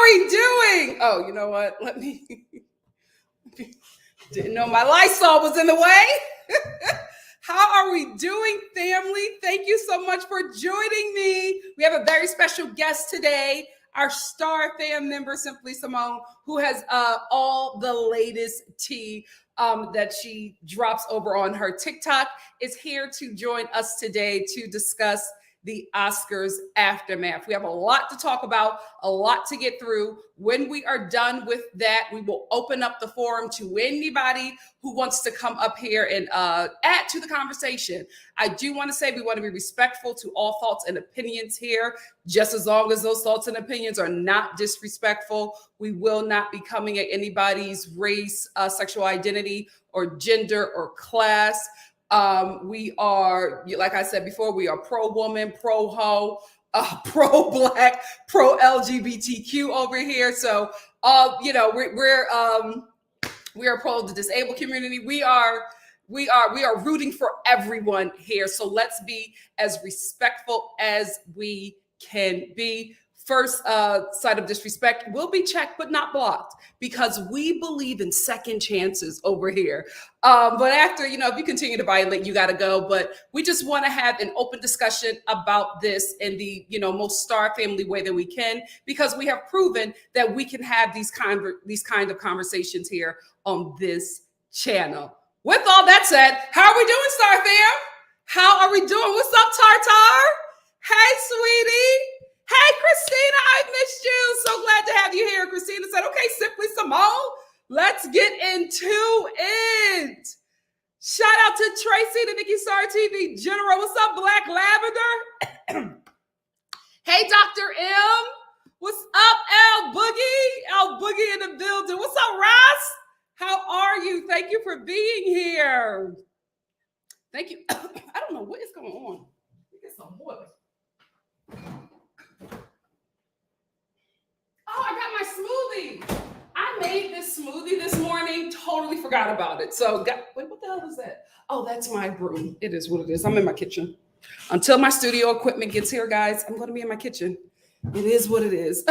we doing? Oh, you know what? Let me. Didn't know my Lysol was in the way. How are we doing, family? Thank you so much for joining me. We have a very special guest today, our star fam member, Simply Simone, who has all the latest tea that she drops over on her TikTok, is here to join us today to discuss the Oscars aftermath. We have a lot to talk about, a lot to get through. When we are done with that, we will open up the forum to anybody who wants to come up here and add to the conversation. I do want to say we want to be respectful to all thoughts and opinions here, just as long as those thoughts and opinions are not disrespectful. We will not be coming at anybody's race, sexual identity, or gender or class. We are, like I said before, we are pro-woman, pro-ho, pro-black, pro-LGBTQ over here. So, we are pro the disabled community. We are rooting for everyone here. So let's be as respectful as we can be. First side of disrespect will be checked, but not blocked, because we believe in second chances over here. But after, if you continue to violate, you got to go. But we just want to have an open discussion about this in the, most star family way that we can, because we have proven that we can have these kind of conversations here on this channel. With all that said, how are we doing, Star Fam? How are we doing? What's up, Tartar? Hey, sweetie. Hey, Christina, I missed you. So glad to have you here. Christina said, okay, Simply Simone, let's get into it. Shout out to Tracy, the NikkiStar TV General. What's up, Black Lavender? Hey, Dr. M. What's up, L Boogie? L Boogie in the building. What's up, Ross? How are you? Thank you for being here. Thank you. I don't know what is going on. Let me get some water. Oh, I got my smoothie. I made this smoothie this morning. Totally forgot about it. So, wait, what the hell is that? Oh, that's my broom. It is what it is. I'm in my kitchen. Until my studio equipment gets here, guys, I'm going to be in my kitchen. It is what it is.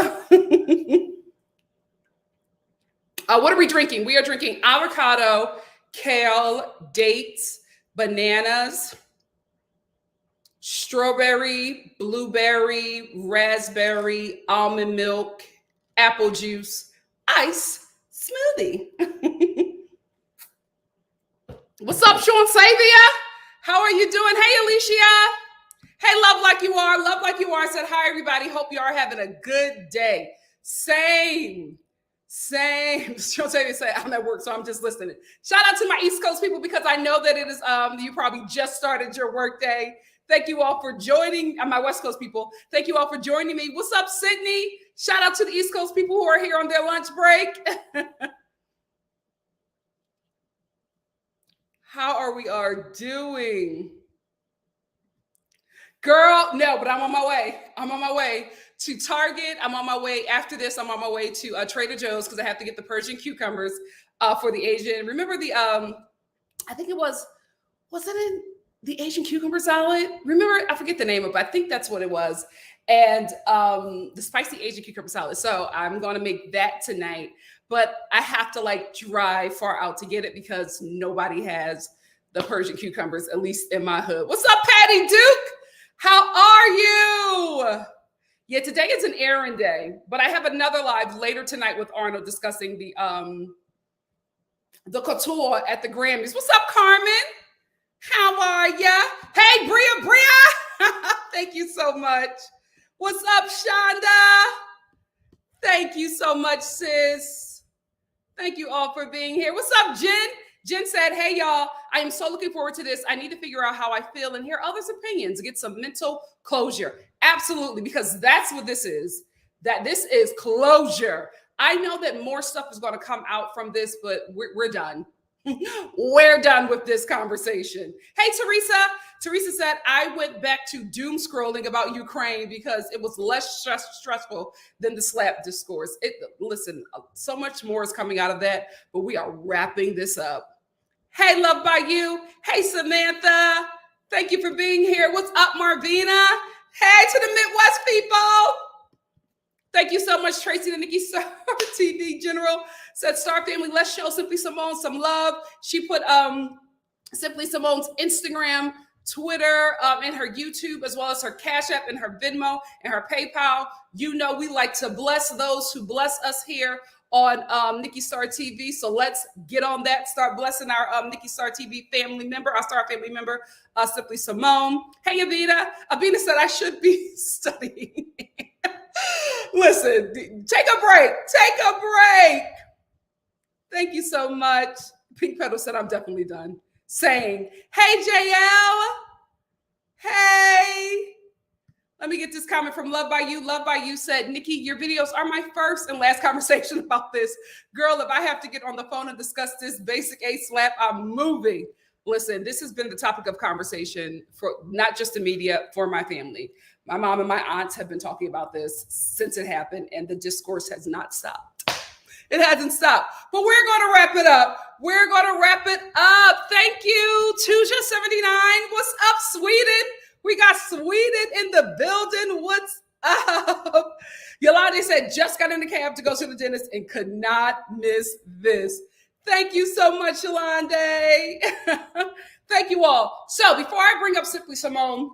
What are we drinking? We are drinking avocado, kale, dates, bananas, strawberry, blueberry, raspberry, almond milk, apple juice, ice smoothie. What's up, Sean Savia? How are you doing? Hey, Alicia. Hey, Love Like You Are. Love Like You Are said, hi, everybody. Hope you are having a good day. Same. Sean Savia said, I'm at work, so I'm just listening. Shout out to my East Coast people, because I know that it is, you probably just started your work day. Thank you all for joining. My West Coast people, thank you all for joining me. What's up, Sydney? Shout out to the East Coast people who are here on their lunch break. How are we doing? Girl, no, but I'm on my way. I'm on my way to Target. I'm on my way. After this, I'm on my way to Trader Joe's, because I have to get the Persian cucumbers for the Asian. Remember the, I think it was it in the Asian cucumber salad? Remember, I forget the name of it, but I think that's what it was. And the spicy Asian cucumber salad. So I'm going to make that tonight. But I have to drive far out to get it, because nobody has the Persian cucumbers, at least in my hood. What's up, Patty Duke? How are you? Yeah, today is an errand day, but I have another live later tonight with Arnold discussing the couture at the Grammys. What's up, Carmen? How are ya? Hey, Bria. Thank you so much. What's up, Shonda? Thank you so much, sis. Thank you all for being here. What's up, Jen? Jen said, hey, y'all, I am so looking forward to this. I need to figure out how I feel and hear others' opinions, get some mental closure. Absolutely, because that's what this is. That this is closure. I know that more stuff is going to come out from this, but we're done. We're done with this conversation. Hey, Teresa. Teresa said, I went back to doom scrolling about Ukraine because it was less stressful than the slap discourse. Listen, so much more is coming out of that, but we are wrapping this up. Hey, Love by You. Hey, Samantha. Thank you for being here. What's up, Marvina? Hey, to the Midwest people. Thank you so much, Tracy, the NikkiStar TV General. Said, Star Family, let's show Simply Simone some love. She put Simply Simone's Instagram, Twitter, and her YouTube, as well as her Cash App and her Venmo and her PayPal. You know we like to bless those who bless us here on NikkiStar TV. So let's get on that. Start blessing our NikkiStar TV family member, our Star family member, Simply Simone. Hey, Avita. Avita said I should be studying. Listen, take a break. Take a break. Thank you so much. Pink Petal said I'm definitely done. Saying, hey, JL. Hey. Let me get this comment from Love by You. Love by You said, Nikki, your videos are my first and last conversation about this. Girl, if I have to get on the phone and discuss this basic A slap, I'm moving. Listen, this has been the topic of conversation for not just the media, for my family. My mom and my aunts have been talking about this since it happened, and the discourse has not stopped. It hasn't stopped. But we're going to wrap it up. We're going to wrap it up. Thank you, Tuja79. What's up, Sweden? We got Sweden in the building. What's up? Yolande said, just got in the cab to go to the dentist and could not miss this. Thank you so much, Yolande. Thank you all. So before I bring up Simply Simone,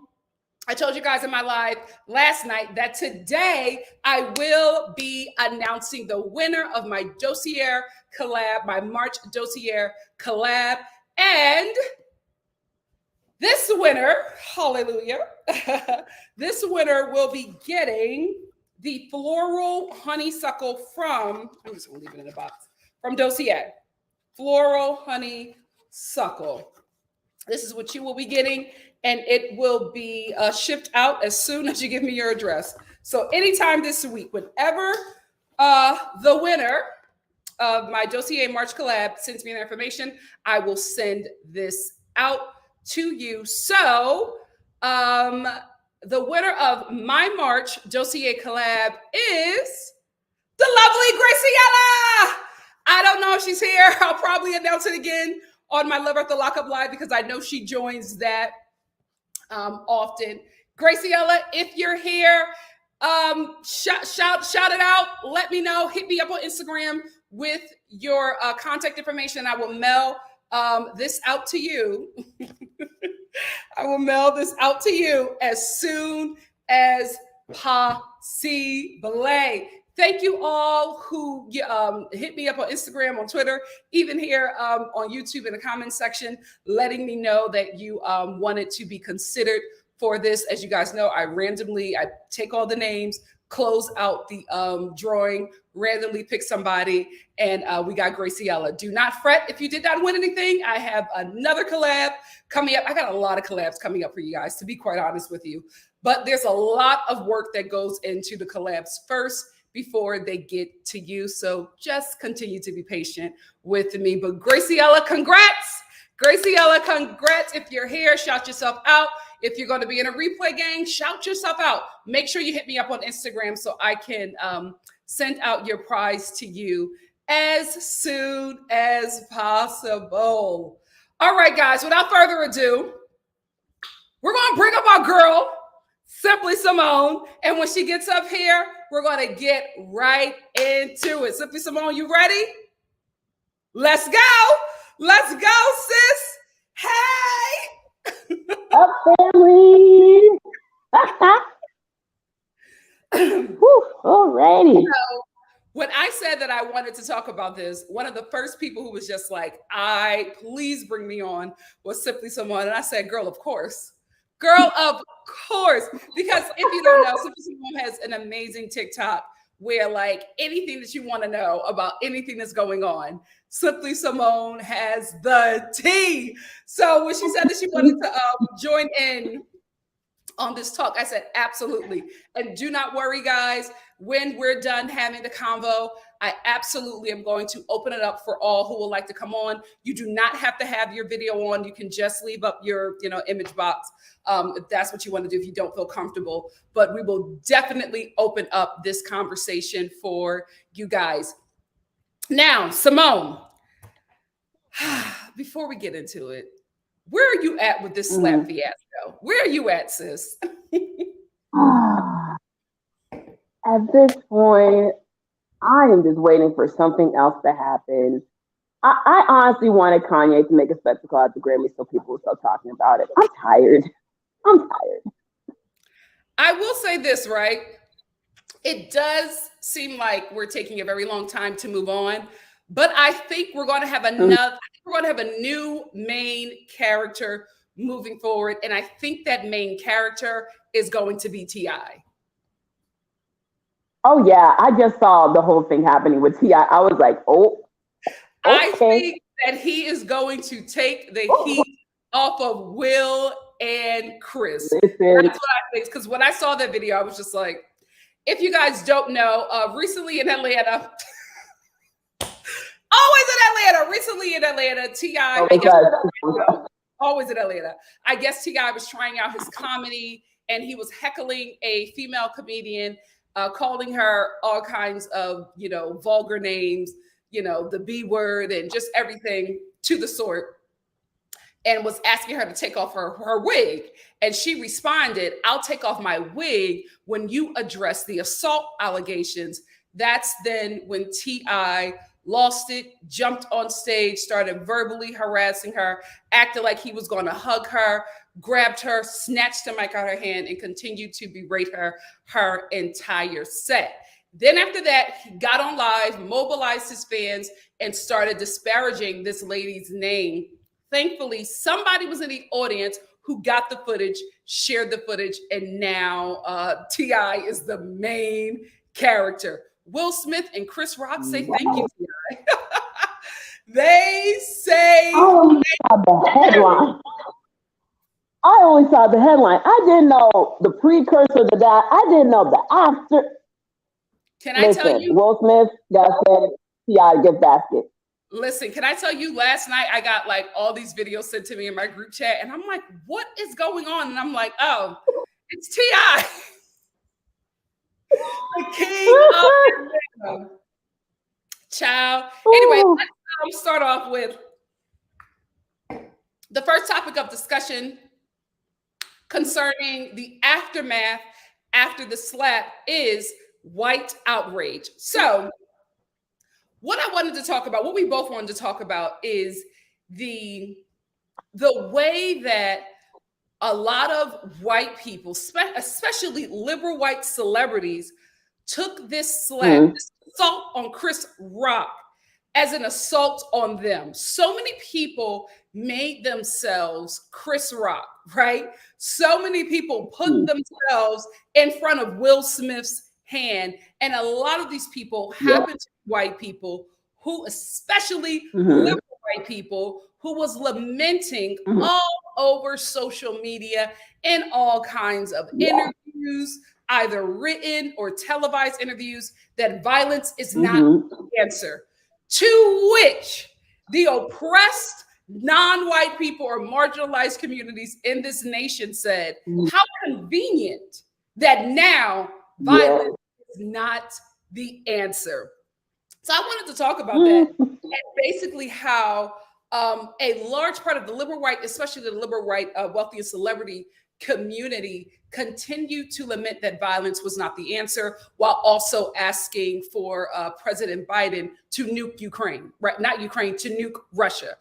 I told you guys in my live last night that today I will be announcing the winner of my dossier collab, my March dossier collab. And this winner, hallelujah, this winner will be getting the floral honeysuckle from, I'm just gonna leave it in a box, from Dossier. Floral honeysuckle. This is what you will be getting, and it will be shipped out as soon as you give me your address. So anytime this week, whenever the winner of my Dossier March collab sends me their information, I will send this out to you. So the winner of my March Dossier collab is the lovely Graciela. I don't know if she's here. I'll probably announce it again on my Love After Lockup Live because I know she joins that often. Graciela, if you're here, shout it out. Let me know. Hit me up on Instagram with your contact information. I will mail this out to you. I will mail this out to you as soon as possible. Thank you all who hit me up on Instagram, on Twitter, even here on YouTube in the comments section, letting me know that you wanted to be considered for this. As you guys know, I take all the names, close out the drawing, randomly pick somebody, and we got Graciela. Do not fret if you did not win anything. I have another collab coming up. I got a lot of collabs coming up for you guys, to be quite honest with you. But there's a lot of work that goes into the collabs first before they get to you. So just continue to be patient with me. But Graciela, congrats. Graciela, congrats. If you're here, shout yourself out. If you're going to be in a replay gang, shout yourself out. Make sure you hit me up on Instagram so I can send out your prize to you as soon as possible. All right, guys, without further ado, we're going to bring up our girl, Simply Simone. And when she gets up here, we're going to get right into it. Simply Simone, you ready? Let's go. Let's go, sis. Hey. Up, family. Alrighty. So, when I said that I wanted to talk about this, one of the first people who was just like, please bring me on, was Simply Simone. And I said, girl, of course. Girl, of course. Because if you don't know, Simply Simone has an amazing TikTok where like anything that you want to know about anything that's going on, Simply Simone has the tea. So when she said that she wanted to join in on this talk, I said, absolutely. And do not worry, guys. When we're done having the convo, I absolutely am going to open it up for all who would like to come on. You do not have to have your video on. You can just leave up your, image box if that's what you want to do, if you don't feel comfortable. But we will definitely open up this conversation for you guys. Now, Simone, before we get into it, where are you at with this slap fiasco? Where are you at, sis? At At this point, I am just waiting for something else to happen. I honestly wanted Kanye to make a spectacle at the Grammys so people would start talking about it. I'm tired. I'm tired. I will say this, right? It does seem like we're taking a very long time to move on, but I think we're going to have Mhm. another. We're going to have a new main character moving forward, and I think that main character is going to be Ti. Oh yeah, I just saw the whole thing happening with Ti. I was like, oh, I okay. think that he is going to take the heat off of Will and Chris. Listen, That's what I think. Because when I saw that video, I was just like, if you guys don't know, recently in Atlanta, recently in Atlanta, Ti, oh I my guess, God. always in Atlanta. I guess Ti was trying out his comedy, and he was heckling a female comedian, calling her all kinds of vulgar names, the B word, and just everything to the sort. And was asking her to take off her wig. And she responded, "I'll take off my wig when you address the assault allegations." That's then when T.I. lost it, jumped on stage, started verbally harassing her, acted like he was going to hug her, grabbed her, snatched the mic out of her hand, and continued to berate her entire set. Then after that, he got on live, mobilized his fans, and started disparaging this lady's name. Thankfully, somebody was in the audience who got the footage, shared the footage, and now T.I. is the main character. Will Smith and Chris Rock say thank you, T.I. They say I only saw the headline. I only saw the headline. I didn't know the precursor to that. I didn't know the after. Can I tell Listen, you? Will Smith got said T.I. gift basket. Listen, can I tell you, last night I got like all these videos sent to me in my group chat, and I'm like, what is going on? And I'm like, oh, it's T.I. the king of Atlanta. Child. Anyway, let's start off with the first topic of discussion concerning the aftermath after the slap is white outrage. So what I wanted to talk about, what we both wanted to talk about, is the way that a lot of white people, especially liberal white celebrities, took this slap, this assault on Chris Rock, as an assault on them. So many people made themselves Chris Rock, right? So many people put themselves in front of Will Smith's hand. And a lot of these people happen to be white people who, especially liberal white people, who was lamenting all over social media in all kinds of interviews, either written or televised interviews, that violence is not the answer. To which the oppressed non-white people or marginalized communities in this nation said, how convenient that now violence is not the answer. So I wanted to talk about that, and basically how a large part of the liberal white, especially the liberal white wealthy and celebrity community, continued to lament that violence was not the answer, while also asking for President Biden to nuke Ukraine, right? Not Ukraine, to nuke Russia.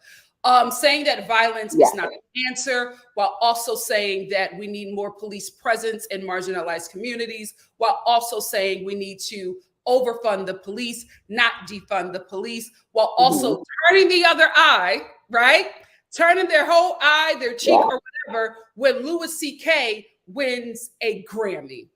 Saying that violence is not an answer, while also saying that we need more police presence in marginalized communities, while also saying we need to overfund the police, not defund the police, while also turning the other eye, right? Turning their whole eye, their cheek, or whatever, when Louis C.K. wins a Grammy.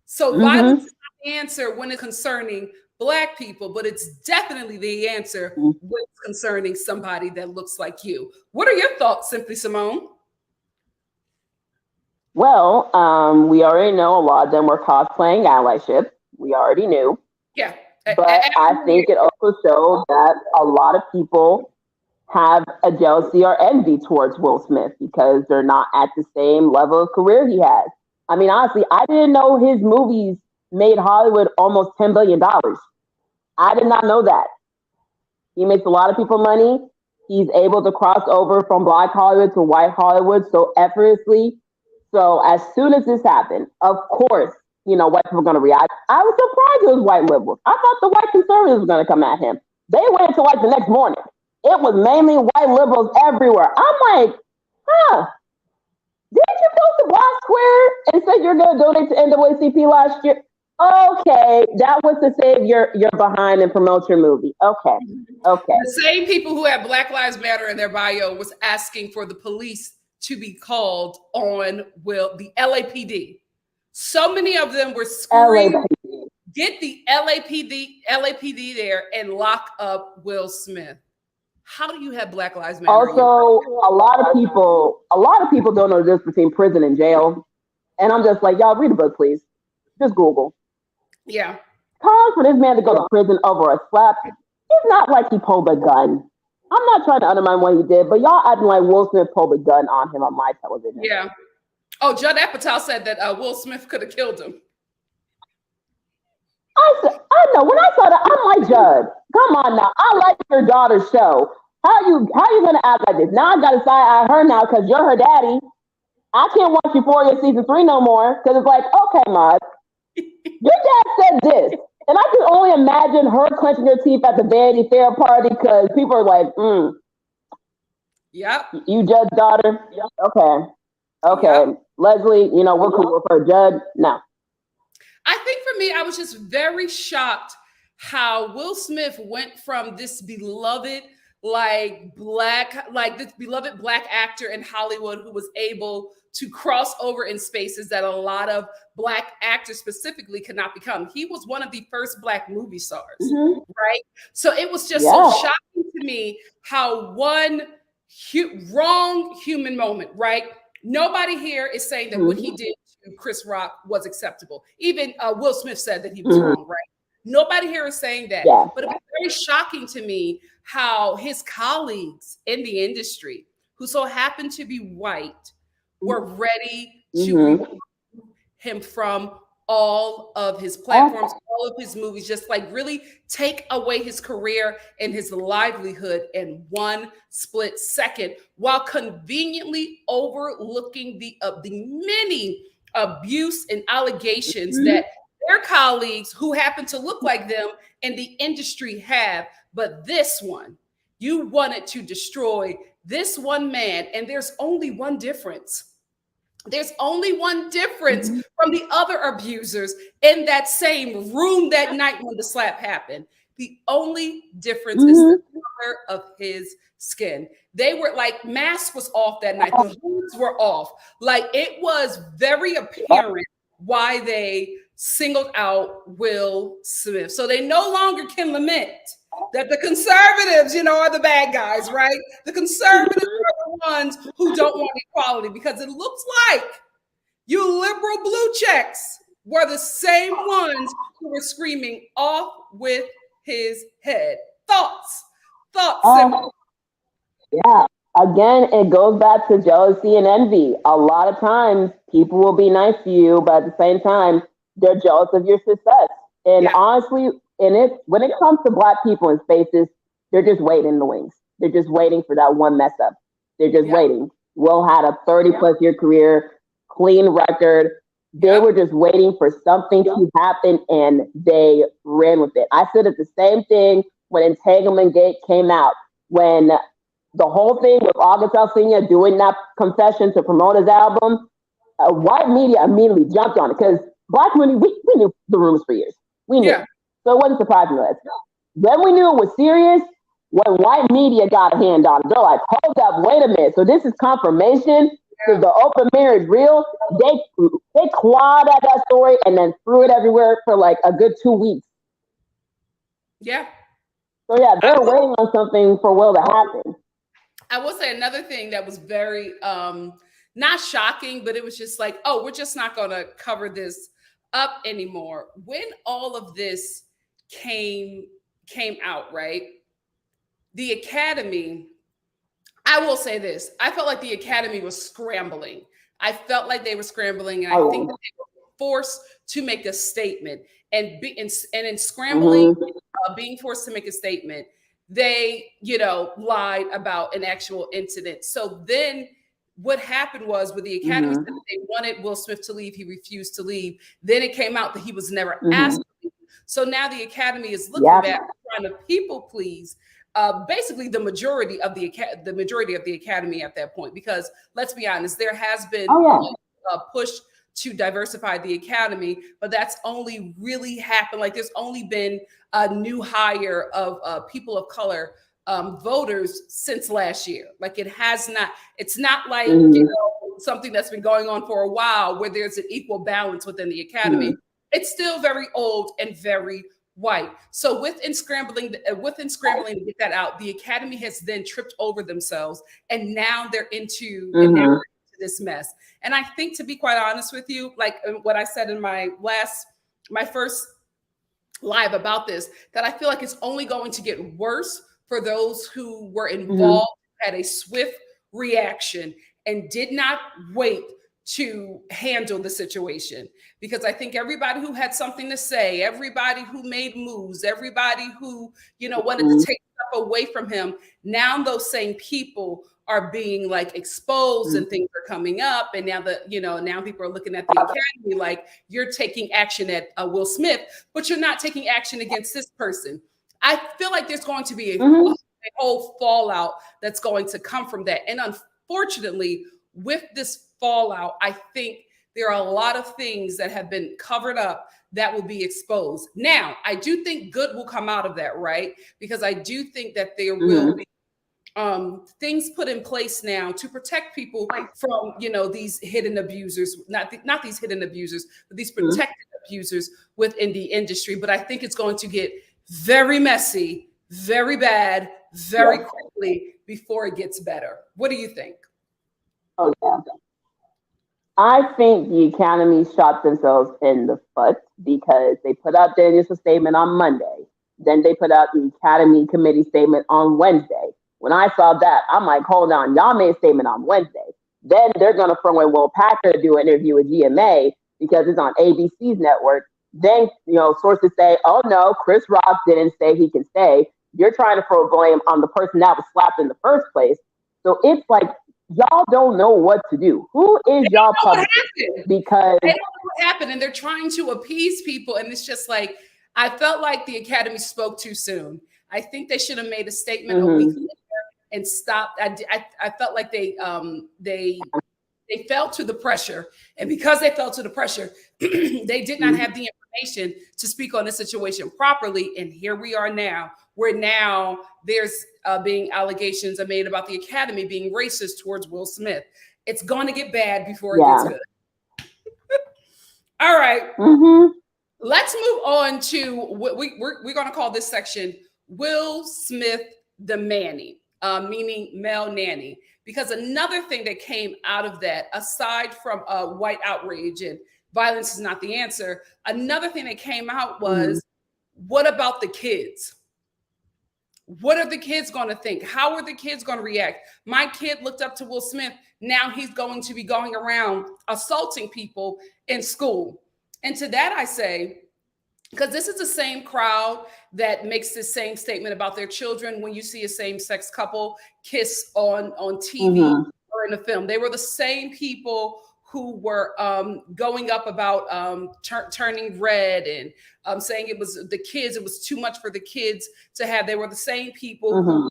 So violence is not the answer when it's concerning Black people, but it's definitely the answer when it's concerning somebody that looks like you. What are your thoughts, Simply Simone? Well, we already know a lot of them were cosplaying allyship. We already knew. Yeah. But I think it also showed that a lot of people have a jealousy or envy towards Will Smith because they're not at the same level of career he has. I mean, honestly, I didn't know his movies made Hollywood almost $10 billion. I did not know that. He makes a lot of people money. He's able to cross over from Black Hollywood to white Hollywood so effortlessly. So as soon as this happened, of course, white people were going to react. I was surprised it was white liberals. I thought the white conservatives were going to come at him. They waited until like the next morning. It was mainly white liberals everywhere. I'm like, didn't you post a block square and said you're going to donate to NAACP last year? Okay, that was to save your behind and promote your movie. Okay. The same people who had Black Lives Matter in their bio was asking for the police to be called on the LAPD. So many of them were screaming, get the LAPD there and lock up Will Smith. How do you have Black Lives Matter? Also, a lot of people don't know the difference between prison and jail. And I'm just like, y'all read the book, please. Just Google. Yeah. Cause for this man to go to prison over a slap, it's not like he pulled a gun. I'm not trying to undermine what he did, but y'all acting like Will Smith pulled a gun on him on my television. Yeah. Oh, Judd Apatow said that Will Smith could have killed him. I know. When I saw that, I'm like, Judd, come on now. I like your daughter's show. How you gonna act like this? Now I gotta side eye her now because you're her daddy. I can't watch Euphoria season 3 no more because it's like, okay, Maude, your dad said this. And I can only imagine her clenching her teeth at the Vanity Fair party because people are like, Yep. You Judd's daughter? Yep. Okay. Yep. Leslie, we're cool with her. Judd, no. I think for me, I was just very shocked how Will Smith went from this beloved black actor in Hollywood who was able to cross over in spaces that a lot of Black actors specifically could not become. He was one of the first Black movie stars, right? So it was just so shocking to me how one wrong human moment, right? Nobody here is saying that what he did to Chris Rock was acceptable. Even Will Smith said that he was wrong, right? Nobody here is saying that. Yeah. But it was very shocking to me how his colleagues in the industry, who so happened to be white, were ready to remove him from all of his platforms, all of his movies, just like really take away his career and his livelihood in one split second, while conveniently overlooking the many abuse and allegations that their colleagues who happen to look like them in the industry have. But this one, you wanted to destroy this one man, and there's only one difference. There's only one difference from the other abusers in that same room that night when the slap happened. The only difference is the color of his skin. They were like, mask was off that night. The hoods were off. Like, it was very apparent why they singled out Will Smith. So they no longer can lament that the conservatives, are the bad guys, right? The conservatives are the ones who don't want equality, because it looks like you liberal blue checks were the same ones who were screaming off with his head. Thoughts. Yeah. Again, it goes back to jealousy and envy. A lot of times people will be nice to you, but at the same time, they're jealous of your success. And honestly, when it comes to Black people in spaces, they're just waiting in the wings. They're just waiting for that one mess up. They're just waiting. Will had a 30+ year career, clean record. They were just waiting for something to happen, and they ran with it. I said it the same thing when Entanglement Gate came out. When the whole thing with August Alsina doing that confession to promote his album, white media immediately jumped on it because Black community, we knew the rumors for years. We knew. So it wasn't surprising to us. Then we knew it was serious when white media got a hand on it. They're like, hold up, wait a minute. So this is confirmation that the open mirror is real. They clawed at that story and then threw it everywhere for like a good 2 weeks. Yeah. So they're waiting on something for Will to happen. I will say another thing that was very not shocking, but it was just like, oh, we're just not going to cover this up anymore. When all of this came out, right? The Academy, I will say this, I felt like the Academy was scrambling. I felt like they were scrambling, and I think that they were forced to make a statement. And in scrambling, being forced to make a statement, they, lied about an actual incident. So then what happened was with the Academy said that they wanted Will Smith to leave. He refused to leave. Then it came out that he was never asked to leave. So now the Academy is looking back, trying to people please basically the majority of the Academy at that point. Because let's be honest, there has been a push to diversify the Academy, but that's only really happened. Like there's only been a new hire of people of color voters since last year. Like it has not, it's not like, you know, something that's been going on for a while where there's an equal balance within the Academy. It's still very old and very white. So within scrambling to get that out, the Academy has then tripped over themselves, and now they're into this mess. And I think, to be quite honest with you, like what I said in my first live about this, that I feel like it's only going to get worse for those who were involved, had a swift reaction, and did not wait to handle the situation. Because I think everybody who had something to say, everybody who made moves, everybody who, you know, wanted to take stuff away from him, now those same people are being like exposed and things are coming up. And now now people are looking at the Academy like, you're taking action at Will Smith, but you're not taking action against this person. I feel like there's going to be a whole fallout that's going to come from that. And unfortunately, with this fallout, I think there are a lot of things that have been covered up that will be exposed. Now, I do think good will come out of that, right? Because I do think that there will be things put in place now to protect people from, you know, these hidden abusers, not these hidden abusers, but these protected abusers within the industry. But I think it's going to get very messy, very bad, very quickly before it gets better. What do you think? Oh, yeah. I think the Academy shot themselves in the foot because they put out their initial statement on Monday. Then they put out the Academy committee statement on Wednesday. When I saw that, I'm like, hold on, y'all made a statement on Wednesday. Then they're going to throw in Will Packer to do an interview with GMA because it's on ABC's network. Then, you know, sources say, oh no, Chris Rock didn't say he can stay. You're trying to throw blame on the person that was slapped in the first place. So it's like, y'all don't know what to do. Who is y'all public? Because they don't know what happened, and they're trying to appease people. And it's just like, I felt like the Academy spoke too soon. I think they should have made a statement a week later and stopped. I felt like they fell to the pressure, and because they fell to the pressure, they did not have the information to speak on the situation properly. And here we are now, where now there's being allegations are made about the Academy being racist towards Will Smith. It's going to get bad before it gets good. All right. Let's move on to what we're going to call this section Will Smith the Manny, meaning male nanny. Because another thing that came out of that, aside from white outrage and violence is not the answer, another thing that came out was, what about the kids? What are the kids going to think? How are the kids going to react? My kid looked up to Will Smith. Now he's going to be going around assaulting people in school. And to that I say, because this is the same crowd that makes this same statement about their children when you see a same-sex couple kiss on TV or in a film. They were the same people who were going up about turning red and saying it was the kids, it was too much for the kids to have. They were the same people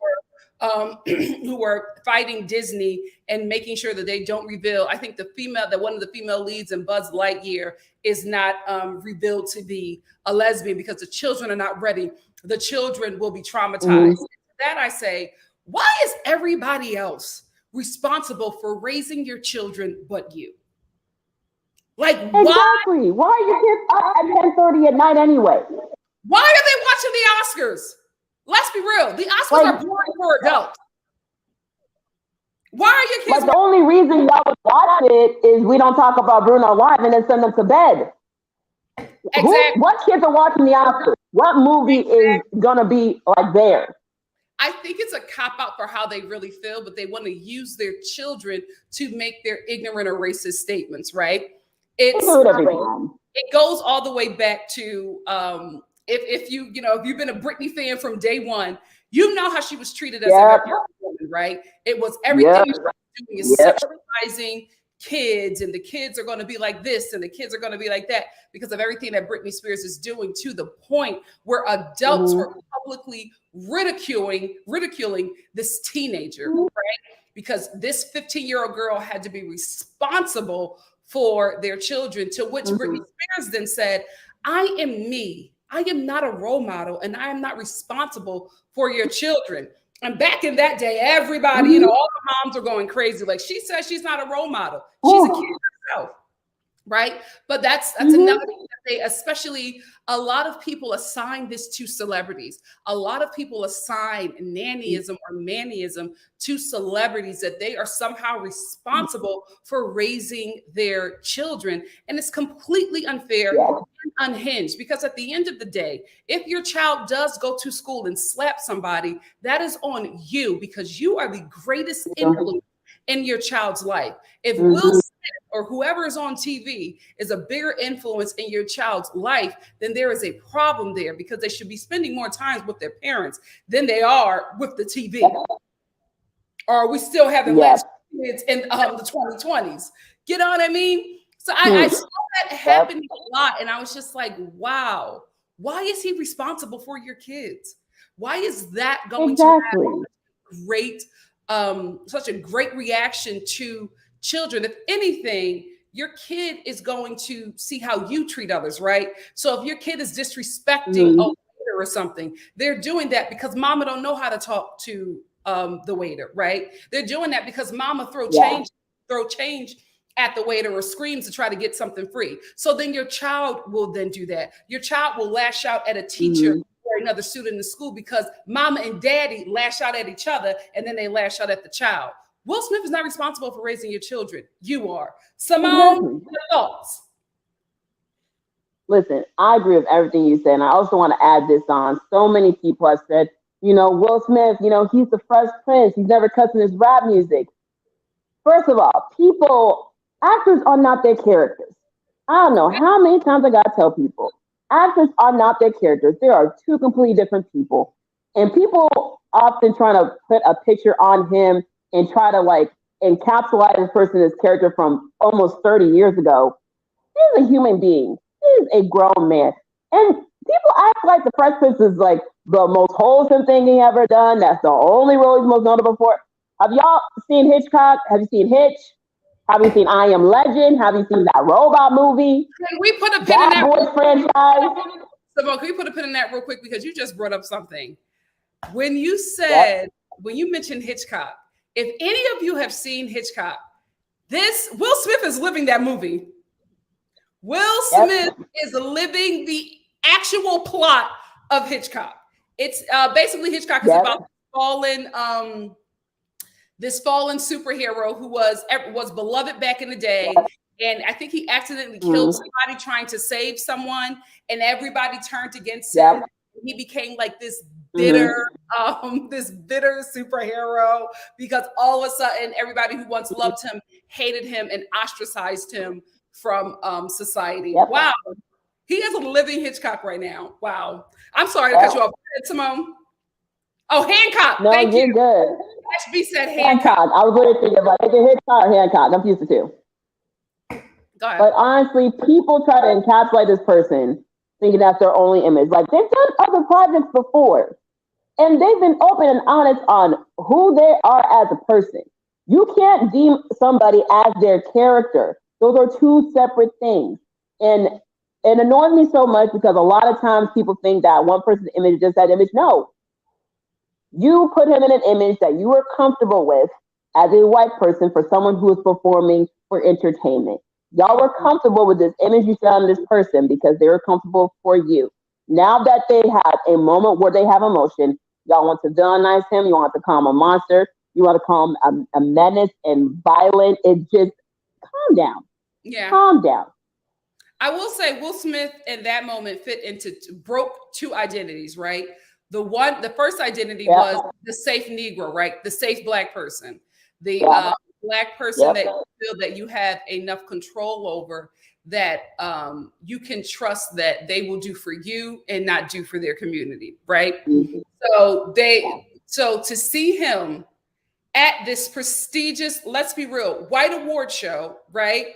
who were fighting Disney and making sure that they don't reveal. I think one of the female leads in Buzz Lightyear is not revealed to be a lesbian because the children are not ready. The children will be traumatized. That I say, why is everybody else responsible for raising your children but you? Like, exactly. Why are your kids up at 10:30 at night anyway? Why are they watching the Oscars? Let's be real. The Oscars are boring for adults. Why are your kids? But the only reason y'all would watch it is we don't talk about Bruno live and then send them to bed. Exactly. What kids are watching the Oscars? What movie is gonna be like theirs? I think it's a cop-out for how they really feel, but they want to use their children to make their ignorant or racist statements, right? It goes all the way back to if you've been a Britney fan from day one, you know how she was treated as a woman, right? It was everything she was doing is sexualizing kids, and the kids are going to be like this and the kids are going to be like that because of everything that Britney Spears is doing, to the point where adults were publicly ridiculing this teenager, right? Because this 15-year-old girl had to be responsible for their children, to which Britney Spears then said, I am me. I am not a role model, and I am not responsible for your children. And back in that day, everybody, you know, all the moms were going crazy. Like, she says she's not a role model. She's a kid herself, right? But that's another thing that they, especially a lot of people assign this to celebrities. A lot of people assign nannyism or mannyism to celebrities, that they are somehow responsible for raising their children. And it's completely unfair and unhinged, because at the end of the day, if your child does go to school and slap somebody, that is on you, because you are the greatest influence in your child's life. If Will Smith or whoever is on TV is a bigger influence in your child's life, then there is a problem there, because they should be spending more time with their parents than they are with the TV. Or are we still having less kids in the 2020s? You know what I mean? So I saw that happening a lot, and I was just like, wow, why is he responsible for your kids? Why is that going to have such a great reaction to children? If anything, your kid is going to see how you treat others, right? So if your kid is disrespecting a waiter or something, they're doing that because mama don't know how to talk to the waiter, right? They're doing that because mama throw change at the waiter or screams to try to get something free. So then your child will then do that. Your child will lash out at a teacher or another student in the school because mama and daddy lash out at each other, and then they lash out at the child. Will Smith is not responsible for raising your children. You are. Simone, your thoughts? Listen, I agree with everything you said. And I also want to add this on. So many people have said, you know, Will Smith, you know, he's the Fresh Prince. He's never cussing his rap music. First of all, actors are not their characters. I don't know how many times I got to tell people, actors are not their characters. They are two completely different people. And people often try to put a picture on him and try to like encapsulate this person as character from almost 30 years ago. He's a human being. He's a grown man. And people act like the Fresh Prince is like the most wholesome thing he ever done. That's the only role he's most notable for. Have y'all seen Hitchcock? Have you seen Hitch? Have you seen I Am Legend? Have you seen that robot movie? Can we put a pin in that? Boy franchise. Simone, can we put a pin in that real quick? Because you just brought up something. When you said, when you mentioned Hitchcock, if any of you have seen Hitchcock, this Will Smith is living that movie. Will Smith is living the actual plot of Hitchcock. It's basically Hitchcock is about this fallen superhero who was beloved back in the day. And I think he accidentally killed somebody trying to save someone, and everybody turned against him. He became like this bitter superhero, because all of a sudden everybody who once loved him hated him and ostracized him from society. Wow. He is a living Hitchcock right now. Wow. I'm sorry to cut you off, Simone. Oh, Hancock. No, Thank you're you. good. Ashby said Hancock. I was really thinking about it. Hitchcock or Hancock. I'm used to two. Go ahead. But honestly, people try to encapsulate this person thinking that's their only image. Like, they've done other projects before, and they've been open and honest on who they are as a person. You can't deem somebody as their character. Those are two separate things. And it annoys me so much because a lot of times people think that one person's image is just that image. No. You put him in an image that you are comfortable with as a white person for someone who is performing for entertainment. Y'all were comfortable with this image you set on this person because they were comfortable for you. Now that they have a moment where they have emotion, y'all want to villainize him. You want to call him a monster. You want to call him a menace and violent. It's just, calm down. Yeah. Calm down. I will say Will Smith in that moment broke two identities, right? The first identity was the safe Negro, right? The safe Black person, the Black person that you feel that you have enough control over, that you can trust that they will do for you and not do for their community, right? So to see him at this prestigious, let's be real, white award show, right?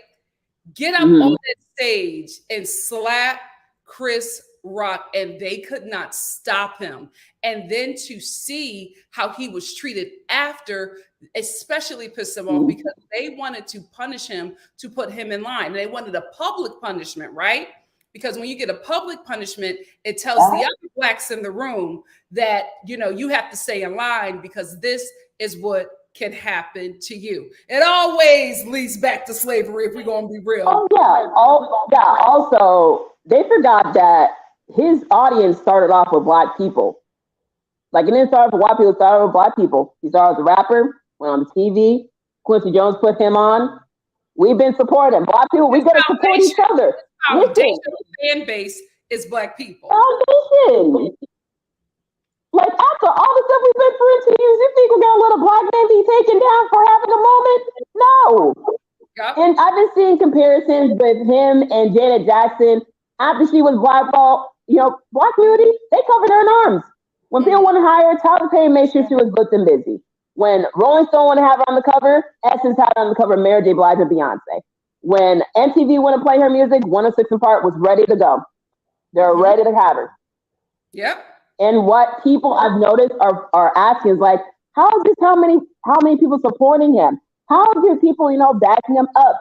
Get up on that stage and slap Chris Rock, and they could not stop him. And then to see how he was treated after, especially pissed them off because they wanted to punish him to put him in line. They wanted a public punishment, right? Because when you get a public punishment, it tells the other blacks in the room that, you know, you have to stay in line because this is what can happen to you. It always leads back to slavery if we're going to be real. Oh, yeah. Also, they forgot that his audience started off with black people. Like, it didn't start with white people, it started with black people. He started as a rapper, went on the TV. Quincy Jones put him on. We've been supporting black people. We got to support each other. Foundation fan base is black people. Foundation. Like, after all the stuff we've been through in 2 years, you think we're gonna let a black man be taken down for having a moment? No. Yep. And I've been seeing comparisons with him and Janet Jackson after she was blackballed. You know, black community, they covered her in arms. When people want to hire her, Tyler Perry made sure she was booked and busy. When Rolling Stone wanted to have her on the cover, Essence had her on the cover of Mary J. Blige and Beyonce. When MTV wanted to play her music, 106 & Park was ready to go. They're ready to have her. Yep. And what people I've noticed are asking is like, how is this? How many people supporting him? How are people, backing him up?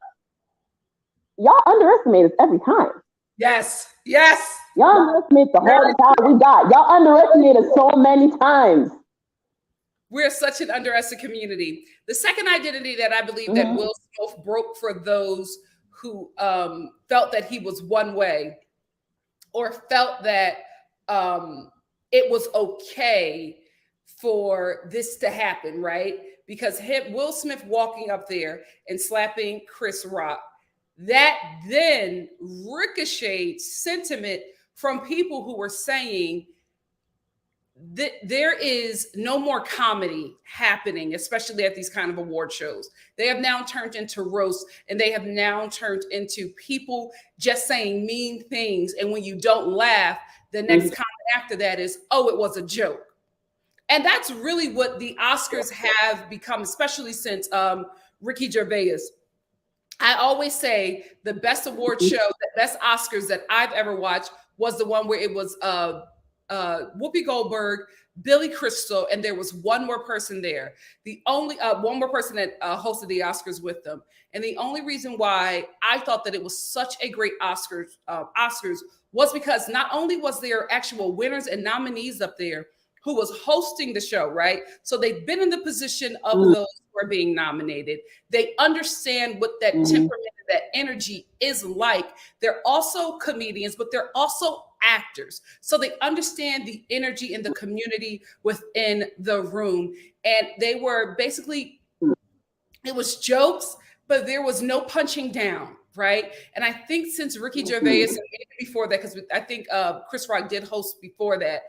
Y'all underestimate us every time. Yes. Y'all underestimate the whole power we got. Y'all underestimate us so many times. We're such an underestimated community. The second identity that I believe that Will Smith broke for those who felt that he was one way or felt that it was okay for this to happen, right? Because Will Smith walking up there and slapping Chris Rock, that then ricocheted sentiment from people who were saying that there is no more comedy happening, especially at these kind of award shows. They have now turned into roasts, and they have now turned into people just saying mean things. And when you don't laugh, the next comment after that is, oh, it was a joke. And that's really what the Oscars have become, especially since Ricky Gervais. I always say the best award show, the best Oscars that I've ever watched was the one where it was Whoopi Goldberg, Billy Crystal, and there was one more person there. The only one more person that hosted the Oscars with them. And the only reason why I thought that it was such a great Oscars was because not only was there actual winners and nominees up there who was hosting the show, right? So they've been in the position of those who are being nominated. They understand what that temperament, that energy is like. They're also comedians, but they're also actors. So they understand the energy in the community within the room. And they were basically, it was jokes, but there was no punching down, right? And I think since Ricky Gervais, and before that, because I think Chris Rock did host before that,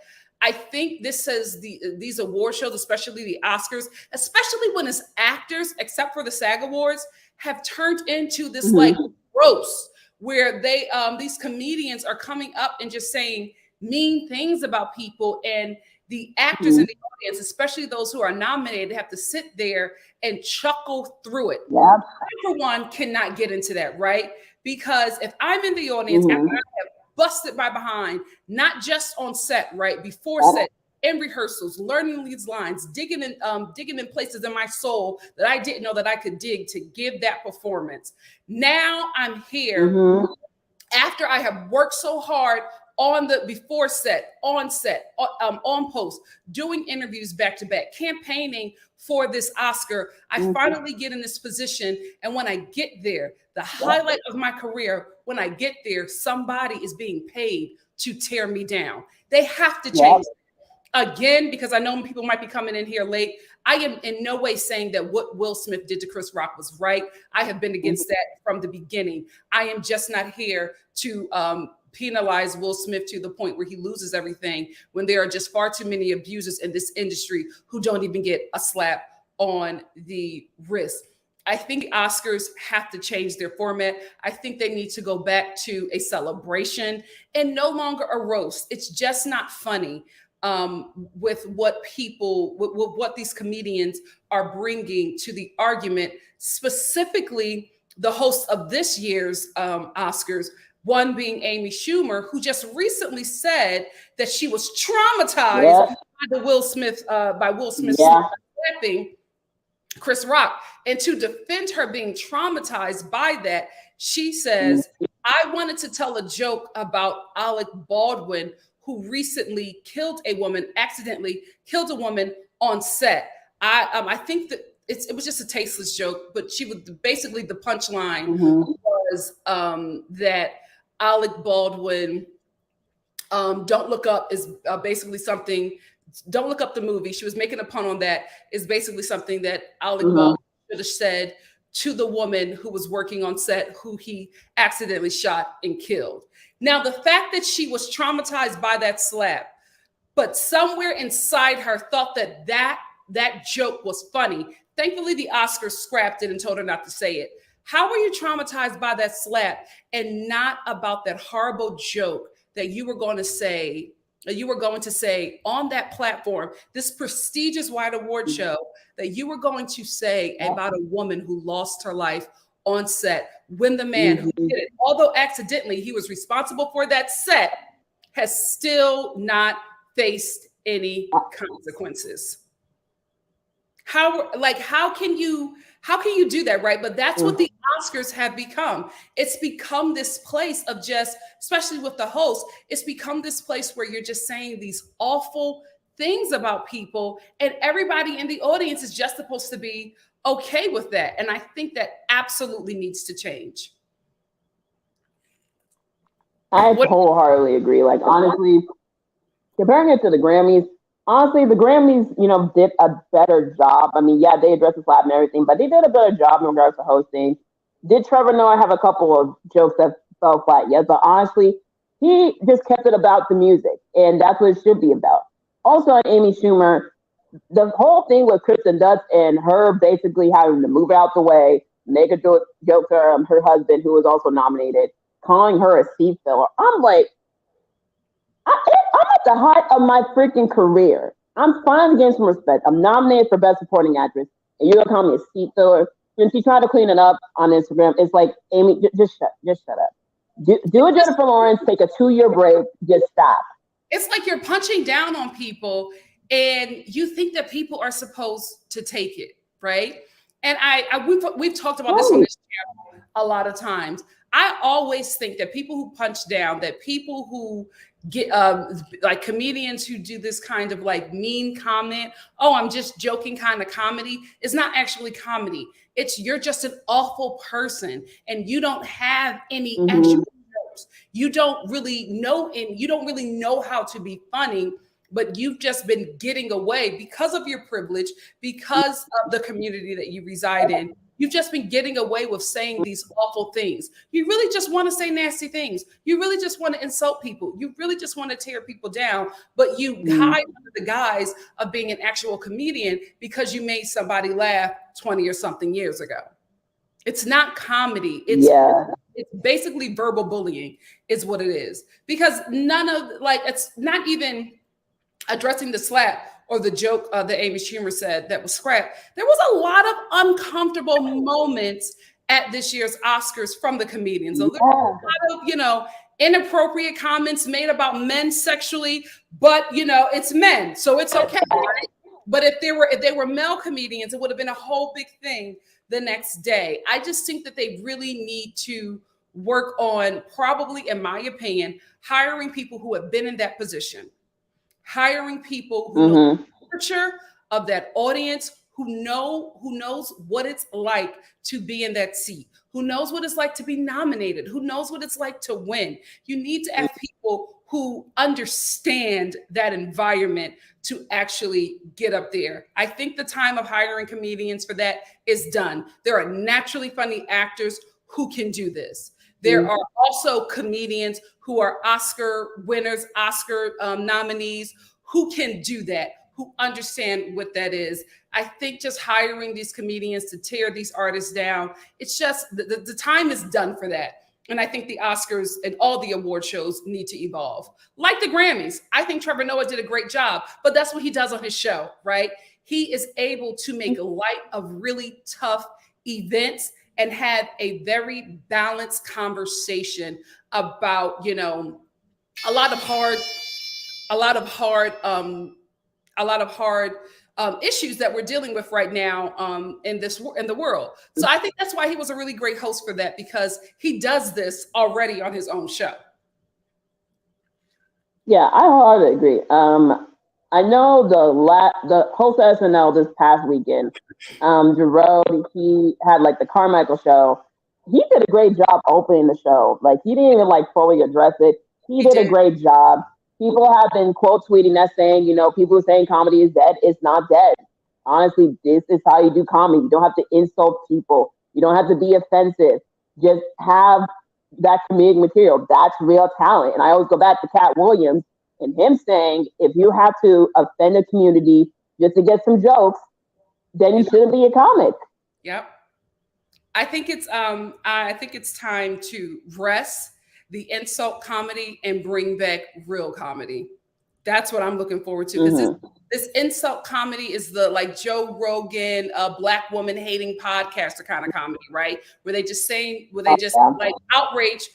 I think this says these award shows, especially the Oscars, especially when it's actors, except for the SAG Awards, have turned into this like roast where they these comedians are coming up and just saying mean things about people, and the actors in the audience, especially those who are nominated, have to sit there and chuckle through it. I, for one, cannot get into that, right? Because if I'm in the audience after I have busted my behind, not just on set, right? Before set, in rehearsals, learning these lines, digging in places in my soul that I didn't know that I could dig to give that performance. Now I'm here after I have worked so hard on the before set, on set, on post, doing interviews back to back, campaigning for this Oscar. I finally get in this position. And when I get there, the highlight of my career, when I get there, somebody is being paid to tear me down. They have to change it. Again, because I know people might be coming in here late, I am in no way saying that what Will Smith did to Chris Rock was right. I have been against that from the beginning. I am just not here to penalize Will Smith to the point where he loses everything, when there are just far too many abusers in this industry who don't even get a slap on the wrist. I think the Oscars have to change their format. I think they need to go back to a celebration and no longer a roast. It's just not funny. with what people, with what these comedians are bringing to the argument, specifically the host of this year's Oscars, one being Amy Schumer, who just recently said that she was traumatized by Will Smith slapping Chris Rock. And to defend her being traumatized by that, she says, I wanted to tell a joke about Alec Baldwin, who recently accidentally killed a woman on set. I think that it was just a tasteless joke, but basically the punchline was that Alec Baldwin, Don't Look Up is basically something. Don't Look Up the movie. She was making a pun on that. Is basically something that Alec Baldwin should have said to the woman who was working on set, who he accidentally shot and killed. Now, the fact that she was traumatized by that slap, but somewhere inside her thought that joke was funny. Thankfully, the Oscars scrapped it and told her not to say it. How were you traumatized by that slap and not about that horrible joke that you were going to say on that platform, this prestigious White Award show, that you were going to say about a woman who lost her life on set, when the man who did it, although accidentally he was responsible for that set, has still not faced any consequences? How can you do that, right? But that's what the Oscars have become. It's become this place of just, especially with the host, it's become this place where you're just saying these awful things about people, and everybody in the audience is just supposed to be okay with that. And I think that absolutely needs to change. I wholeheartedly agree. Like, honestly, comparing it to the Grammys, honestly, the Grammys, did a better job. I mean, yeah, they addressed the slap and everything, but they did a better job in regards to hosting. Did Trevor Noah have a couple of jokes that fell flat? Yes, but honestly, he just kept it about the music, and that's what it should be about. Also, on Amy Schumer, the whole thing with Kristen Dunst and her basically having to move out the way, make a joke to her husband, who was also nominated, calling her a seat filler. I'm like, I'm at the height of my freaking career. I'm finally getting some respect. I'm nominated for Best Supporting Actress, and you're gonna call me a seat filler? When she tried to clean it up on Instagram, it's like, Amy, just shut up. Do a Jennifer Lawrence, take a 2-year break, just stop. It's like you're punching down on people, and you think that people are supposed to take it, right? And we've talked about this on this channel a lot of times. I always think that people who punch down, that people who get like comedians who do this kind of like mean comment, oh, I'm just joking kind of comedy, is not actually comedy. It's you're just an awful person, and you don't have any actual jokes. You don't really know, and you don't really know how to be funny, but you've just been getting away because of your privilege, because of the community that you reside in. You've just been getting away with saying these awful things. You really just want to say nasty things. You really just want to insult people. You really just want to tear people down, but you hide under the guise of being an actual comedian because you made somebody laugh 20 or something years ago. It's not comedy. It's basically verbal bullying is what it is. Because it's not even addressing the slap or the joke that Amy Schumer said that was scrapped. There was a lot of uncomfortable moments at this year's Oscars from the comedians. So there was a lot of, inappropriate comments made about men sexually, but it's men, so it's okay, right? But if they were male comedians, it would have been a whole big thing the next day. I just think that they really need to work on, probably, in my opinion, hiring people who have been in that position. Hiring people who know the temperature of that audience, who knows what it's like to be in that seat, who knows what it's like to be nominated, who knows what it's like to win. You need to have people who understand that environment to actually get up there. I think the time of hiring comedians for that is done. There are naturally funny actors who can do this. There are also comedians who are Oscar winners, Oscar nominees, who can do that, who understand what that is. I think just hiring these comedians to tear these artists down, it's just the time is done for that. And I think the Oscars and all the award shows need to evolve. Like the Grammys, I think Trevor Noah did a great job, but that's what he does on his show, right? He is able to make light of really tough events and have a very balanced conversation about, you know, a lot of hard, a lot of hard, a lot of hard issues that we're dealing with right now in the world. So I think that's why he was a really great host for that, because he does this already on his own show. Yeah, I wholeheartedly agree. I know the host of SNL this past weekend, Jerome, he had like the Carmichael show. He did a great job opening the show. Like he didn't even like fully address it. He did a great job. People have been quote tweeting that saying, you know, people saying comedy is dead. It's not dead. Honestly, this is how you do comedy. You don't have to insult people. You don't have to be offensive. Just have that comedic material. That's real talent. And I always go back to Cat Williams and him saying, if you have to offend the community just to get some jokes, then you shouldn't be a comic. Yep. I think it's time to rest the insult comedy and bring back real comedy. That's what I'm looking forward to. Because this insult comedy is the like Joe Rogan, black woman hating podcaster kind of comedy, right? Where they just like outrage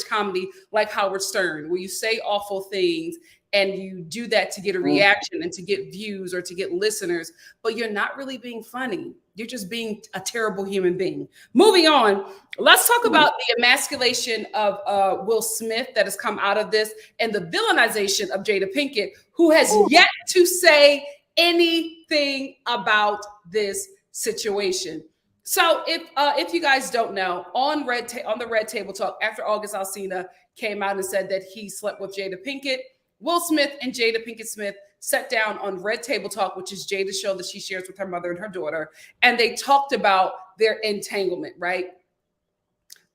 comedy like Howard Stern, where you say awful things and you do that to get a reaction and to get views or to get listeners, but you're not really being funny. You're just being a terrible human being. Moving on, let's talk about the emasculation of Will Smith that has come out of this and the villainization of Jada Pinkett, who has yet to say anything about this situation. So if you guys don't know, on the Red Table Talk, after August Alsina came out and said that he slept with Jada Pinkett, Will Smith and Jada Pinkett Smith sat down on Red Table Talk, which is Jada's show that she shares with her mother and her daughter, and they talked about their entanglement, right?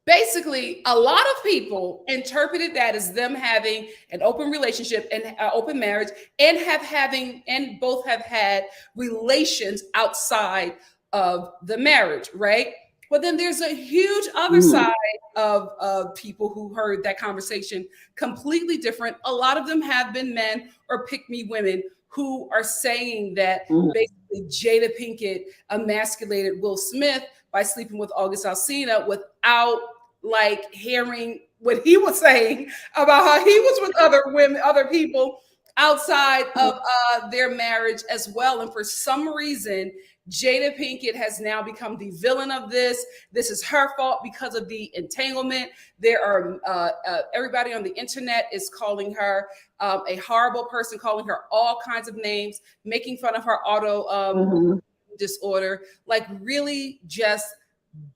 Basically, a lot of people interpreted that as them having an open relationship and open marriage and both have had relations outside of the marriage, right? But then there's a huge other side of people who heard that conversation completely different. A lot of them have been men or pick-me women who are saying that basically Jada Pinkett emasculated Will Smith by sleeping with August Alsina without like hearing what he was saying about how he was with other women, other people outside of their marriage as well. And for some reason, Jada Pinkett has now become the villain of this. This is her fault because of the entanglement. There are everybody on the internet is calling her a horrible person, calling her all kinds of names, making fun of her auto disorder, like really just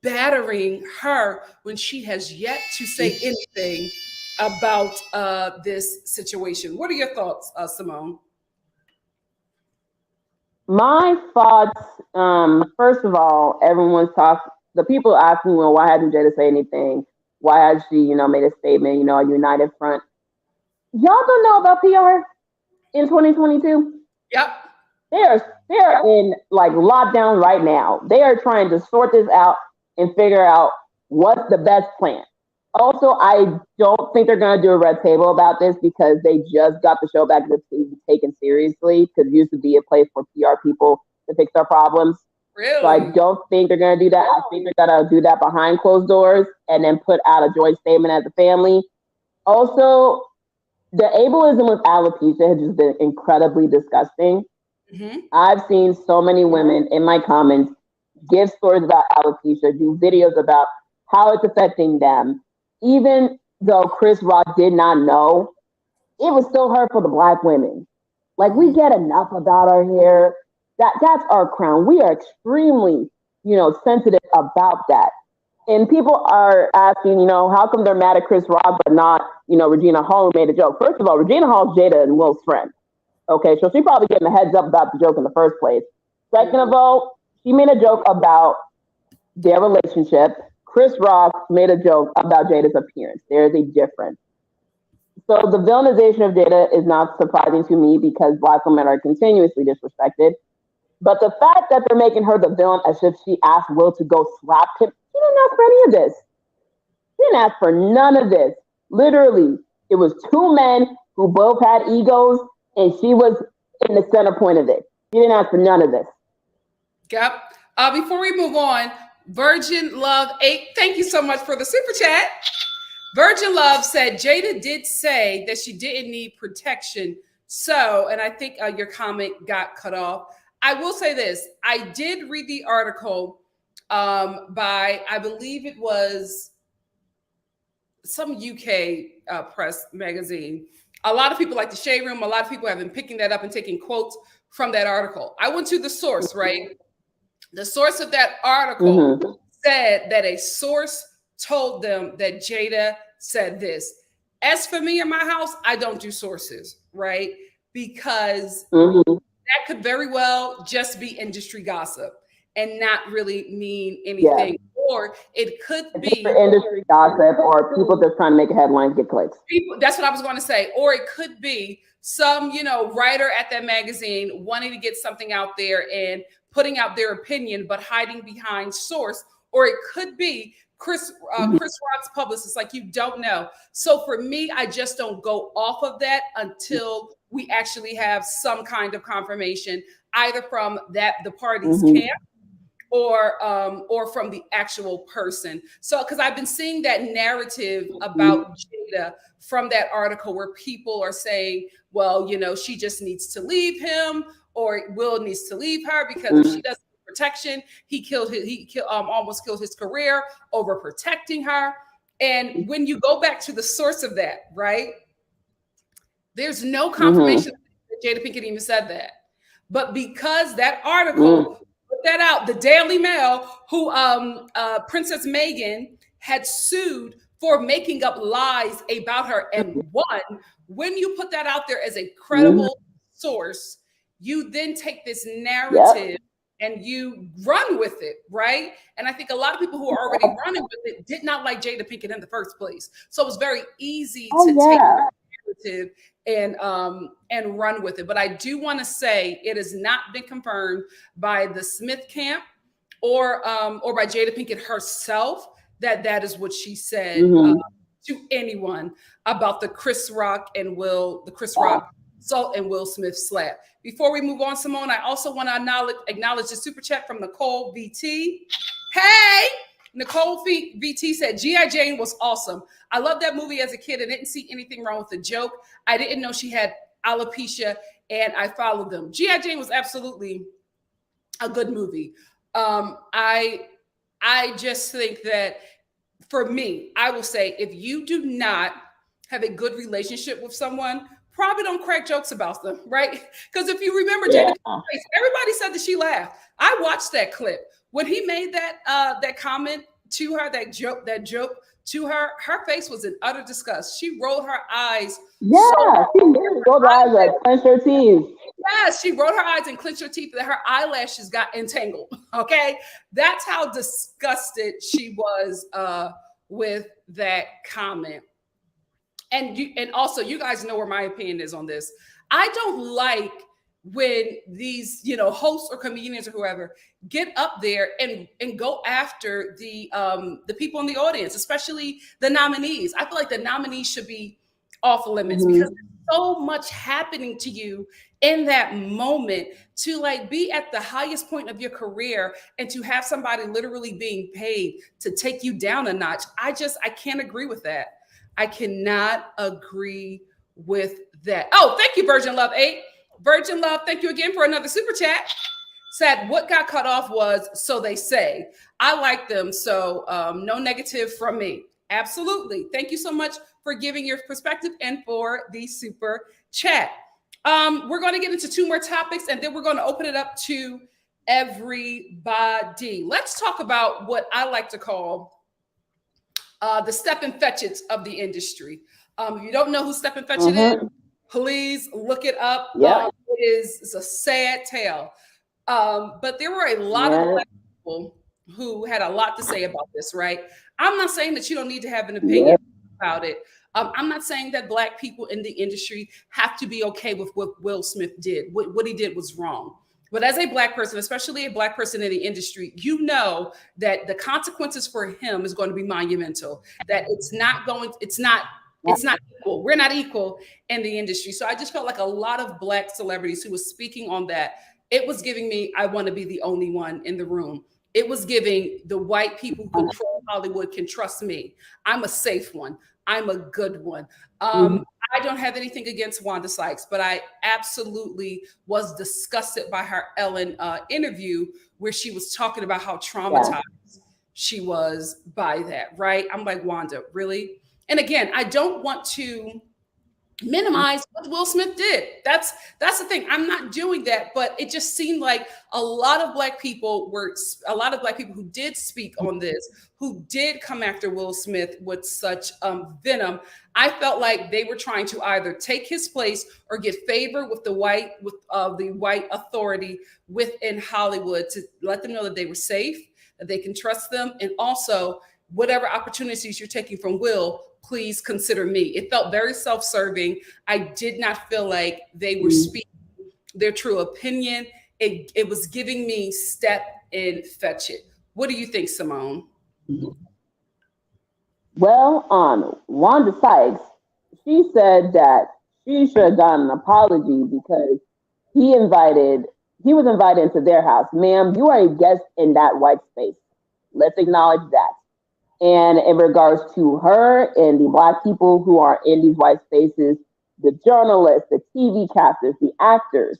battering her when she has yet to say anything about this situation. What are your thoughts, Simone? My thoughts, first of all, the people asking, well, why hasn't Jada say anything? Why has she, made a statement, a united front? Y'all don't know about PR in 2022? Yep. They're in like lockdown right now. They are trying to sort this out and figure out what's the best plan. Also, I don't think they're going to do a red table about this because they just got the show back to be taken seriously, because it used to be a place for PR people to fix their problems. Really? So I don't think they're going to do that. I think they're going to do that behind closed doors and then put out a joint statement as a family. Also, the ableism with alopecia has just been incredibly disgusting. I've seen so many women in my comments give stories about alopecia, do videos about how it's affecting them. Even though Chris Rock did not know, it was still hurtful to Black women. Like, we get enough about our hair. That's our crown. We are extremely, sensitive about that. And people are asking, how come they're mad at Chris Rock but not, Regina Hall, who made a joke? First of all, Regina Hall's Jada and Will's friend. Okay, so she probably getting a heads up about the joke in the first place. Second of all, she made a joke about their relationship. Chris Rock made a joke about Jada's appearance. There is a difference. So the villainization of Jada is not surprising to me because Black women are continuously disrespected. But the fact that they're making her the villain as if she asked Will to go slap him, she didn't ask for any of this. She didn't ask for none of this. Literally, it was two men who both had egos, and she was in the center point of it. She didn't ask for none of this. Yep. Before we move on, Virgin Love 8, thank you so much for the super chat. Virgin Love said Jada did say that she didn't need protection. So, and I think your comment got cut off. I will say this. I did read the article by, I believe it was some UK press magazine. A lot of people like the Shade Room. A lot of people have been picking that up and taking quotes from that article. I went to the source, right? The source of that article said that a source told them that Jada said this. As for me in my house, I don't do sources, right? Because that could very well just be industry gossip and not really mean anything. Yeah. Or it could be industry gossip or people just trying to make a headline, get clicks. That's what I was going to say. Or it could be some, writer at that magazine wanting to get something out there and putting out their opinion, but hiding behind source. Or it could be Chris Rock's publicist, like you don't know. So for me, I just don't go off of that until we actually have some kind of confirmation, either from the party's camp or from the actual person. So, because I've been seeing that narrative about Jada from that article where people are saying, well, she just needs to leave him, or Will needs to leave her because if she doesn't get protection, he almost killed his career over protecting her. And when you go back to the source of that, right, there's no confirmation that Jada Pinkett even said that. But because that article put that out, the Daily Mail, who Princess Meghan had sued for making up lies about her and won, when you put that out there as a credible source, you then take this narrative and you run with it, right? And I think a lot of people who are already running with it did not like Jada Pinkett in the first place. So it was very easy to take the narrative and run with it. But I do want to say it has not been confirmed by the Smith camp or by Jada Pinkett herself that is what she said to anyone about the Chris Rock Salt and Will Smith slap. Before we move on, Simone, I also want to acknowledge the super chat from Nicole VT. Hey, Nicole VT said, G.I. Jane was awesome. I loved that movie as a kid and didn't see anything wrong with the joke. I didn't know she had alopecia and I followed them. G.I. Jane was absolutely a good movie. I just think that for me, I will say, if you do not have a good relationship with someone, probably don't crack jokes about them, right? Because if you remember Jada, everybody said that she laughed. I watched that clip. When he made that comment to her, that joke to her, her face was in utter disgust. She rolled her eyes. Yeah, she rolled her eyes and clenched her teeth. Yes, she rolled her eyes and clenched her teeth, that her eyelashes got entangled. Okay, that's how disgusted she was with that comment. And also, you guys know where my opinion is on this. I don't like when these, hosts or comedians or whoever get up there and go after the people in the audience, especially the nominees. I feel like the nominees should be off limits because there's so much happening to you in that moment to be at the highest point of your career and to have somebody literally being paid to take you down a notch. I can't agree with that. I cannot agree with that. Oh, thank you, Virgin Love 8. Virgin Love, thank you again for another super chat. Said, what got cut off was, so they say. I like them, so no negative from me. Absolutely. Thank you so much for giving your perspective and for the super chat. We're going to get into two more topics, and then we're going to open it up to everybody. Let's talk about what I like to call the Stepin Fetchits of the industry. If you don't know who Stepin Fetchit is, please look it up. It's a sad tale. But there were a lot of Black people who had a lot to say about this, right? I'm not saying that you don't need to have an opinion about it. I'm not saying that Black people in the industry have to be okay with what Will Smith did. What he did was wrong. But as a Black person, especially a Black person in the industry, you know that the consequences for him is going to be monumental. That it's not equal. We're not equal in the industry. So I just felt like a lot of Black celebrities who was speaking on that, it was giving me, I want to be the only one in the room. It was giving the white people who control Hollywood can trust me. I'm a safe one. I'm a good one. Mhm. I don't have anything against Wanda Sykes, but I absolutely was disgusted by her Ellen interview where she was talking about how Yeah. traumatized she was by that, right? I'm like, Wanda, really? And again, I don't want to minimize what Will Smith did. That's the thing. I'm not doing that, but it just seemed like a lot of black people who did speak on this, who did come after Will Smith with such venom. I felt like they were trying to either take his place or get favor with the white authority within Hollywood to let them know that they were safe, that they can trust them, and also whatever opportunities you're taking from Will, please consider me. It felt very self-serving. I did not feel like they were speaking their true opinion. It was giving me step and fetch it. What do you think, Simone? Well, on Wanda Sykes, she said that she should have gotten an apology because he invited he was invited into their house. Ma'am, you are a guest in that white space. Let's acknowledge that. And in regards to her and the black people who are in these white spaces, the journalists, the TV casters, the actors,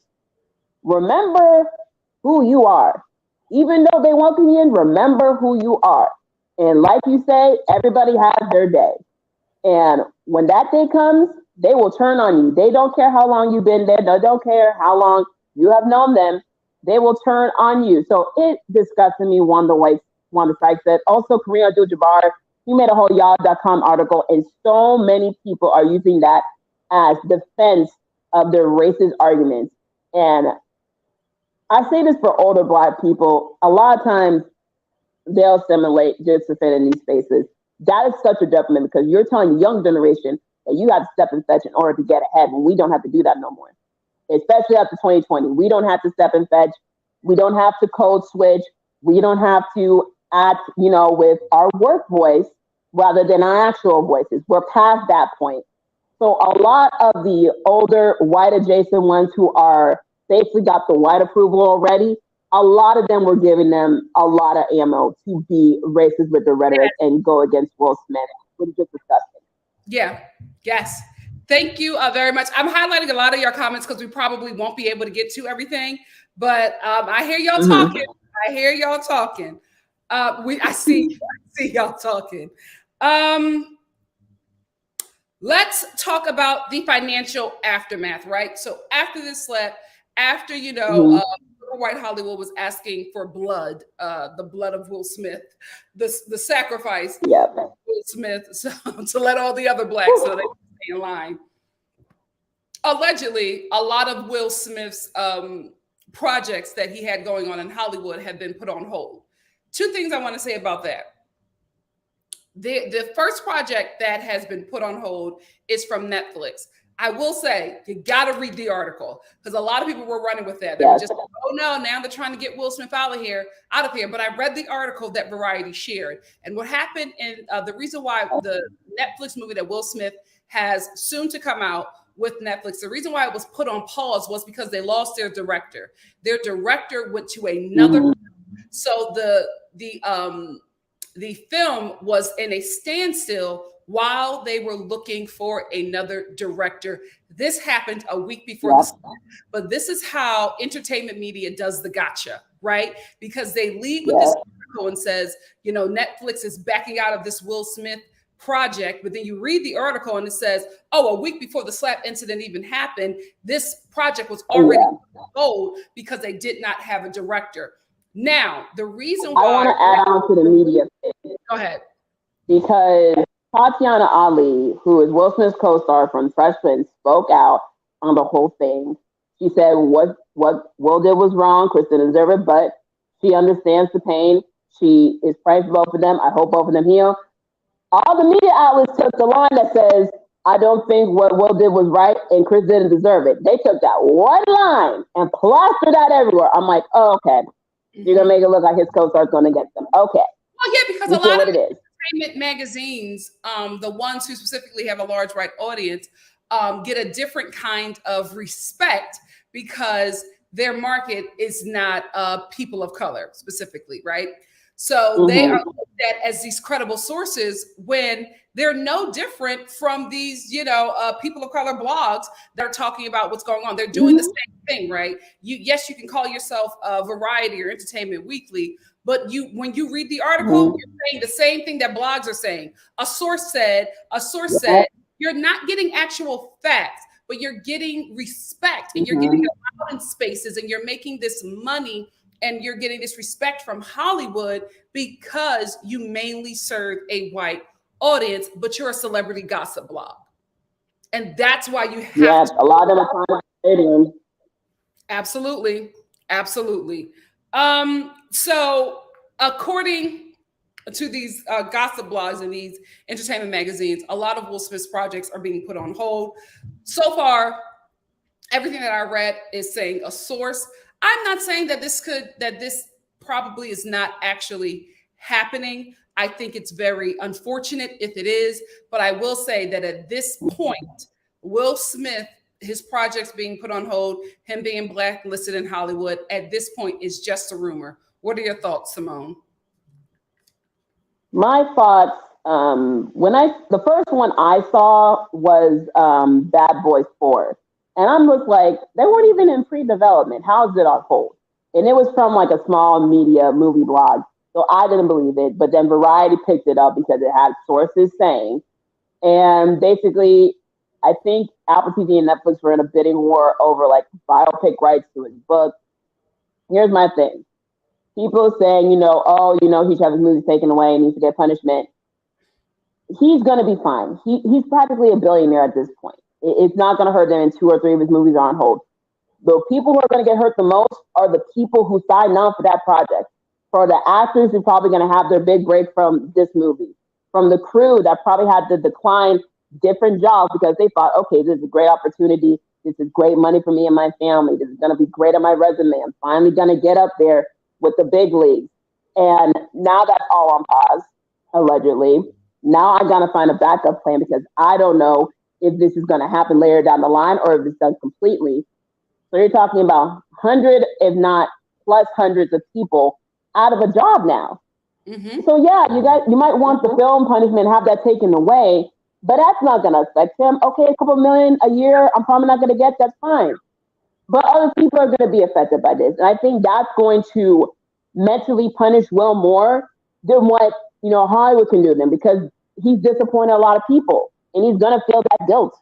remember who you are. Even though they welcome you in, remember who you are. And like you say, everybody has their day. And when that day comes, they will turn on you. They don't care how long you've been there. They don't care how long you have known them. They will turn on you. So it disgusted me, Wanda Sykes said. Also, Kareem Abdul-Jabbar, he made a whole Yahoo.com article, and so many people are using that as defense of their racist arguments. And I say this for older black people. A lot of times they'll assimilate just to fit in these spaces. That is such a detriment because you're telling the young generation that you have to step and fetch in order to get ahead when we don't have to do that no more. Especially after 2020. We don't have to step and fetch. We don't have to code switch. We don't have to act, with our work voice rather than our actual voices. We're past that point. So a lot of the older white adjacent ones who are basically got the white approval already, a lot of them were giving them a lot of ammo to be racist with their rhetoric and go against Will Smith, which is just disgusting. Yeah. Yes. Thank you very much. I'm highlighting a lot of your comments because we probably won't be able to get to everything, but I hear y'all talking. I hear y'all talking. I see y'all talking. Let's talk about the financial aftermath, right? So after this slap, after White Hollywood was asking for blood, the blood of Will Smith, the sacrifice of Will Smith, so, to let all the other blacks so they can stay in line. Allegedly, a lot of Will Smith's projects that he had going on in Hollywood have been put on hold. Two things I want to say about that. The first project that has been put on hold is from Netflix. I will say you got to read the article because a lot of people were running with that. They were just like, oh no, now they're trying to get Will Smith out of here. But I read the article that Variety shared, and what happened, and the reason why the Netflix movie that Will Smith has soon to come out with Netflix, the reason why it was put on pause was because they lost their director. Their director went to another. So the film was in a standstill while they were looking for another director. This happened a week before this, but this is how entertainment media does the gotcha, right? Because they lead with this article and says, Netflix is backing out of this Will Smith project, but then you read the article and it says, a week before the slap incident even happened, this project was already sold because they did not have a director. Now, the reason why I want to add on to the media thing. Go ahead. Because Tatiana Ali, who is Will Smith's co-star from Fresh Prince, spoke out on the whole thing. She said what Will did was wrong. Chris didn't deserve it, but she understands the pain. She is praying for both of them. I hope both of them heal. All the media outlets took the line that says, I don't think what Will did was right, and Chris didn't deserve it. They took that one line and plastered that everywhere. I'm like, oh, okay. You're going to make it look like his co-star's going to get them. Okay. Well, yeah, because You a feel lot what of it is. entertainment magazines, the ones who specifically have a large white audience, get a different kind of respect because their market is not people of color specifically, right? So they are looked at as these credible sources when they're no different from these, people of color blogs that are talking about what's going on. They're doing the same thing, right? Yes, you can call yourself Variety or Entertainment Weekly, but when you read the article, you're saying the same thing that blogs are saying. A source said. You're not getting actual facts, but you're getting respect, and you're getting allowed in spaces, and you're making this money, and you're getting this respect from Hollywood because you mainly serve a white audience, but you're a celebrity gossip blog. And that's why you have a lot of them are trying to stadium. Absolutely. Absolutely. So according to these gossip blogs and these entertainment magazines, a lot of Will Smith's projects are being put on hold. So far, everything that I read is saying a source. I'm not saying that this probably is not actually happening. I think it's very unfortunate if it is, but I will say that at this point, Will Smith, his projects being put on hold, him being blacklisted in Hollywood, at this point is just a rumor. What are your thoughts, Simone? My thoughts, the first one I saw was Bad Boys 4. And I'm just like, they weren't even in pre-development. How is it on hold? And it was from like a small media movie blog. So I didn't believe it. But then Variety picked it up because it had sources saying. And basically, I think Apple TV and Netflix were in a bidding war over like biopic rights to his book. Here's my thing. People saying, he should have his movies taken away and needs to get punishment. He's going to be fine. He's practically a billionaire at this point. It's not going to hurt them in 2 or 3 of his movies are on hold. The people who are going to get hurt the most are the people who signed on for that project. For the actors who are probably going to have their big break from this movie. From the crew that probably had to decline different jobs because they thought, okay, this is a great opportunity. This is great money for me and my family. This is going to be great on my resume. I'm finally going to get up there with the big leagues. And now that's all on pause, allegedly. Now I got to find a backup plan because I don't know if this is going to happen later down the line or if it's done completely. So you're talking about 100, if not plus hundreds of people out of a job now. So yeah, you might want the film punishment, have that taken away, but that's not going to affect him. Okay, a couple million a year, I'm probably not going to get, that's fine. But other people are going to be affected by this. And I think that's going to mentally punish Will more than what, Hollywood can do to him because he's disappointed a lot of people and he's going to feel that guilt.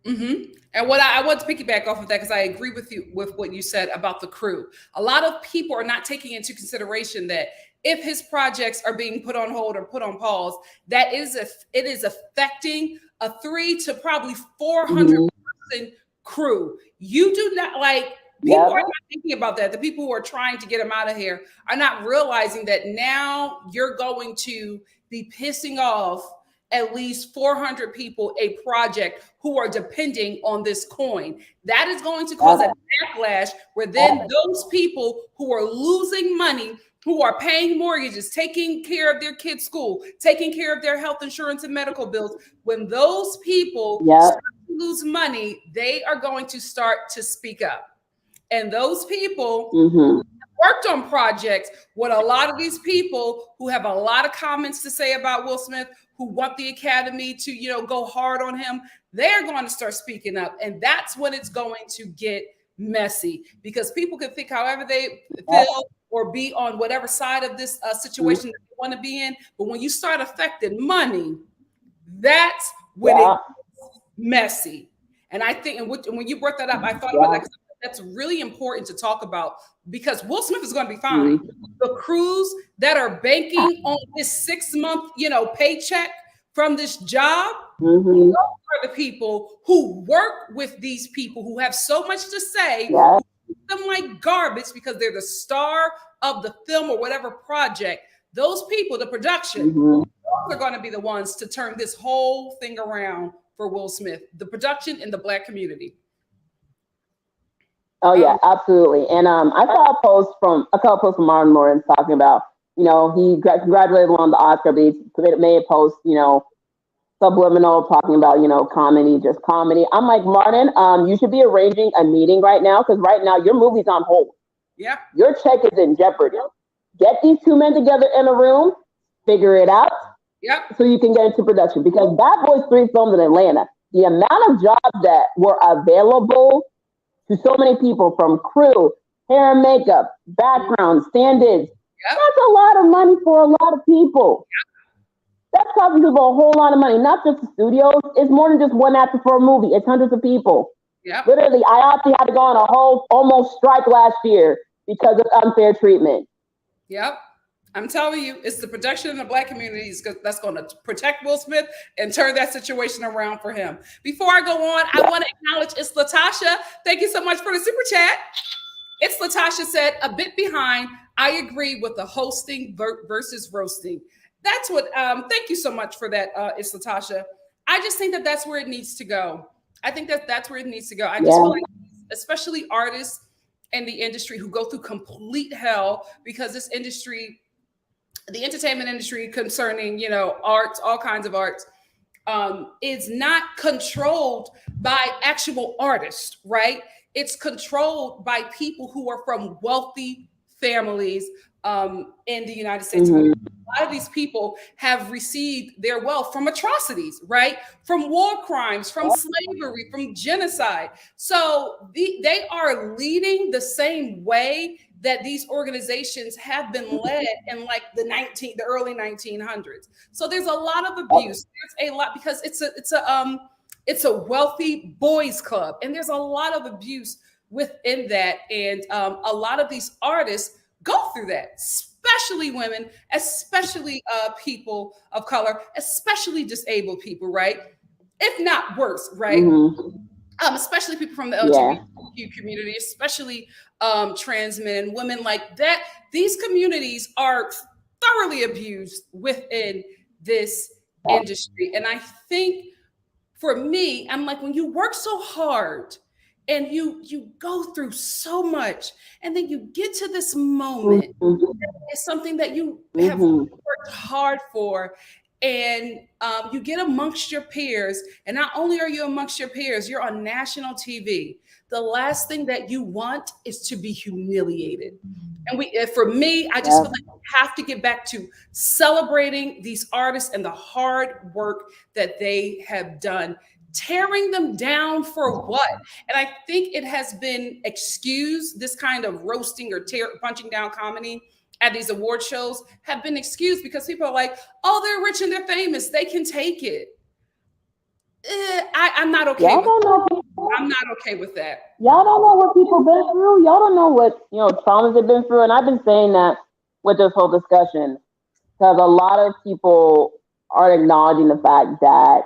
And what I want to piggyback off of that, because I agree with you with what you said about the crew. A lot of people are not taking into consideration that if his projects are being put on hold or put on pause, it is affecting a 300 to probably 400 person crew. You do not people are not thinking about that. The people who are trying to get him out of here are not realizing that now you're going to be pissing off at least 400 people a project who are depending on this coin. That is going to cause a backlash where then those people who are losing money, who are paying mortgages, taking care of their kids' school, taking care of their health insurance and medical bills, when those people start to lose money, they are going to start to speak up. And those people worked on projects with a lot of these people who have a lot of comments to say about Will Smith, who want the Academy to, go hard on him. They're going to start speaking up. And that's when it's going to get messy because people can think however they feel or be on whatever side of this situation that they want to be in. But when you start affecting money, that's when it's messy. And I think, and when you brought that up, I thought about that. That's really important to talk about because Will Smith is going to be fine. The crews that are banking on this 6-month, paycheck from this job, those are the people who work with these people who have so much to say, who treat them like garbage because they're the star of the film or whatever project. Those people, the production, those are going to be the ones to turn this whole thing around for Will Smith, the production in the Black community. Oh yeah, absolutely. And I saw a post from a couple posts from Martin Lawrence talking about, he congratulated him on the Oscar, but he made a post, subliminal talking about, comedy, just comedy. I'm like, Martin, you should be arranging a meeting right now because right now your movie's on hold. Yeah. Your check is in jeopardy. Get these two men together in a room, figure it out. Yep. So you can get into production because Bad Boys 3 filmed in Atlanta. The amount of jobs that were available to so many people from crew, hair and makeup, background, stand-ins. Yep. That's a lot of money for a lot of people. Yep. That's costing people a whole lot of money, not just the studios. It's more than just one actor for a movie. It's hundreds of people. Yep. Literally, I actually had to go on a whole almost strike last year because of unfair treatment. Yep. I'm telling you, it's the production in the Black communities that's going to protect Will Smith and turn that situation around for him. Before I go on, I want to acknowledge it's Latasha. Thank you so much for the super chat. It's Latasha said, a bit behind. I agree with the hosting versus roasting. That's what, thank you so much for that, it's Latasha. I just think that that's where it needs to go. I think that that's where it needs to go. I just feel like, especially artists in the industry who go through complete hell because this industry, the entertainment industry concerning, arts, all kinds of arts, is not controlled by actual artists, right? It's controlled by people who are from wealthy families in the United States. Mm-hmm. A lot of these people have received their wealth from atrocities, right? From war crimes, from slavery, from genocide. So they are leading the same way that these organizations have been led in like the early 1900s. So there's a lot of abuse. There's a lot because it's a wealthy boys club, and there's a lot of abuse within that. And a lot of these artists go through that, especially women, especially people of color, especially disabled people, right? If not worse, right? Mm-hmm. Especially people from the LGBTQ community, especially trans men and women like that. These communities are thoroughly abused within this industry. And I think for me, I'm like, when you work so hard and you go through so much, and then you get to this moment, it's something that you have worked hard for, and you get amongst your peers, and not only are you amongst your peers, you're on national TV. The last thing that you want is to be humiliated. And for me, I just feel like we have to get back to celebrating these artists and the hard work that they have done. Tearing them down for what? And I think it has been excused, this kind of roasting or punching down comedy at these award shows have been excused because people are like, oh, they're rich and they're famous, they can take it. I'm not okay with that. I'm not okay with that. Y'all don't know what people been through. Y'all don't know what traumas they've been through. And I've been saying that with this whole discussion because a lot of people are acknowledging the fact that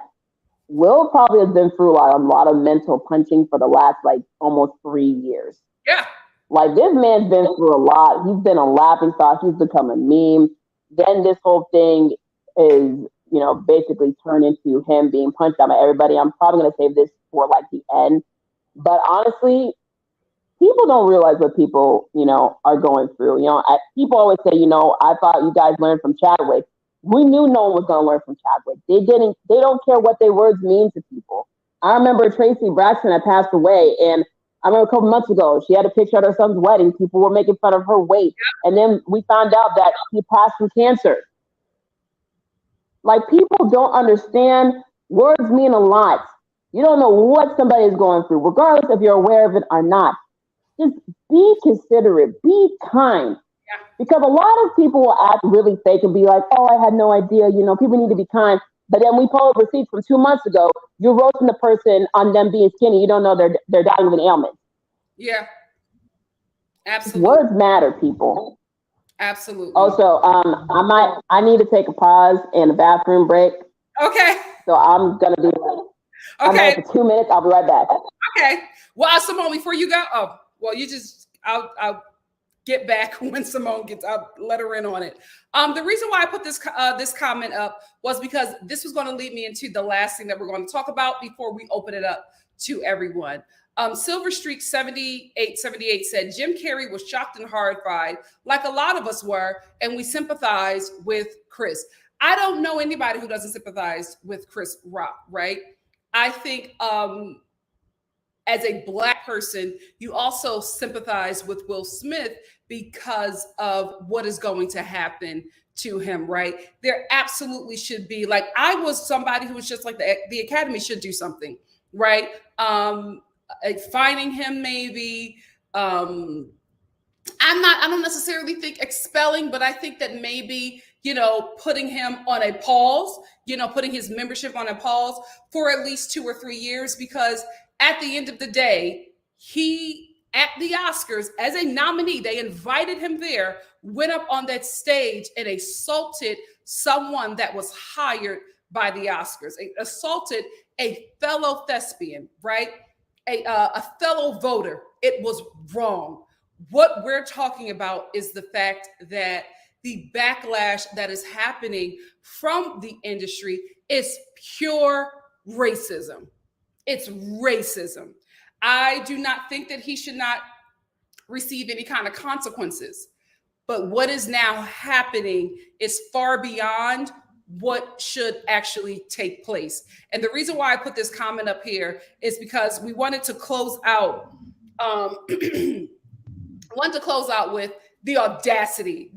Will probably has been through a lot of mental punching for the last almost 3 years. Yeah. Like this man's been through a lot. He's been a laughing stock. He's become a meme. Then this whole thing is, basically turned into him being punched out by everybody. I'm probably going to save this for the end. But honestly, people don't realize what people, are going through. People always say, I thought you guys learned from Chadwick. We knew no one was going to learn from Chadwick. They don't care what their words mean to people. I remember Tracy Braxton had passed away, and I remember a couple months ago, she had a picture at her son's wedding. People were making fun of her weight. And then we found out that she passed from cancer. People don't understand. Words mean a lot. You don't know what somebody is going through, regardless if you're aware of it or not. Just be considerate, be kind. Yeah. Because a lot of people will act really fake and be like, oh, I had no idea. People need to be kind. But then we pull up receipts from 2 months ago. You're roasting the person on them being skinny. You don't know they're dying of an ailment. Yeah, absolutely. Words matter, people. Absolutely. Also, I need to take a pause and a bathroom break. Okay. So I'm gonna be I'm here for 2 minutes. I'll be right back. Okay. Well, Simone, before you go, get back when Simone gets up, let her in on it. The reason why I put this comment up was because this was going to lead me into the last thing that we're going to talk about before we open it up to everyone. Silver Streak 7878 said Jim Carrey was shocked and horrified, like a lot of us were, and we sympathize with Chris. I don't know anybody who doesn't sympathize with Chris Rock, right? I think as a Black person, you also sympathize with Will Smith because of what is going to happen to him, right? There absolutely should be, like, I was somebody who was just like, the Academy should do something, right? Fining him, maybe. I don't necessarily think expelling, but I think that maybe, putting him on a pause, putting his membership on a pause for at least 2 or 3 years, because at the end of the day, he, at the Oscars, as a nominee, they invited him there, went up on that stage and assaulted someone that was hired by the Oscars, assaulted a fellow thespian, right? A fellow voter. It was wrong. What we're talking about is the fact that the backlash that is happening from the industry is pure racism. It's racism. I do not think that he should not receive any kind of consequences. But what is now happening is far beyond what should actually take place. And the reason why I put this comment up here is because we wanted to close out with the audacity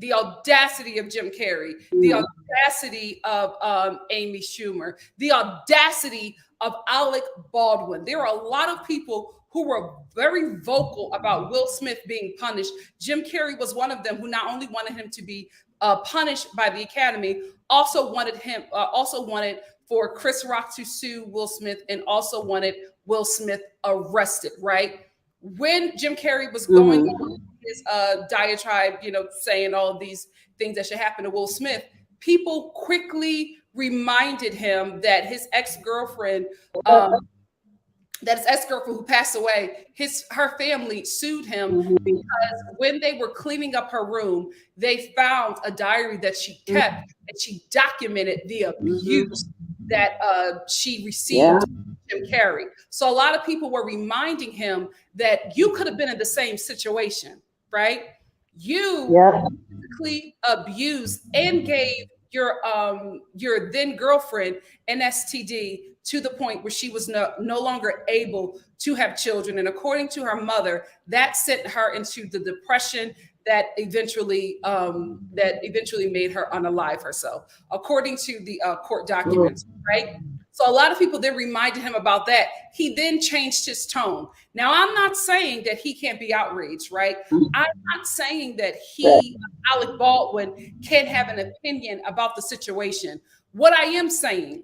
of Jim Carrey, the audacity of Amy Schumer, the audacity of Alec Baldwin. There are a lot of people who were very vocal about Will Smith being punished. Jim Carrey was one of them, who not only wanted him to be punished by the Academy, also wanted for Chris Rock to sue Will Smith, and also wanted Will Smith arrested, right? When Jim Carrey was going on his diatribe, saying all of these things that should happen to Will Smith, people quickly reminded him that his ex-girlfriend, who passed away, her family sued him because when they were cleaning up her room, they found a diary that she kept, and she documented the abuse that she received from Jim Carrey. So a lot of people were reminding him that you could have been in the same situation, right? You physically abused and gave your then girlfriend an STD to the point where she was no longer able to have children. And according to her mother, that sent her into the depression that eventually made her unalive herself, according to the court documents, right? So a lot of people then reminded him about that. He then changed his tone. Now, I'm not saying that he can't be outraged, right? I'm not saying that Alec Baldwin, can't have an opinion about the situation. What I am saying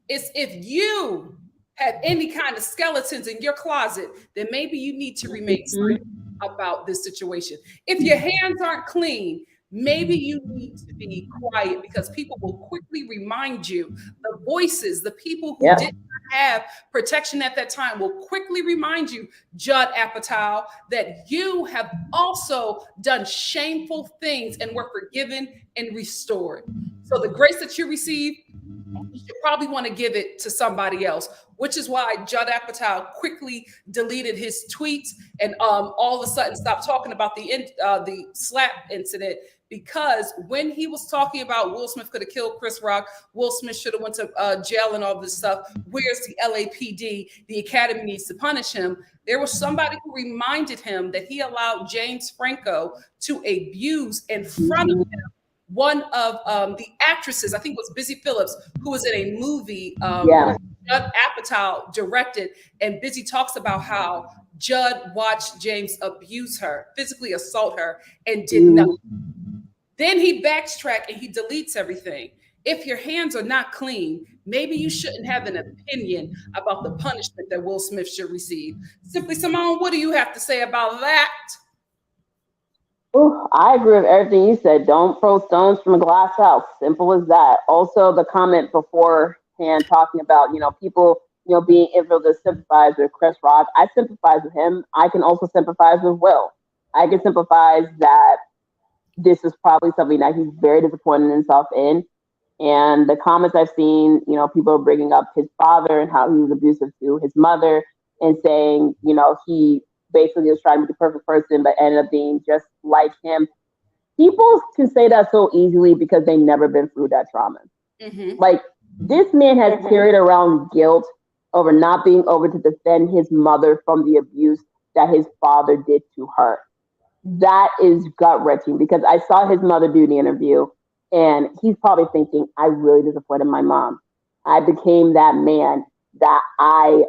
is, if you have any kind of skeletons in your closet, then maybe you need to remain silent about this situation. If your hands aren't clean, maybe you need to be quiet, because people will quickly remind you, the voices, the people who did not have protection at that time will quickly remind you, Judd Apatow, that you have also done shameful things and were forgiven and restored. So the grace that you receive, you should probably want to give it to somebody else, which is why Judd Apatow quickly deleted his tweets and all of a sudden stopped talking about the slap incident, because when he was talking about Will Smith could have killed Chris Rock, Will Smith should have went to jail and all this stuff, where's the LAPD? The Academy needs to punish him. There was somebody who reminded him that he allowed James Franco to abuse in front of him one of the actresses, I think it was Busy Phillips, who was in a movie Judd Apatow directed, and Busy talks about how Judd watched James abuse her, physically assault her, and did nothing. Then he backtracks and he deletes everything. If your hands are not clean, maybe you shouldn't have an opinion about the punishment that Will Smith should receive. Simply Simone, what do you have to say about that? Ooh, I agree with everything you said. Don't throw stones from a glass house. Simple as that. Also, the comment beforehand talking about, people, being able to sympathize with Chris Rock. I sympathize with him. I can also sympathize with Will. I can sympathize that this is probably something that he's very disappointed in himself in. And the comments I've seen, people are bringing up his father and how he was abusive to his mother and saying, he basically was trying to be the perfect person, but ended up being just like him. People can say that so easily because they've never been through that trauma. Mm-hmm. Like, this man has carried around guilt over not being able to defend his mother from the abuse that his father did to her. That is gut wrenching because I saw his mother do the interview and he's probably thinking, I really disappointed my mom. I became that man that I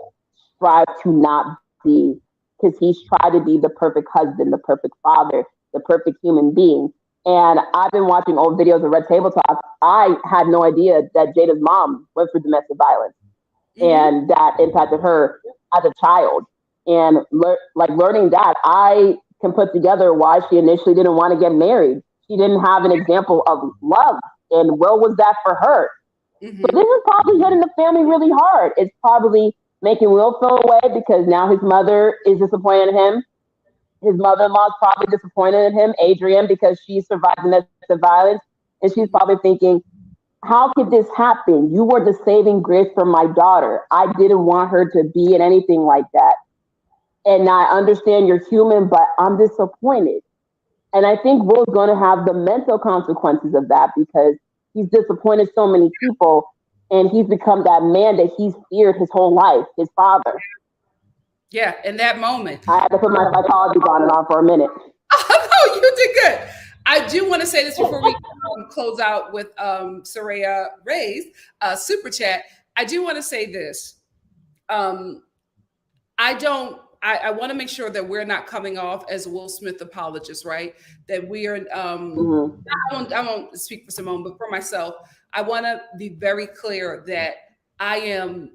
strive to not be because he's tried to be the perfect husband, the perfect father, the perfect human being. And I've been watching old videos of Red Table Talk. I had no idea that Jada's mom went through domestic violence and that impacted her as a child. And learning that, I can put together why she initially didn't want to get married. She didn't have an example of love, and Will was that for her. So this is probably hitting the family really hard. It's probably making Will feel away because now his mother is disappointed in him. His mother-in-law is probably disappointed in him, Adrienne, because she survived domestic violence. And she's probably thinking, how could this happen? You were the saving grace for my daughter. I didn't want her to be in anything like that. And I understand you're human, but I'm disappointed. And I think Will's going to have the mental consequences of that because he's disappointed so many people and he's become that man that he's feared his whole life, his father. Yeah, in that moment. I had to put my psychology bonnet on for a minute. Oh, no, you did good. I do want to say this before we close out with Soraya Ray's super chat. I do want to say this. I want to make sure that we're not coming off as Will Smith apologists, right? That we are, I won't speak for Simone, but for myself, I want to be very clear that I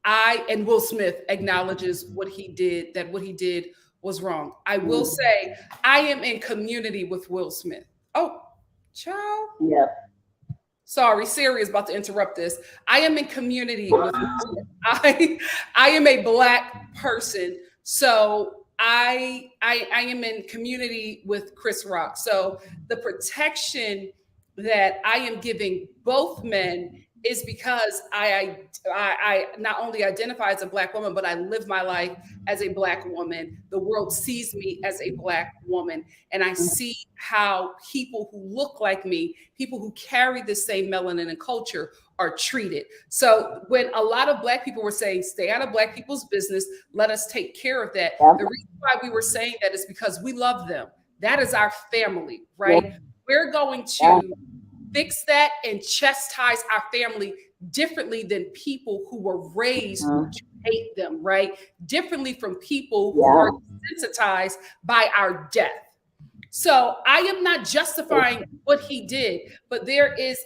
and Will Smith acknowledges what he did, that what he did was wrong. I will say I am in community with Will Smith. Oh, child. Yeah. Sorry, Siri is about to interrupt this. I am in community with I am a Black person, so I am in community with Chris Rock. So the protection that I am giving both men is because I not only identify as a Black woman, but I live my life as a Black woman. The world sees me as a Black woman, and I see how people who look like me, people who carry the same melanin and culture, are treated. So when a lot of Black people were saying, stay out of Black people's business, let us take care of that. The reason why we were saying that is because we love them. That is our family, right? We're going to fix that and chastise our family differently than people who were raised to hate them, right? Differently from people who are sensitized by our death. So I am not justifying what he did, but there is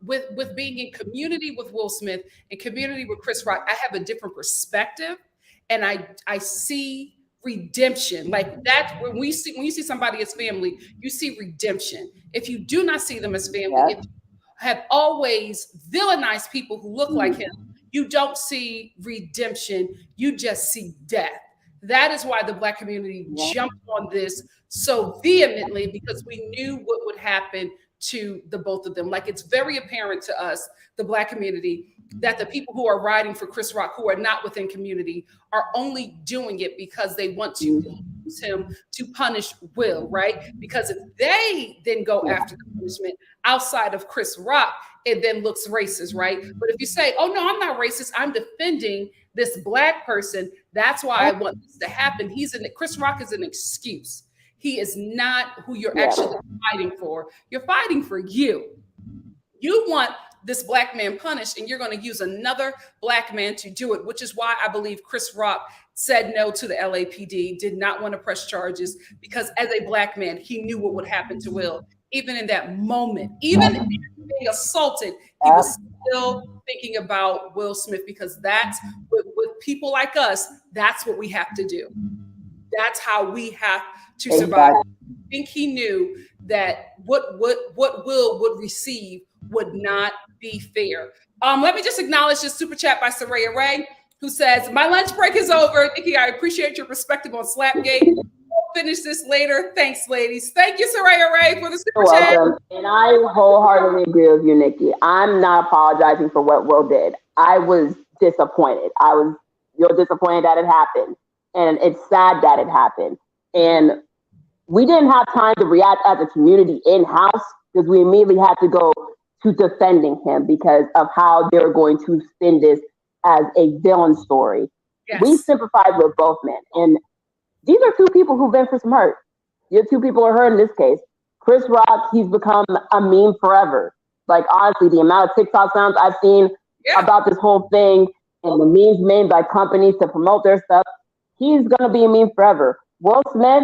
with being in community with Will Smith and community with Chris Rock, I have a different perspective, and I see redemption. Like that, when you see somebody as family, you see redemption. If you do not see them as family, if you have always villainized people who look like him, you don't see redemption, you just see death. That is why the Black community jumped on this so vehemently, because we knew what would happen to the both of them. Like, it's very apparent to us, the Black community, that the people who are riding for Chris Rock, who are not within community, are only doing it because they want to use him to punish Will, right? Because if they then go after the punishment outside of Chris Rock, it then looks racist, right? But if you say, oh no, I'm not racist, I'm defending this Black person, that's why I want this to happen. Chris Rock is an excuse. He is not who you're actually fighting for. You're fighting for you. You want this Black man punished, and you're going to use another Black man to do it, which is why I believe Chris Rock said no to the LAPD, did not want to press charges, because as a Black man, he knew what would happen to Will. Even in that moment, even being assaulted, he was still thinking about Will Smith, because that's with people like us, that's what we have to do. That's how we have to survive. I think he knew that what Will would receive would not be fair. Let me just acknowledge this super chat by Soraya Ray, who says, my lunch break is over. Nikki, I appreciate your perspective on Slapgate. finish this later. Thanks, ladies. Thank you, Soraya Ray, for the super You're chat. welcome. And I wholeheartedly agree with you, Nikki. I'm not apologizing for what Will did. I was disappointed. You're disappointed that it happened. And it's sad that it happened. And we didn't have time to react as a community in-house because we immediately had to go to defending him because of how they were going to spin this as a villain story. Yes. We sympathize with both men. And these are two people who've been through some hurt. The two people are hurt in this case. Chris Rock, he's become a meme forever. Like, honestly, the amount of TikTok sounds I've seen about this whole thing and the memes made by companies to promote their stuff, he's going to be a meme forever. Will Smith,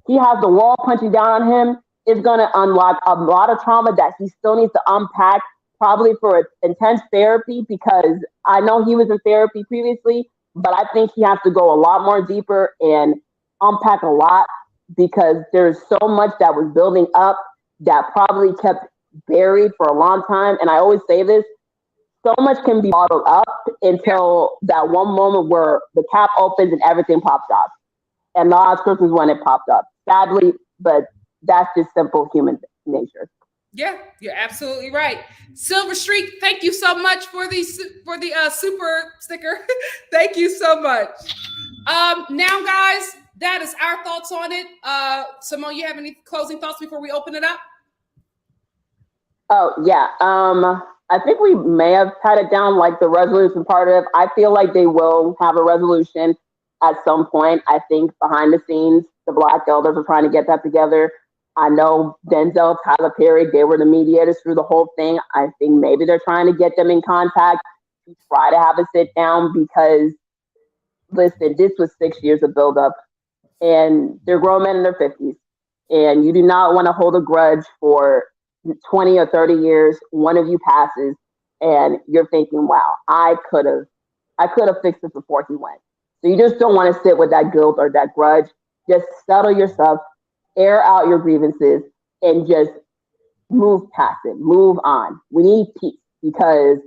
he has the wall punching down on him. It's going to unlock a lot of trauma that he still needs to unpack, probably for intense therapy, because I know he was in therapy previously, but I think he has to go a lot more deeper and unpack a lot, because there's so much that was building up that probably kept buried for a long time. And I always say this, so much can be bottled up until that one moment where the cap opens and everything pops off. And the Oscars is when it popped up. Sadly, but that's just simple human nature. Yeah, you're absolutely right. Silver Streak, thank you so much for the super sticker. Thank you so much. Now, guys, that is our thoughts on it. Simone, you have any closing thoughts before we open it up? Oh, yeah. I think we may have had it down, like the resolution part of it. I feel like they will have a resolution at some point. I think behind the scenes, the Black Elders are trying to get that together. I know Denzel, Tyler Perry, they were the mediators through the whole thing. I think maybe they're trying to get them in contact to try to have a sit down, because, listen, this was 6 years of buildup, and they're grown men in their 50s. And you do not want to hold a grudge for 20 or 30 years. One of you passes and you're thinking, wow, I could have fixed it before he went. So you just don't want to sit with that guilt or that grudge. Just settle yourself, air out your grievances, and just move past it, move on. We need peace, because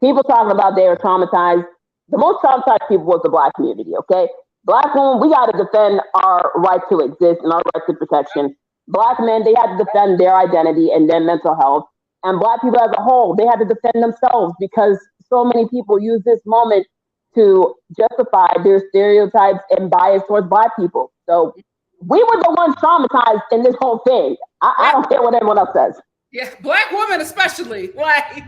people talking about they were traumatized. The most traumatized people was the Black community, okay? Black women, we got to defend our right to exist and our right to protection. Black men, they had to defend their identity and their mental health. And Black people as a whole, they had to defend themselves, because so many people use this moment to justify their stereotypes and bias towards Black people. So we were the ones traumatized in this whole thing. I don't care what anyone else says. Yeah, Black women especially. Like,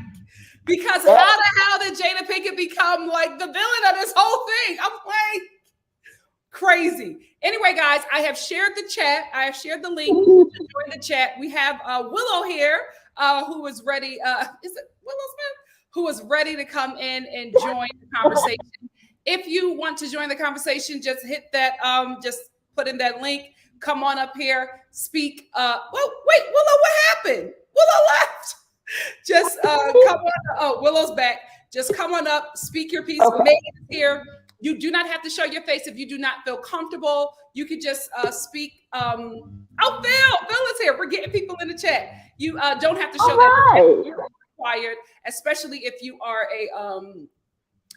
because how the hell did Jada Pinkett become like the villain of this whole thing? I'm like, crazy. Anyway, guys, I have shared the chat. I have shared the link to join the chat. We have Willow here, who is ready. Is it Willow Smith? Who is ready to come in and join the conversation. If you want to join the conversation, just hit that, just put in that link. Come on up here, speak. Well, wait, Willow, what happened? Willow left. Just come on. Oh, Willow's back. Just come on up, speak your piece. Okay. Megan is here. You do not have to show your face if you do not feel comfortable. You could just speak. Oh, Phil is here. We're getting people in the chat. You don't have to show that. You're required, especially if you are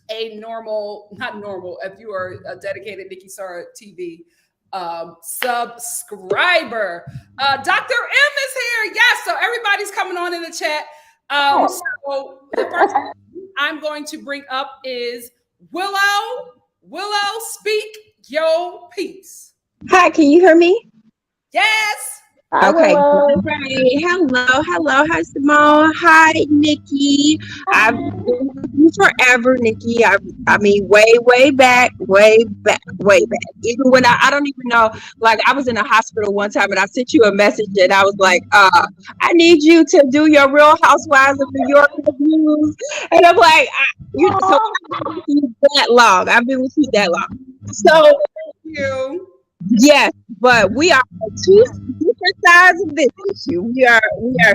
a normal, not normal, if you are a dedicated NikkiStar TV subscriber. Dr. M is here. Yes, so everybody's coming on in the chat. So the first thing I'm going to bring up is Willow, speak your piece. Hi, can you hear me? Yes. Okay. Great. Hello. Hi, Simone. Hi, Nikki. I've been with you forever, Nikki. I mean, way back. Even when I don't even know, like, I was in a hospital one time and I sent you a message and I was like, I need you to do your Real Housewives of New York reviews. And I'm like, so I've been with you that long. So, thank you. Yes, but we are two different sides of this issue. We are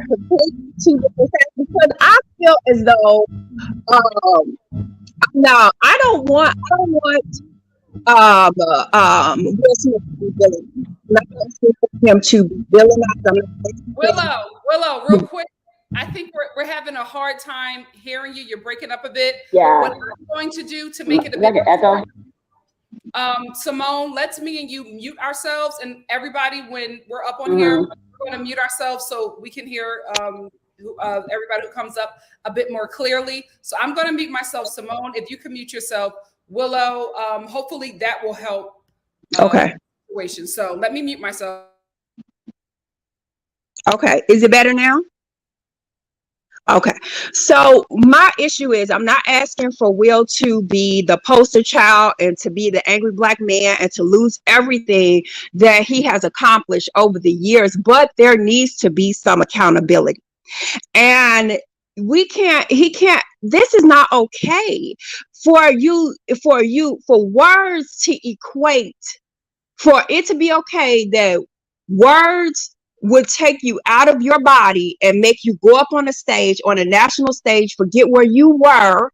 completely two different sides, because I feel as though no, I don't want Will Smith to be villain. I'm not asking for him to be villainized. Willow, real quick. I think we're having a hard time hearing you. You're breaking up a bit. Yeah. What I'm going to do to make it a bit Simone, let's me and you mute ourselves, and everybody, when we're up on here, Mhm. we're going to mute ourselves so we can hear everybody who comes up a bit more clearly. So I'm going to mute myself. Simone, if you can mute yourself. Willow, hopefully that will help Okay. situation. So let me mute myself. Okay. Is it better now? Okay. So my issue is I'm not asking for Will to be the poster child and to be the angry black man and to lose everything that he has accomplished over the years, but there needs to be some accountability. And he can't, this is not okay for words to equate, for it to be okay that words would take you out of your body and make you go up on a stage, on a national stage, forget where you were,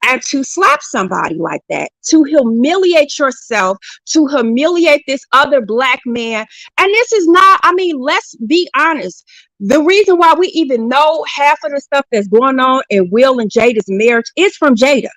and to slap somebody like that, to humiliate yourself, to humiliate this other black man. And this is not, I mean, let's be honest. The reason why we even know half of the stuff that's going on in Will and Jada's marriage is from Jada.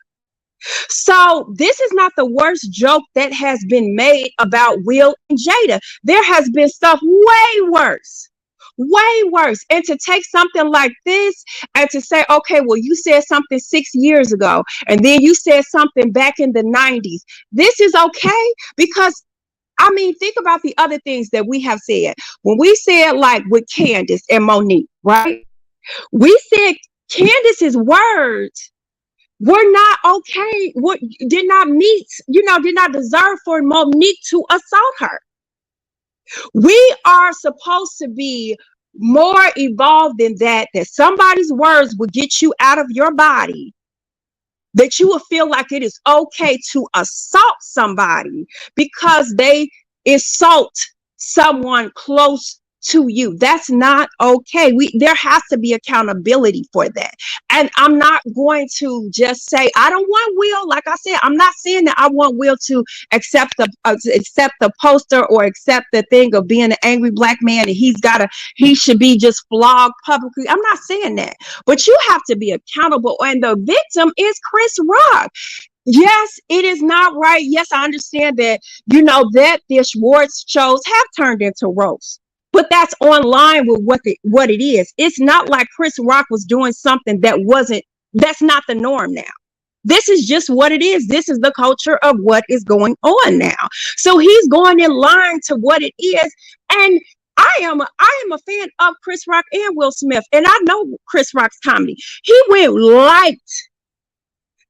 So this is not the worst joke that has been made about Will and Jada. There has been stuff way worse. Way worse. And to take something like this and to say, okay, well, you said something 6 years ago, and then you said something back in the 90s. This is okay because I mean, think about the other things that we have said. When we said, like with Candace and Monique, right? We said Candace's words were not okay. What did not meet, did not deserve for Monique to assault her. We are supposed to be more evolved than that, that somebody's words will get you out of your body, that you will feel like it is okay to assault somebody because they insult someone close to you. That's not okay. There has to be accountability for that. And I'm not going to just say I don't want Will. Like I said, I'm not saying that I want Will to accept the poster or accept the thing of being an angry black man and he should be just flogged publicly. I'm not saying that. But you have to be accountable. And the victim is Chris Rock. Yes, it is not right. Yes, I understand that, that the awards shows have turned into roasts. But that's online with what it is. It's not like Chris Rock was doing something that's not the norm now. This is just what it is. This is the culture of what is going on now. So he's going in line to what it is. And I am a fan of Chris Rock and Will Smith. And I know Chris Rock's comedy. He went light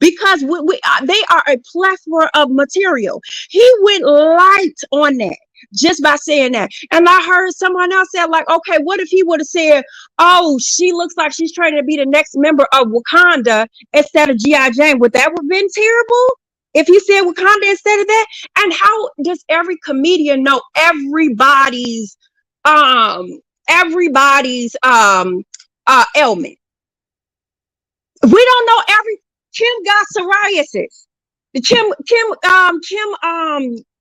because they are a plethora of material. He went light on that just by saying that. And I heard someone else say, like, okay, what if he would have said, oh, she looks like she's trying to be the next member of Wakanda instead of G.I. Jane? Would that have been terrible if he said Wakanda instead of that? And how does every comedian know everybody's ailment? We don't know every. Kim got psoriasis. Kim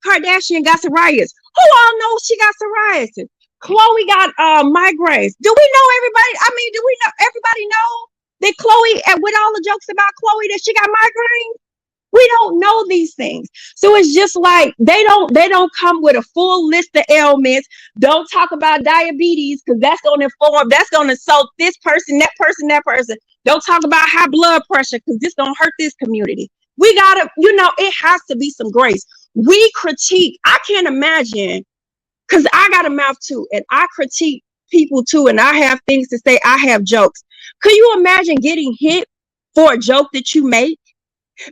Kardashian got psoriasis. Who all knows she got psoriasis? Khloe got migraines. Do we know everybody? I mean, do we know everybody know that Khloe, and with all the jokes about Khloe, that she got migraines? We don't know these things. So it's just like they don't come with a full list of ailments. Don't talk about diabetes because that's going to insult this person, that person, that person. Don't talk about high blood pressure because this don't hurt this community. We gotta, it has to be some grace. We critique. I can't imagine, because I got a mouth too, and I critique people too, and I have things to say. I have jokes. Could you imagine getting hit for a joke that you make?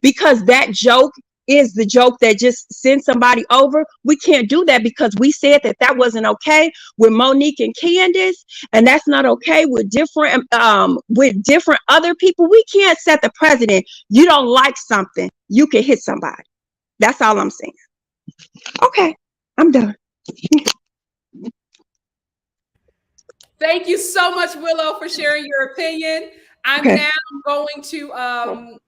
Because that joke is the joke that just sends somebody over. We can't do that because we said that wasn't okay with Monique and Candace, and that's not okay with different other people. We can't set the precedent. You don't like something, you can hit somebody. That's all I'm saying. Okay, I'm done. Thank you so much, Willow, for sharing your opinion. I'm now going to,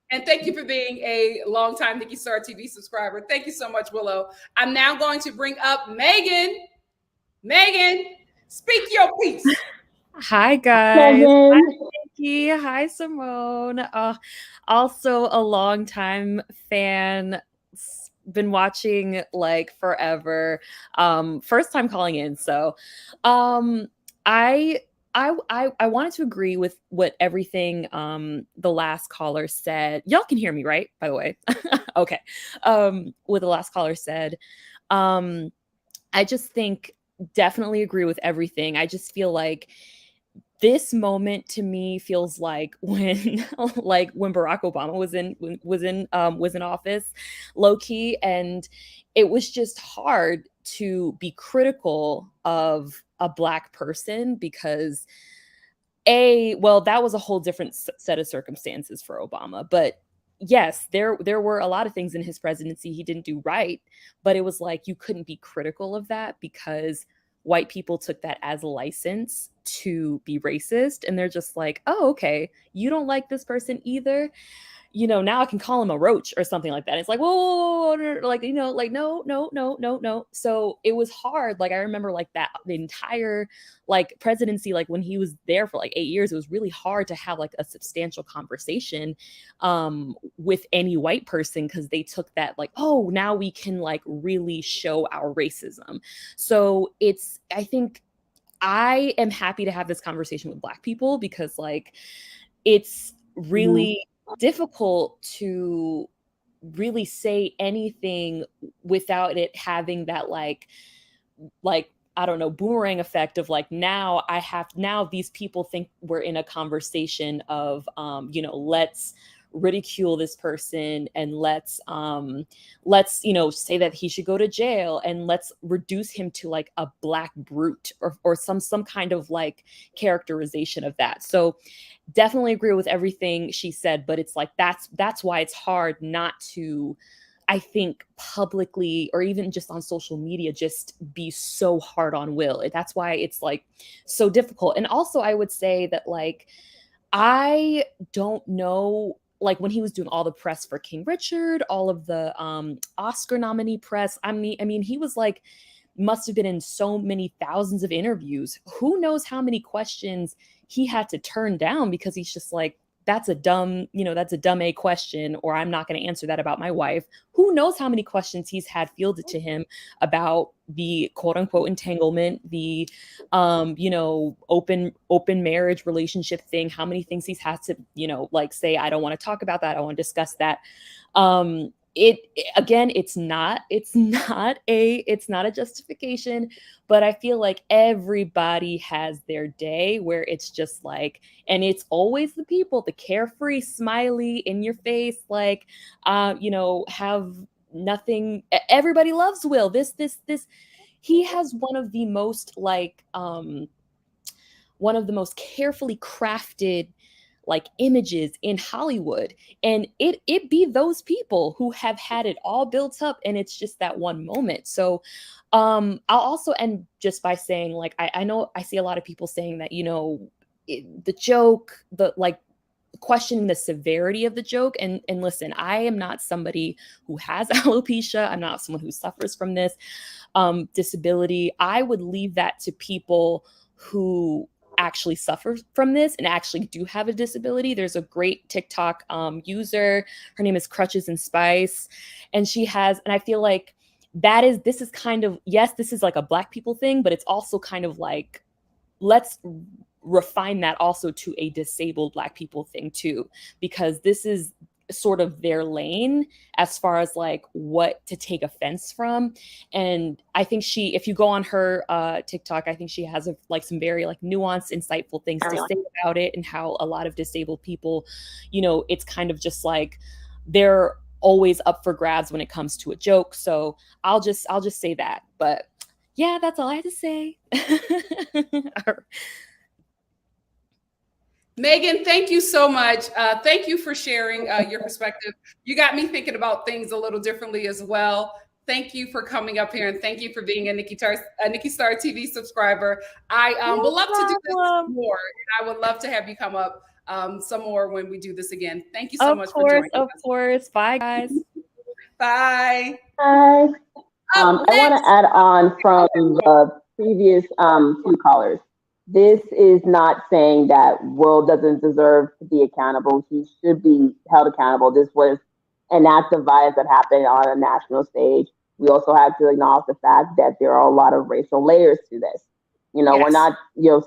and thank you for being a longtime NikkiStar TV subscriber. Thank you so much, Willow. I'm now going to bring up Megan. Megan, speak your piece. Hi, guys. Megan. Hi, Nikki. Hi, Simone. Also a longtime fan, been watching like forever. First time calling in. So I I wanted to agree with what everything the last caller said. Y'all can hear me, right? By the way. Okay. What the last caller said. I just think definitely agree with everything. I just feel like this moment to me feels like when like when Barack Obama was in office, low key, and it was just hard to be critical of a Black person because well, that was a whole different set of circumstances for Obama, but yes, there were a lot of things in his presidency he didn't do right, but it was like you couldn't be critical of that because white people took that as a license to be racist, and they're just like, oh, okay, you don't like this person either, now I can call him a roach or something like that. It's like, whoa, like, like, no, no, no, no, no. So it was hard. Like, I remember like that, the entire like presidency, like when he was there for like 8 years, it was really hard to have like a substantial conversation with any white person because they took that like, oh, now we can like really show our racism. So I think I am happy to have this conversation with Black people because like it's really difficult to really say anything without it having that like I don't know, boomerang effect of like now these people think we're in a conversation of let's ridicule this person and let's say that he should go to jail and let's reduce him to like a Black brute or some kind of like characterization of that. So definitely agree with everything she said, but it's like that's why it's hard not to, I think, publicly or even just on social media just be so hard on Will. That's why it's like so difficult. And also I would say that like I don't know, like when he was doing all the press for King Richard, all of the Oscar nominee press, I mean he was like must have been in so many thousands of interviews. Who knows how many questions he had to turn down because he's just like, that's a dumb A question, or I'm not going to answer that about my wife. Who knows how many questions he's had fielded to him about the quote unquote entanglement, the open marriage relationship thing, how many things he's had to, like say, I don't want to talk about that. I don't want to discuss that. It's not a justification, but I feel like everybody has their day where it's just like, and it's always the people, the carefree, smiley, in your face, like, have nothing. Everybody loves Will. He has one of the most carefully crafted like images in Hollywood, and it be those people who have had it all built up and it's just that one moment. So I'll also end just by saying, like, I know I see a lot of people saying that, the joke, the like questioning the severity of the joke, and listen, I am not somebody who has alopecia. I'm not someone who suffers from this disability. I would leave that to people who actually suffer from this and actually do have a disability. There's a great TikTok user. Her name is Crutches and Spice. And I feel like this is kind of, yes, this is like a Black people thing, but it's also kind of like, let's refine that also to a disabled Black people thing too, because this is sort of their lane as far as like what to take offense from. And I think if you go on her TikTok, I think she has some very like nuanced, insightful things to say about it, and how a lot of disabled people, it's kind of just like they're always up for grabs when it comes to a joke. So I'll just say that. But yeah, that's all I have to say. Megan, thank you so much. Thank you for sharing your perspective. You got me thinking about things a little differently as well. Thank you for coming up here, and thank you for being a NikkiStar TV subscriber. I would love to do this more, and I would love to have you come up some more when we do this again. Thank you so much for joining us. Of course. Bye, guys. Bye. Bye. I want to add on from the previous two callers. This is not saying that Will doesn't deserve to be accountable. He should be held accountable. This was And that's the violence that happened on a national stage. We also have to acknowledge the fact that there are a lot of racial layers to this. We're Yes. not,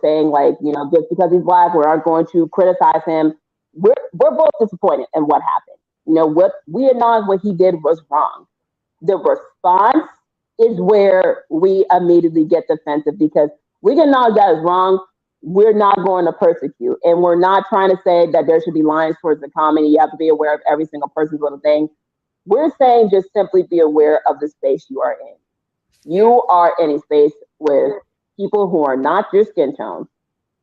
saying like, just because he's black, we aren't going to criticize him. We're both disappointed in what happened. What we acknowledge what he did was wrong. The response is where we immediately get defensive because we can acknowledge that is wrong. We're not going to persecute. And we're not trying to say that there should be lines towards the comedy. You have to be aware of every single person's little thing. We're saying just simply be aware of the space you are in. You are in a space with people who are not your skin tone,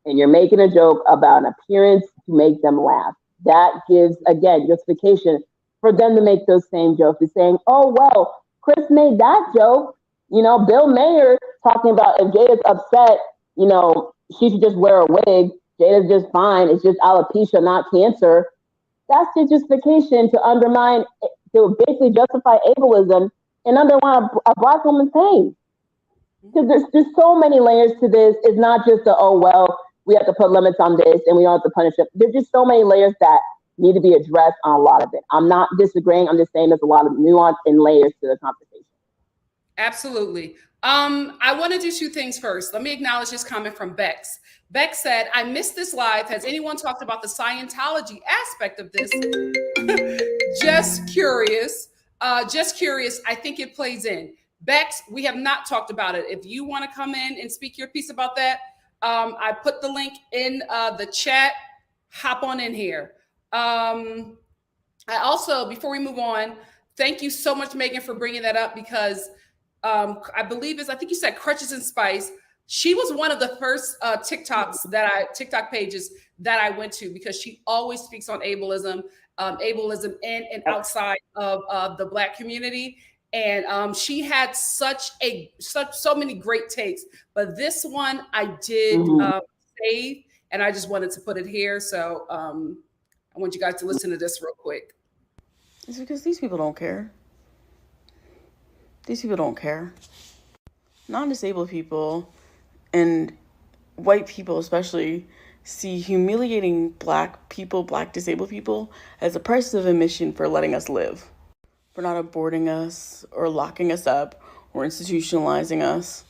and you're making a joke about an appearance to make them laugh. That gives, again, justification for them to make those same jokes. They're saying, oh, well, Chris made that joke. Bill Mayer talking about if Jada's upset, she should just wear a wig. Jada's just fine. It's just alopecia, not cancer. That's the justification to undermine, to basically justify ableism and undermine a black woman's pain. Because there's so many layers to this. It's not just we have to put limits on this and we don't have to punish it. There's just so many layers that need to be addressed on a lot of it. I'm not disagreeing. I'm just saying there's a lot of nuance and layers to the conversation. Absolutely. I want to do two things first. Let me acknowledge this comment from Bex. Bex said, I missed this live. Has anyone talked about the Scientology aspect of this? Just curious. I think it plays in. Bex, we have not talked about it. If you want to come in and speak your piece about that, I put the link in the chat. Hop on in here. I also, before we move on, thank you so much, Megan, for bringing that up because I think you said Crutches and Spice. She was one of the first TikTok pages that I went to because she always speaks on ableism in and outside of the Black community. And she had so many great takes, but this one I did save, and I just wanted to put it here. So I want you guys to listen to this real quick. It's because these people don't care. These people don't care. Non-disabled people and white people especially see humiliating black disabled people as a price of admission for letting us live. For not aborting us or locking us up or institutionalizing us.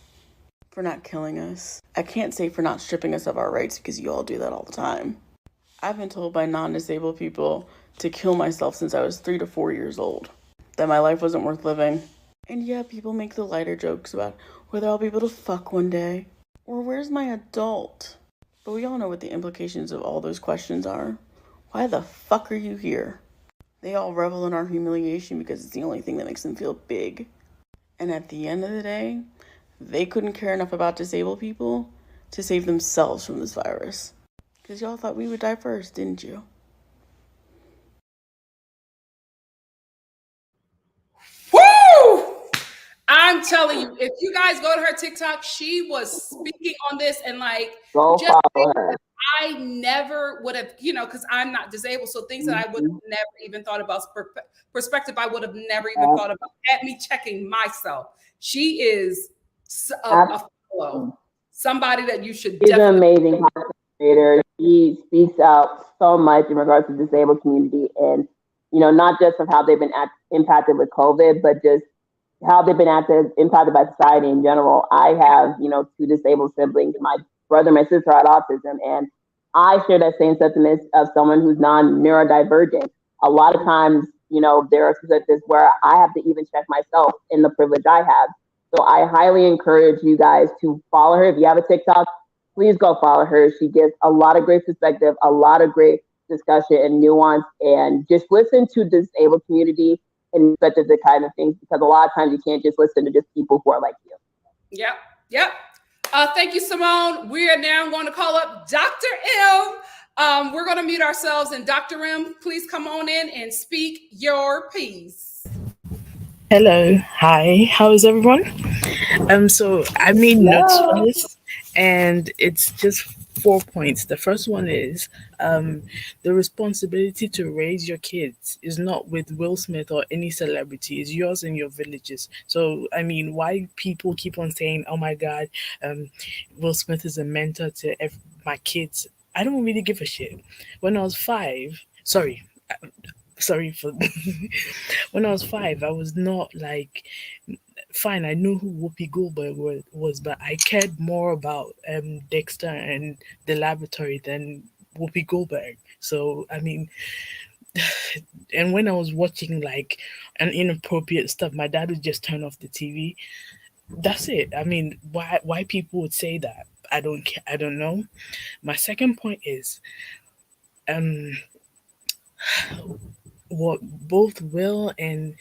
For not killing us. I can't say for not stripping us of our rights because you all do that all the time. I've been told by non-disabled people to kill myself since I was 3 to 4 years old. That my life wasn't worth living. And yeah, people make the lighter jokes about whether I'll be able to fuck one day. Or where's my adult? But we all know what the implications of all those questions are. Why the fuck are you here? They all revel in our humiliation because it's the only thing that makes them feel big. And at the end of the day, they couldn't care enough about disabled people to save themselves from this virus. Because y'all thought we would die first, didn't you? Woo! I'm telling you, if you guys go to her TikTok, she was speaking on this and Go follow her. I never would have, because I'm not disabled. So things that I would have never even thought about perspective, I would have never even thought about at me checking myself. She is a follow, somebody that you should She's definitely. An amazing content creator. She speaks out so much in regards to the disabled community and, not just of how they've been impacted with COVID, but just how they've been impacted by society in general. I have, 2 disabled siblings. My brother and my sister had autism, and I share that same sentiment of someone who's non-neurodivergent. A lot of times, there are situations where I have to even check myself in the privilege I have. So I highly encourage you guys to follow her. If you have a TikTok, please go follow her. She gives a lot of great perspective, a lot of great discussion and nuance, and just listen to the disabled community and such as the kind of things, because a lot of times you can't just listen to just people who are like you. Yep. Thank you, Simone. We are now going to call up Dr. M. We're going to mute ourselves, and Dr. M, please come on in and speak your piece. Hello, hi, how is everyone? So I made notes for this, and it's just 4 points. The first one is the responsibility to raise your kids is not with Will Smith or any celebrity. It's yours and your villages. So why people keep on saying, "Oh my God, Will Smith is a mentor to my kids"? I don't really give a shit. When I was 5, sorry for when I was 5, I was not like fine. I knew who Whoopi Goldberg was, but I cared more about Dexter and the laboratory than Whoopi Goldberg. So I mean, and when I was watching like an inappropriate stuff, my dad would just turn off the TV. That's it. I mean, why people would say that? I don't know. My second point is um what both Will and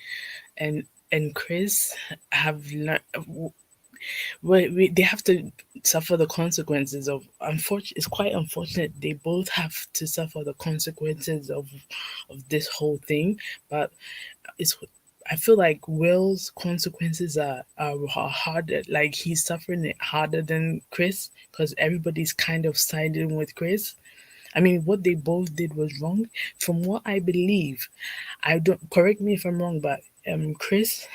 and Chris have learned. They have to suffer the consequences of. Unfortunate, it's quite unfortunate. They both have to suffer the consequences of this whole thing. But it's. I feel like Will's consequences are harder. Like he's suffering it harder than Chris because everybody's kind of siding with Chris. I mean, what they both did was wrong. From what I believe, I don't correct me if I'm wrong, but Chris's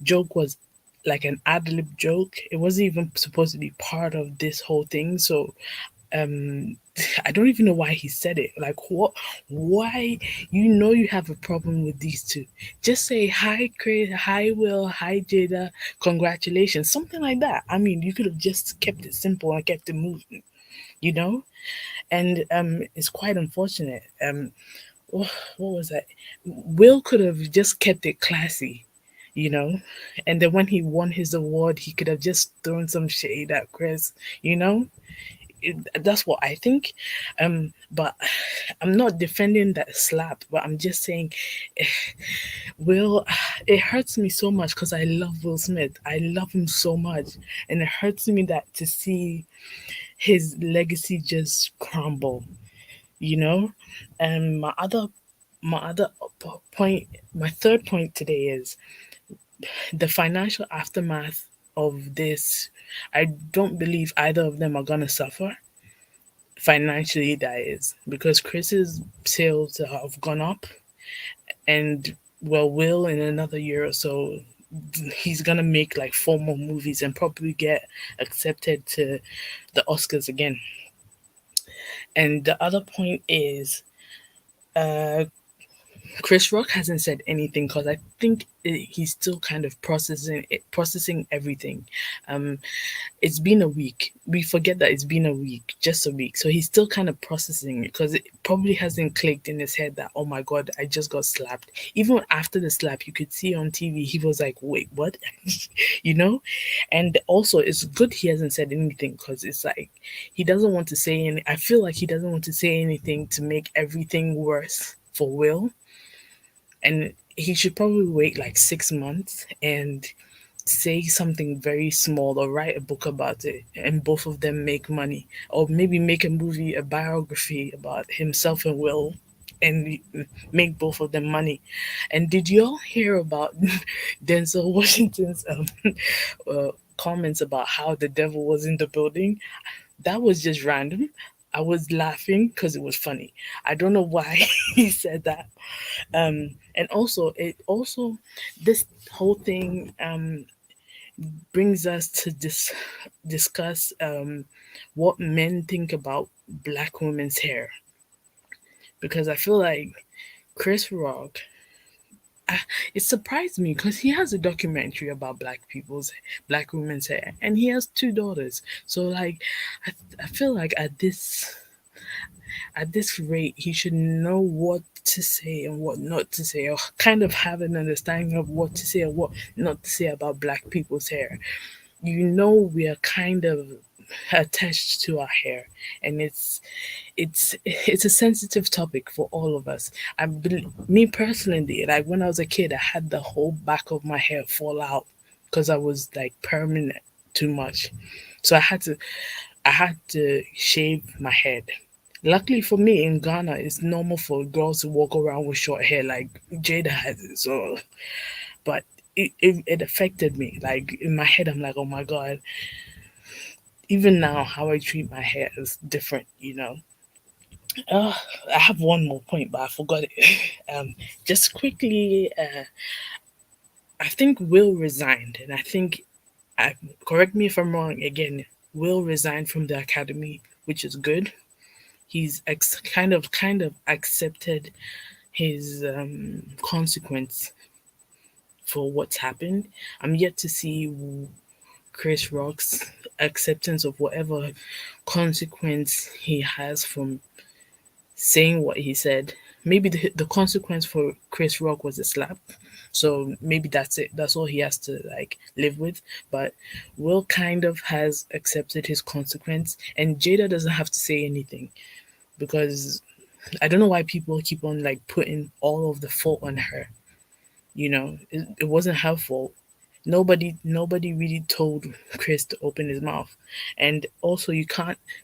joke was like an ad lib joke. It wasn't even supposed to be part of this whole thing. So um I don't even know why he said it. Like what why you have a problem with these two. Just say hi Chris, hi Will, hi Jada, congratulations, something like that. I mean you could have just kept it simple and kept it moving, you know? And it's quite unfortunate. What was that? Will could have just kept it classy, you know, and then when he won his award, he could have just thrown some shade at Chris, you know. That's what I think. But I'm not defending that slap, but I'm just saying, Will, it hurts me so much because I love Will Smith. I love him so much, and it hurts me that to see his legacy just crumble, you know. And my other point, my third point today is the financial aftermath of this. I don't believe either of them are gonna suffer financially. That is because Chris's sales have gone up, and well, will in another year or so. He's gonna make like 4 more movies and probably get accepted to the Oscars again. And the other point is uh Chris Rock hasn't said anything because I think he's still kind of processing everything. Um, it's been a week. We forget that it's been a week, just a week. So he's still kind of processing it because it probably hasn't clicked in his head that, oh my God, I just got slapped. Even after the slap, you could see on TV, he was like, wait, what? you know? And also, it's good he hasn't said anything because it's like he doesn't want to say any. I feel like he doesn't want to say anything to make everything worse for Will, and he should probably wait like 6 months and say something very small or write a book about it and both of them make money, or maybe make a movie, a biography about himself and Will, and make both of them money. And did y'all hear about Denzel Washington's comments about how the devil was in the building? That was just random. I was laughing because it was funny. I don't know why he said that. And also it also this whole thing brings us to discuss what men think about black women's hair, because I feel like Chris Rock, it surprised me because he has a documentary about black women's hair, and he has 2 daughters. So like I feel like at this rate, he should know what to say and what not to say, or kind of have an understanding of what to say and what not to say about black people's hair. You know, we are kind of attached to our hair, and it's a sensitive topic for all of us. Me personally, like when I was a kid, I had the whole back of my hair fall out because I was like permanent too much, so I had to shave my head. Luckily for me, in Ghana, it's normal for girls to walk around with short hair like Jada has it. So, but it affected me. Like in my head, I'm like, oh my God. Even now, how I treat my hair is different, you know. Uh, I have one more point, but I forgot it. Just quickly, I think Will resigned, and I think, correct me if I'm wrong again, Will resigned from the academy, which is good. he's kind of accepted his consequence for what's happened. I'm yet to see Chris Rock's acceptance of whatever consequence he has from saying what he said. Maybe the consequence for Chris Rock was a slap. So maybe that's it. That's all he has to like live with. But Will kind of has accepted his consequence, and Jada doesn't have to say anything because I don't know why people keep on like putting all of the fault on her. It wasn't her fault. Nobody really told Chris to open his mouth. And also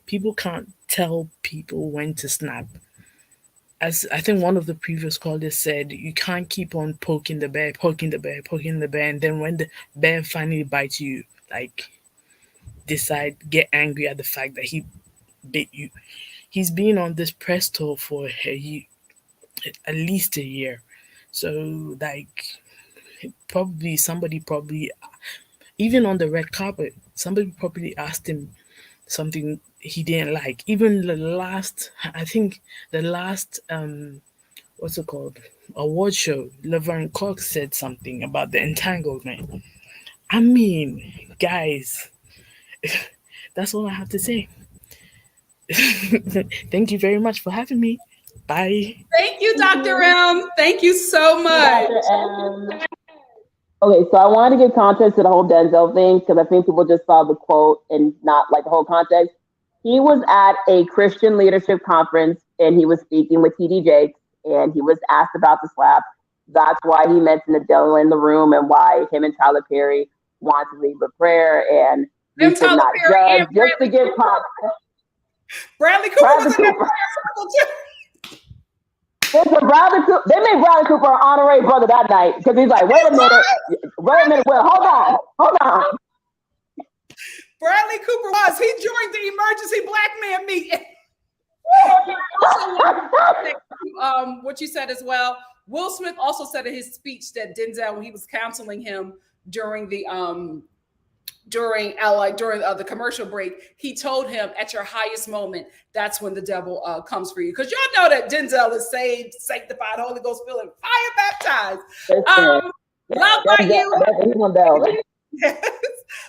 people can't tell people when to snap. As I think one of the previous callers said, you can't keep on poking the bear, poking the bear, poking the bear, and then when the bear finally bites you, like get angry at the fact that he bit you. He's been on this press tour for at least a year. So like somebody probably even on the red carpet, somebody probably asked him something he didn't like. Even the last what's it called? Award show, Laverne Cox said something about the entanglement. I mean, guys, that's all I have to say. Thank you very much for having me. Bye. Thank you, Dr. M. Thank you so much. Okay, so I wanted to give context to the whole Denzel thing because I think people just saw the quote and not like the whole context. He was at a Christian leadership conference and he was speaking with TD Jakes and he was asked about the slap. That's why he mentioned the devil in the room and why him and Tyler Perry want to leave with prayer and we should not judge just to give context. Bradley Cooper was in that circle too. Listen, they made Bradley Cooper an honorary brother that night because he's like, wait a minute, well, hold on. Bradley Cooper he joined the emergency black man meeting. What you said as well. Will Smith also said in his speech that Denzel, when he was counseling him during the the commercial break, he told him at your highest moment, that's when the devil comes for you. Because y'all know that Denzel is saved, sanctified, Holy Ghost filled, fire baptized. Love by You.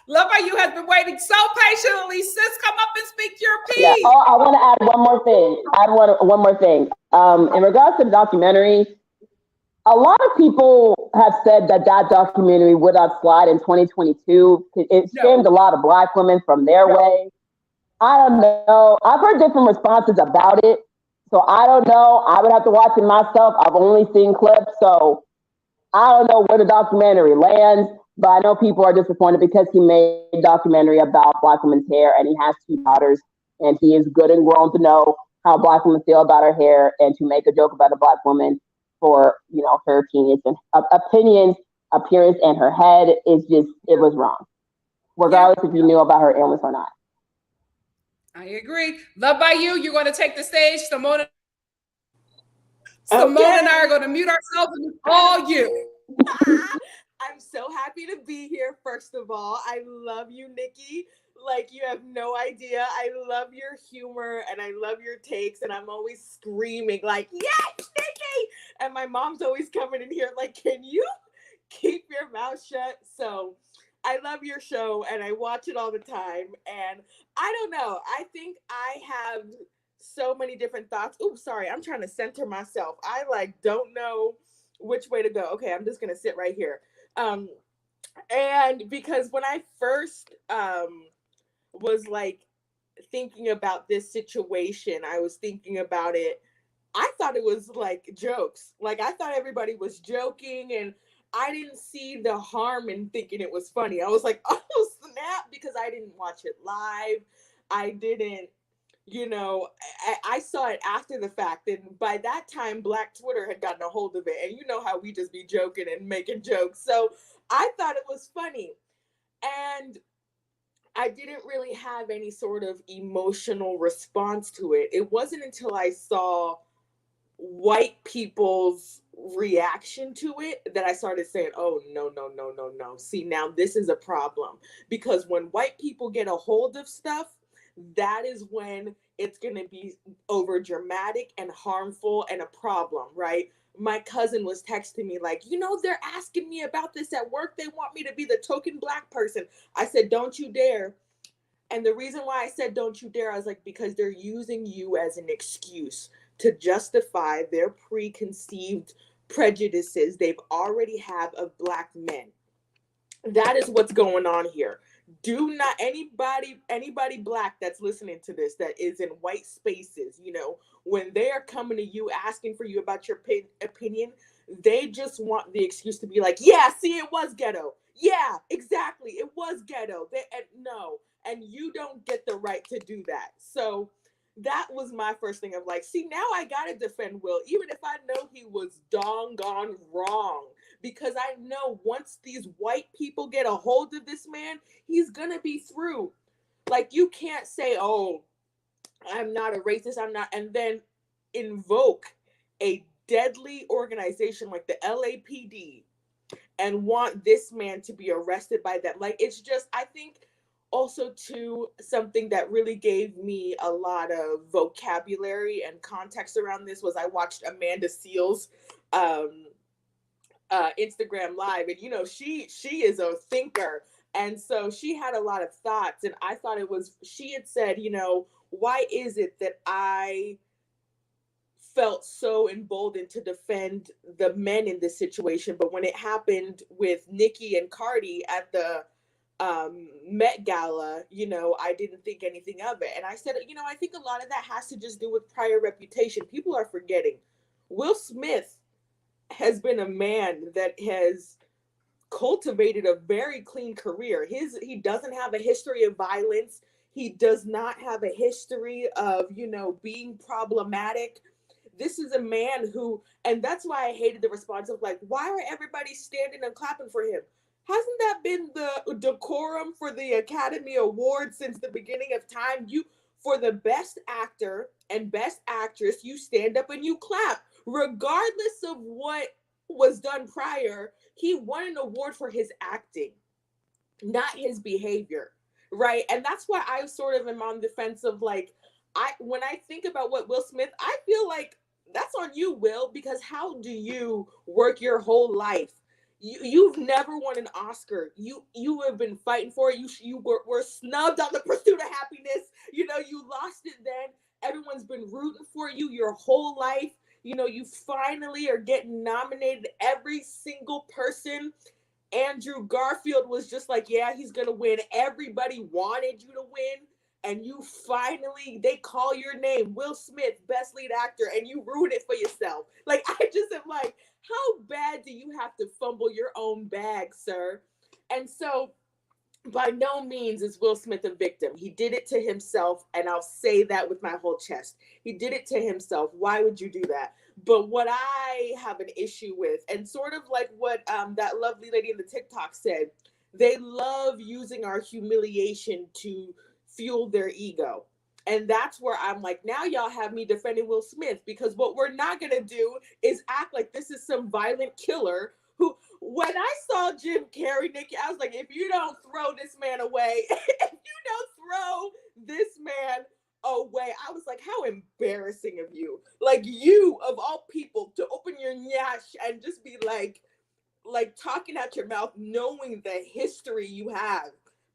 Love by You has been waiting so patiently. Sis, come up and speak your piece. Yeah. Oh, I want to add one more thing. In regards to the documentary, a lot of people have said that documentary would not slide in 2022. It shamed a lot of Black women from their way. I don't know. I've heard different responses about it. So I don't know. I would have to watch it myself. I've only seen clips. So I don't know where the documentary lands. But I know people are disappointed because he made a documentary about Black women's hair and he has 2 daughters. And he is good and grown to know how Black women feel about her hair and to make a joke about a Black woman for her opinions appearance and her head is just, it was wrong, regardless if you knew about her illness or not. I agree. Love by You, you're going to take the stage. Simone and I are going to mute ourselves and it's all you. I'm so happy to be here. First of all, I love you, Nikki. Like, you have no idea. I love your humor and I love your takes. And I'm always screaming like, yes, Nikki. And my mom's always coming in here like, can you keep your mouth shut? So I love your show and I watch it all the time. And I don't know. I think I have so many different thoughts. Oops, sorry. I'm trying to center myself. I don't know which way to go. Okay, I'm just going to sit right here. And because when I first was thinking about this situation, I was thinking about it, I thought it was jokes. I thought everybody was joking and I didn't see the harm in thinking it was funny. I was like, oh snap, because I didn't watch it live. I didn't, I saw it after the fact. And by that time, Black Twitter had gotten a hold of it. And you know how we just be joking and making jokes. So I thought it was funny. And I didn't really have any sort of emotional response to it. It wasn't until I saw white people's reaction to it that I started saying, oh, no. See, now this is a problem. Because when white people get a hold of stuff, that is when it's going to be over dramatic and harmful and a problem, right? My cousin was texting me like, they're asking me about this at work. They want me to be the token Black person. I said, don't you dare. And the reason why I said don't you dare, I was like, because they're using you as an excuse to justify their preconceived prejudices they've already have of Black men. That is what's going on here. Do not anybody Black that's listening to this that is in white spaces, when they are coming to you asking for you about your opinion, they just want the excuse to be like, yeah, see, it was ghetto. Yeah, exactly. It was ghetto. No, and you don't get the right to do that. So that was my first thing of like, see, now I gotta defend Will, even if I know he was doggone wrong. Because I know once these white people get a hold of this man, he's gonna be through. Like, you can't say, oh, I'm not a racist, I'm not, and then invoke a deadly organization like the LAPD and want this man to be arrested by them. Like, it's just, I think also too, something that really gave me a lot of vocabulary and context around this was I watched Amanda Seales Instagram live, and she is a thinker, and so she had a lot of thoughts, and I thought she had said, why is it that I felt so emboldened to defend the men in this situation, but when it happened with Nicki and Cardi at the Met Gala, I didn't think anything of it. And I said, I think a lot of that has to just do with prior reputation. People are forgetting Will Smith has been a man that has cultivated a very clean career. He doesn't have a history of violence. He does not have a history of, being problematic. This is a man who, and that's why I hated the response of like, why are everybody standing and clapping for him? Hasn't that been the decorum for the Academy Awards since the beginning of time? For the best actor and best actress, you stand up and you clap. Regardless of what was done prior, he won an award for his acting, not his behavior, right? And that's why I sort of am on the fence of like, when I think about what Will Smith, I feel like that's on you, Will, because how do you work your whole life? You've never won an Oscar. You have been fighting for it. You were snubbed on The Pursuit of Happiness. You lost it then. Everyone's been rooting for you your whole life. You finally are getting nominated. Every single person. Andrew Garfield was just like, yeah, he's going to win. Everybody wanted you to win. And they call your name, Will Smith, best lead actor, and you ruin it for yourself. Like, I just am like, how bad do you have to fumble your own bag, sir? And so, by no means is Will Smith a victim. He did it to himself, and I'll say that with my whole chest. He did it to himself. Why would you do that? But what I have an issue with, and sort of like what that lovely lady in the TikTok said, they love using our humiliation to fuel their ego. And that's where I'm like, now y'all have me defending Will Smith, because what we're not going to do is act like this is some violent killer who, when I saw Jim Carrey, Nikki, I was like, if you don't throw this man away, if you don't throw this man away, I was like, how embarrassing of you. Like, you, of all people, to open your nyash and just be like talking out your mouth, knowing the history you have.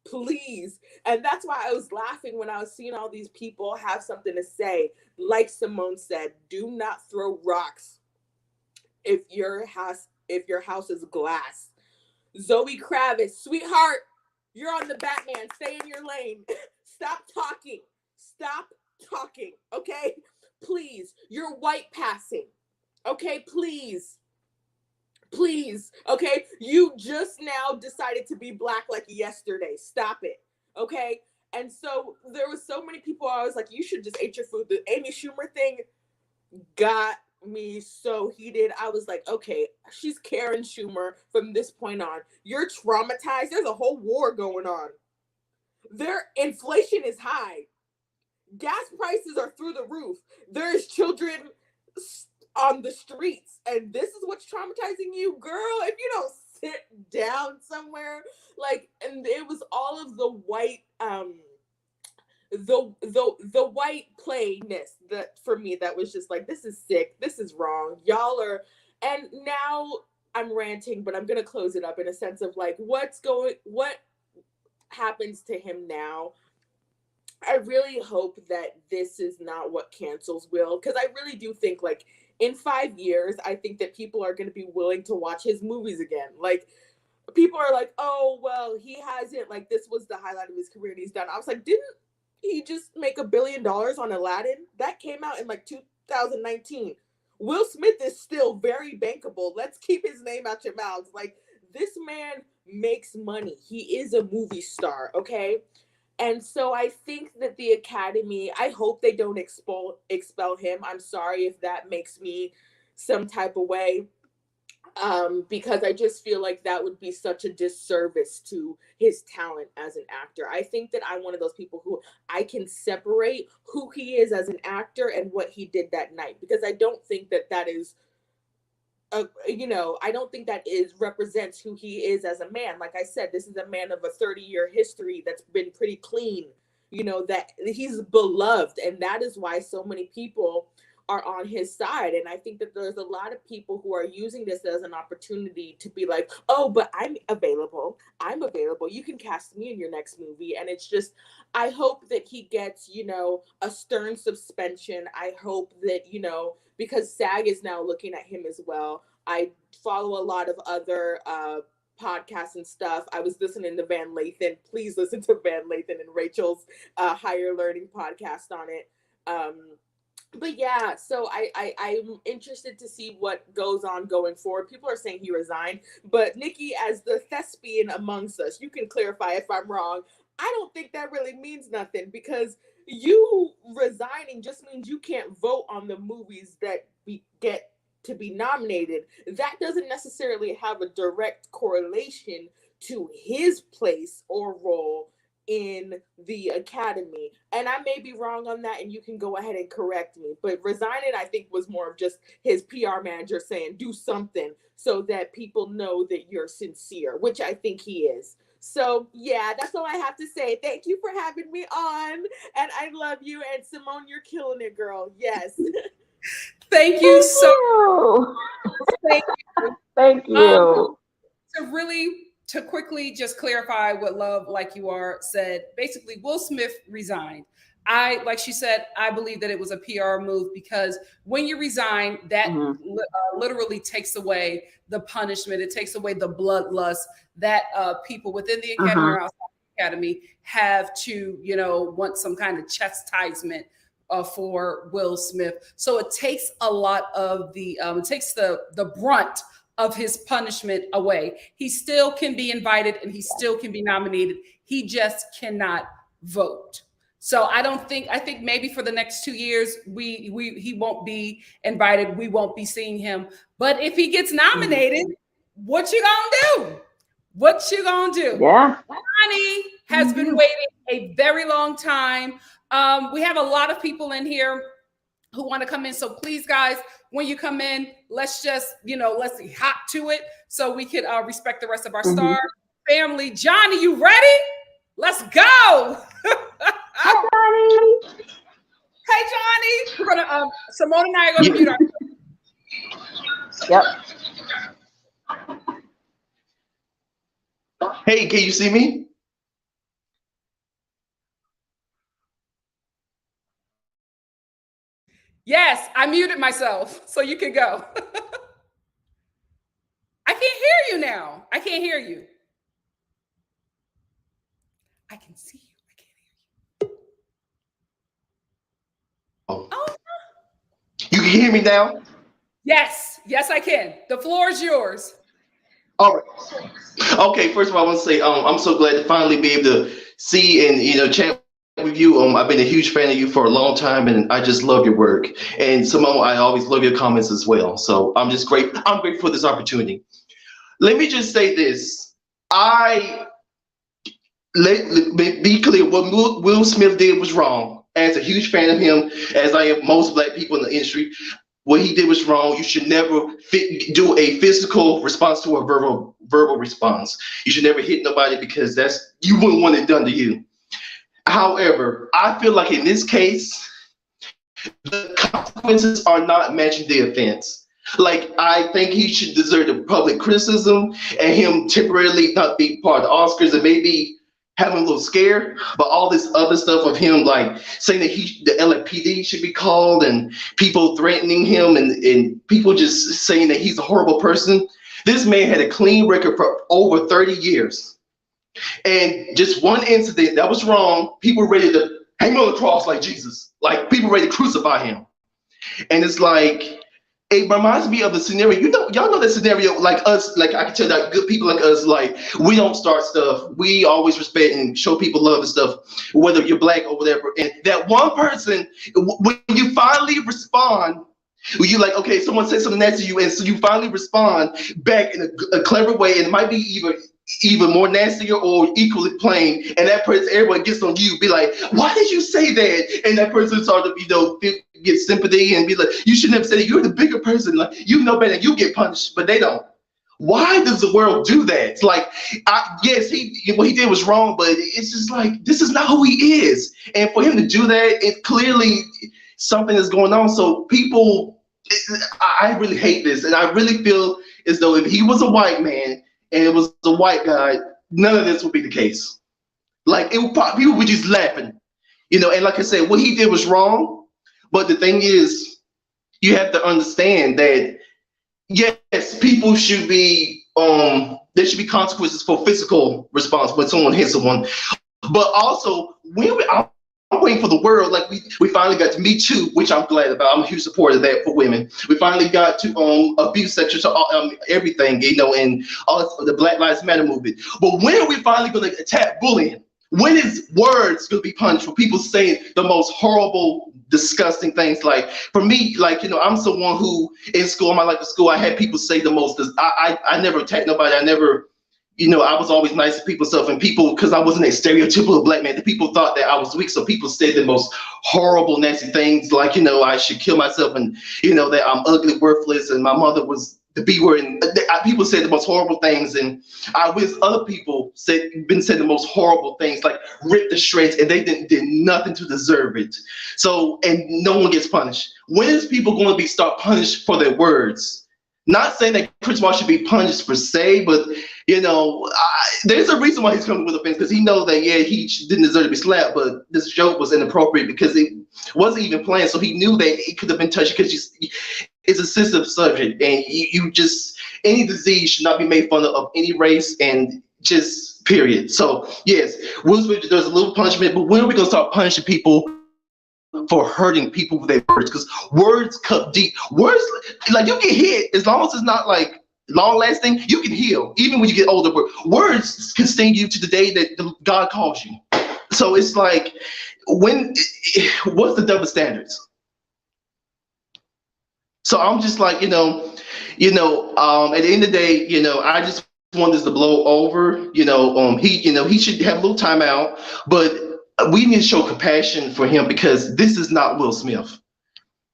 Please. And that's why I was laughing when I was seeing all these people have something to say. Like Simone said, do not throw rocks if your house is glass. Zoe Kravitz, sweetheart, you're on the Batman. Stay in your lane. Stop talking. Okay? Please. You're white passing. Okay? Please. Okay? You just now decided to be Black like yesterday. Stop it. Okay? And so there was so many people I was like, you should just eat your food. The Amy Schumer thing got me so heated. I was like, okay, she's Karen Schumer from this point on. You're traumatized. There's a whole war going on. Their inflation is high. Gas prices are through the roof. There's children on the streets, and this is what's traumatizing you, girl. If you don't sit down somewhere, like, and it was all of the white the white plainness, that for me, that was just like, this is sick, this is wrong, y'all are. And now I'm ranting, but I'm gonna close it up in a sense of like, what happens to him now. I really hope that this is not what cancels Will, because I really do think, like, in 5 years, I think that people are going to be willing to watch his movies again. Like, people are like, oh, well, he hasn't, like, this was the highlight of his career and he's done. I was like, didn't he just make $1 billion on Aladdin? That came out in like 2019. Will Smith is still very bankable. Let's keep his name out your mouths. Like, this man makes money. He is a movie star, okay? And so I think that the Academy, I hope they don't expel him. I'm sorry if that makes me some type of way, because I just feel like that would be such a disservice to his talent as an actor. I think that I'm one of those people who I can separate who he is as an actor and what he did that night, because I don't think that that is I don't think that represents who he is as a man. Like I said, this is a man of a 30-year history that's been pretty clean, that he's beloved. And that is why so many people are on his side. And I think that there's a lot of people who are using this as an opportunity to be like, oh, but I'm available. You can cast me in your next movie. And it's just, I hope that he gets, a stern suspension. I hope that, because SAG is now looking at him as well. I follow a lot of other podcasts and stuff. I was listening to Van Lathan. Please listen to Van Lathan and Rachel's Higher Learning podcast on it. But yeah, so I'm interested to see what goes on going forward. People are saying he resigned, but Nikki, as the thespian amongst us, you can clarify if I'm wrong. I don't think that really means nothing, because you resigning just means you can't vote on the movies that get to be nominated. That doesn't necessarily have a direct correlation to his place or role in the Academy. And I may be wrong on that, and you can go ahead and correct me. But resigning, I think, was more of just his PR manager saying, do something so that people know that you're sincere, which I think he is. So yeah, that's all I have to say. Thank you for having me on, and I love you. And Simone, you're killing it, girl. Yes. Thank you so much. Thank you. To quickly just clarify what Love Like You Are said, basically Will Smith resigned. Like she said, I believe that it was a PR move, because when you resign, that literally takes away the punishment. It takes away the bloodlust that people within the Academy or outside the Academy have to, want some kind of chastisement for Will Smith. So it takes a lot of it takes the brunt of his punishment away. He still can be invited and he still can be nominated. He just cannot vote. So I think maybe for the next 2 years, he won't be invited. We won't be seeing him. But if he gets nominated, what you gonna do? What you gonna do? Yeah. Johnny has been waiting a very long time. We have a lot of people in here who want to come in. So please, guys, when you come in, let's just, let's hop to it so we can respect the rest of our star family. Johnny, you ready? Let's go. Hi, Johnny. Hey, Johnny. We're gonna Simone and I are gonna mute our. Yep. Hey, can you see me? Yes, I muted myself, so you can go. I can't hear you now. I can't hear you. I can see you. I can't hear you. Oh. You can hear me now? Yes, I can. The floor is yours. All right. Okay, first of all, I want to say I'm so glad to finally be able to see and chat with you. I've been a huge fan of you for a long time, and I just love your work. And Simone, I always love your comments as well. So I'm just grateful. I'm grateful for this opportunity. Let me just say this. Be clear, what Will Smith did was wrong. As a huge fan of him, as I am most Black people in the industry, what he did was wrong. You should never do a physical response to a verbal response. You should never hit nobody, because you wouldn't want it done to you. However, I feel like in this case, the consequences are not matching the offense. Like, I think he should deserve the public criticism and him temporarily not be part of the Oscars and maybe having a little scared. But all this other stuff of him, like saying that the LAPD should be called and people threatening him and people just saying that he's a horrible person. This man had a clean record for over 30 years. And just one incident that was wrong, people were ready to hang on the cross like Jesus. Like, people were ready to crucify him. And it's like, it reminds me of the scenario. Y'all know that scenario, like us, like I can tell that good people like us, like, we don't start stuff. We always respect and show people love and stuff, whether you're black or whatever. And that one person, when you finally respond, you like, okay, someone said something nasty to you, and so you finally respond back in a clever way, and it might be even more nastier or equally plain, and that person, everyone gets on you, be like, why did you say that? And that person sort of, get sympathy and be like, you shouldn't have said it. You're the bigger person. Like, you know better. You get punished, but they don't. Why does the world do that? It's like, yes, what he did was wrong, but it's just like, this is not who he is. And for him to do that, it clearly something is going on. So people, I really hate this, and I really feel as though if he was a white man and it was a white guy, none of this would be the case. Like, people would just laughing, and like I said, what he did was wrong. But the thing is, you have to understand that, yes, people should be, there should be consequences for physical response when someone hits someone. But also, I'm waiting for the world, like we finally got to Me Too, which I'm glad about. I'm a huge supporter of that for women. We finally got to abuse section to everything, and all the Black Lives Matter movement. But when are we finally going to attack bullying? When is words going to be punished for people saying the most horrible, disgusting things? Like, for me, like, I'm someone who in school, I had people say the most. I never attacked nobody. I never, I was always nice to people, stuff, and people, because I wasn't a stereotypical black man, the people thought that I was weak, so people said the most horrible, nasty things, like, I should kill myself, and, that I'm ugly, worthless, and my mother was the B word, and people said the most horrible things, and I wish other people said the most horrible things, like rip the shreds, and they did nothing to deserve it. So, and no one gets punished. When is people going to start punished for their words? Not saying that Chris Rock should be punished per se, but there's a reason why he's coming with offense, because he knows that, yeah, he didn't deserve to be slapped, but this joke was inappropriate because it wasn't even planned. So he knew that it could have been touched, because it's a sensitive subject, and any disease should not be made fun of any race, and just period. So yes, Will Smith deserves a little punishment, but when are we gonna start punishing people for hurting people with their words? Because words cut deep. Words, like, you get hit, as long as it's not like long lasting, you can heal even when you get older. But words can sting you to the day that God calls you. So it's like, what's the double standards? So I'm just like, at the end of the day, I just want this to blow over. He should have a little time out, but we need to show compassion for him, because this is not Will Smith.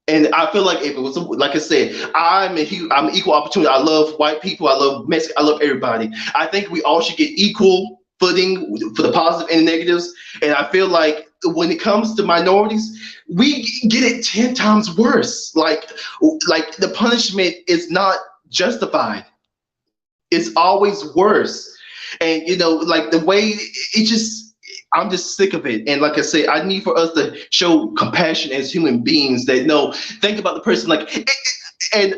And I feel like if it was, like I said, I'm equal opportunity. I love white people. I love Mexican. I love everybody. I think we all should get equal footing for the positive and the negatives. And I feel like when it comes to minorities, we get it 10 times worse. Like the punishment is not justified. It's always worse. And, like the way I'm just sick of it. And like I say, I need for us to show compassion as human beings, that think about the person, and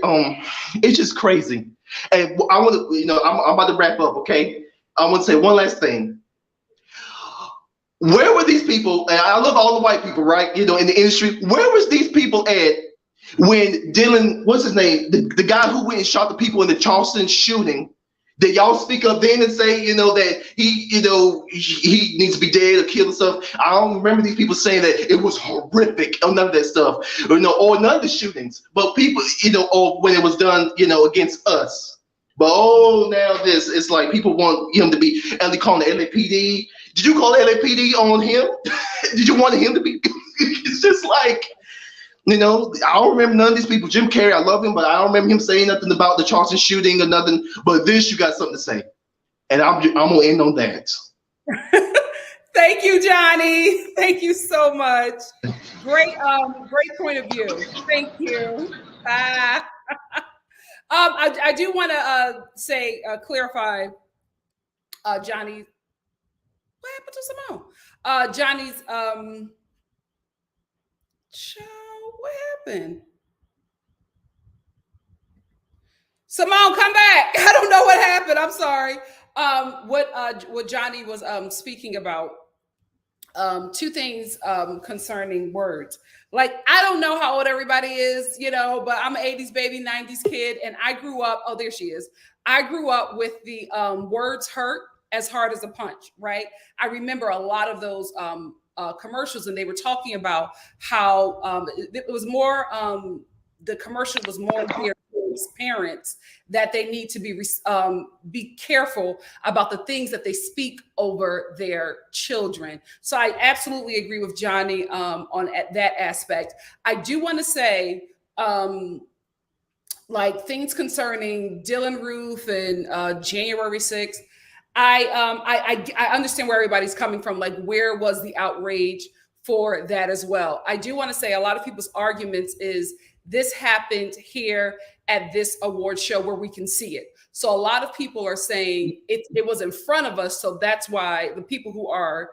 it's just crazy. And I want to, I'm about to wrap up, okay? I want to say one last thing. Where were these people? And I love all the white people, right? In the industry. Where was these people at when Dylan, what's his name? The guy who went and shot the people in the Charleston shooting? Did y'all speak up then and say, that he needs to be dead or killed and stuff? I don't remember these people saying that it was horrific or none of that stuff, or none of the shootings. But people, or when it was done, against us. But now it's like people want him to be, and they calling the LAPD. Did you call the LAPD on him? Did you want him to be? It's just like, I don't remember none of these people. Jim Carrey, I love him, but I don't remember him saying nothing about the Charleston shooting or nothing. But this, you got something to say. And I'm going to end on that. Thank you, Johnny. Thank you so much. Great point of view. Thank you. I do want to clarify, Johnny. What happened to Simone? Johnny's show. What happened? Simone, come back. I don't know what happened. I'm sorry. What Johnny was speaking about. Two things concerning words. Like, I don't know how old everybody is, but I'm an 80s baby, 90s kid, and I grew up. Oh, there she is. I grew up with the words hurt as hard as a punch, right? I remember a lot of those commercials, and they were talking about how it was more, the commercial was more geared towards parents, that they need to be careful about the things that they speak over their children. So I absolutely agree with Johnny on that aspect. I do want to say, like, things concerning Dylan Roof and January 6th. I understand where everybody's coming from. Like, where was the outrage for that as well? I do want to say a lot of people's arguments is this happened here at this award show where we can see it. So a lot of people are saying it was in front of us. So that's why the people who are,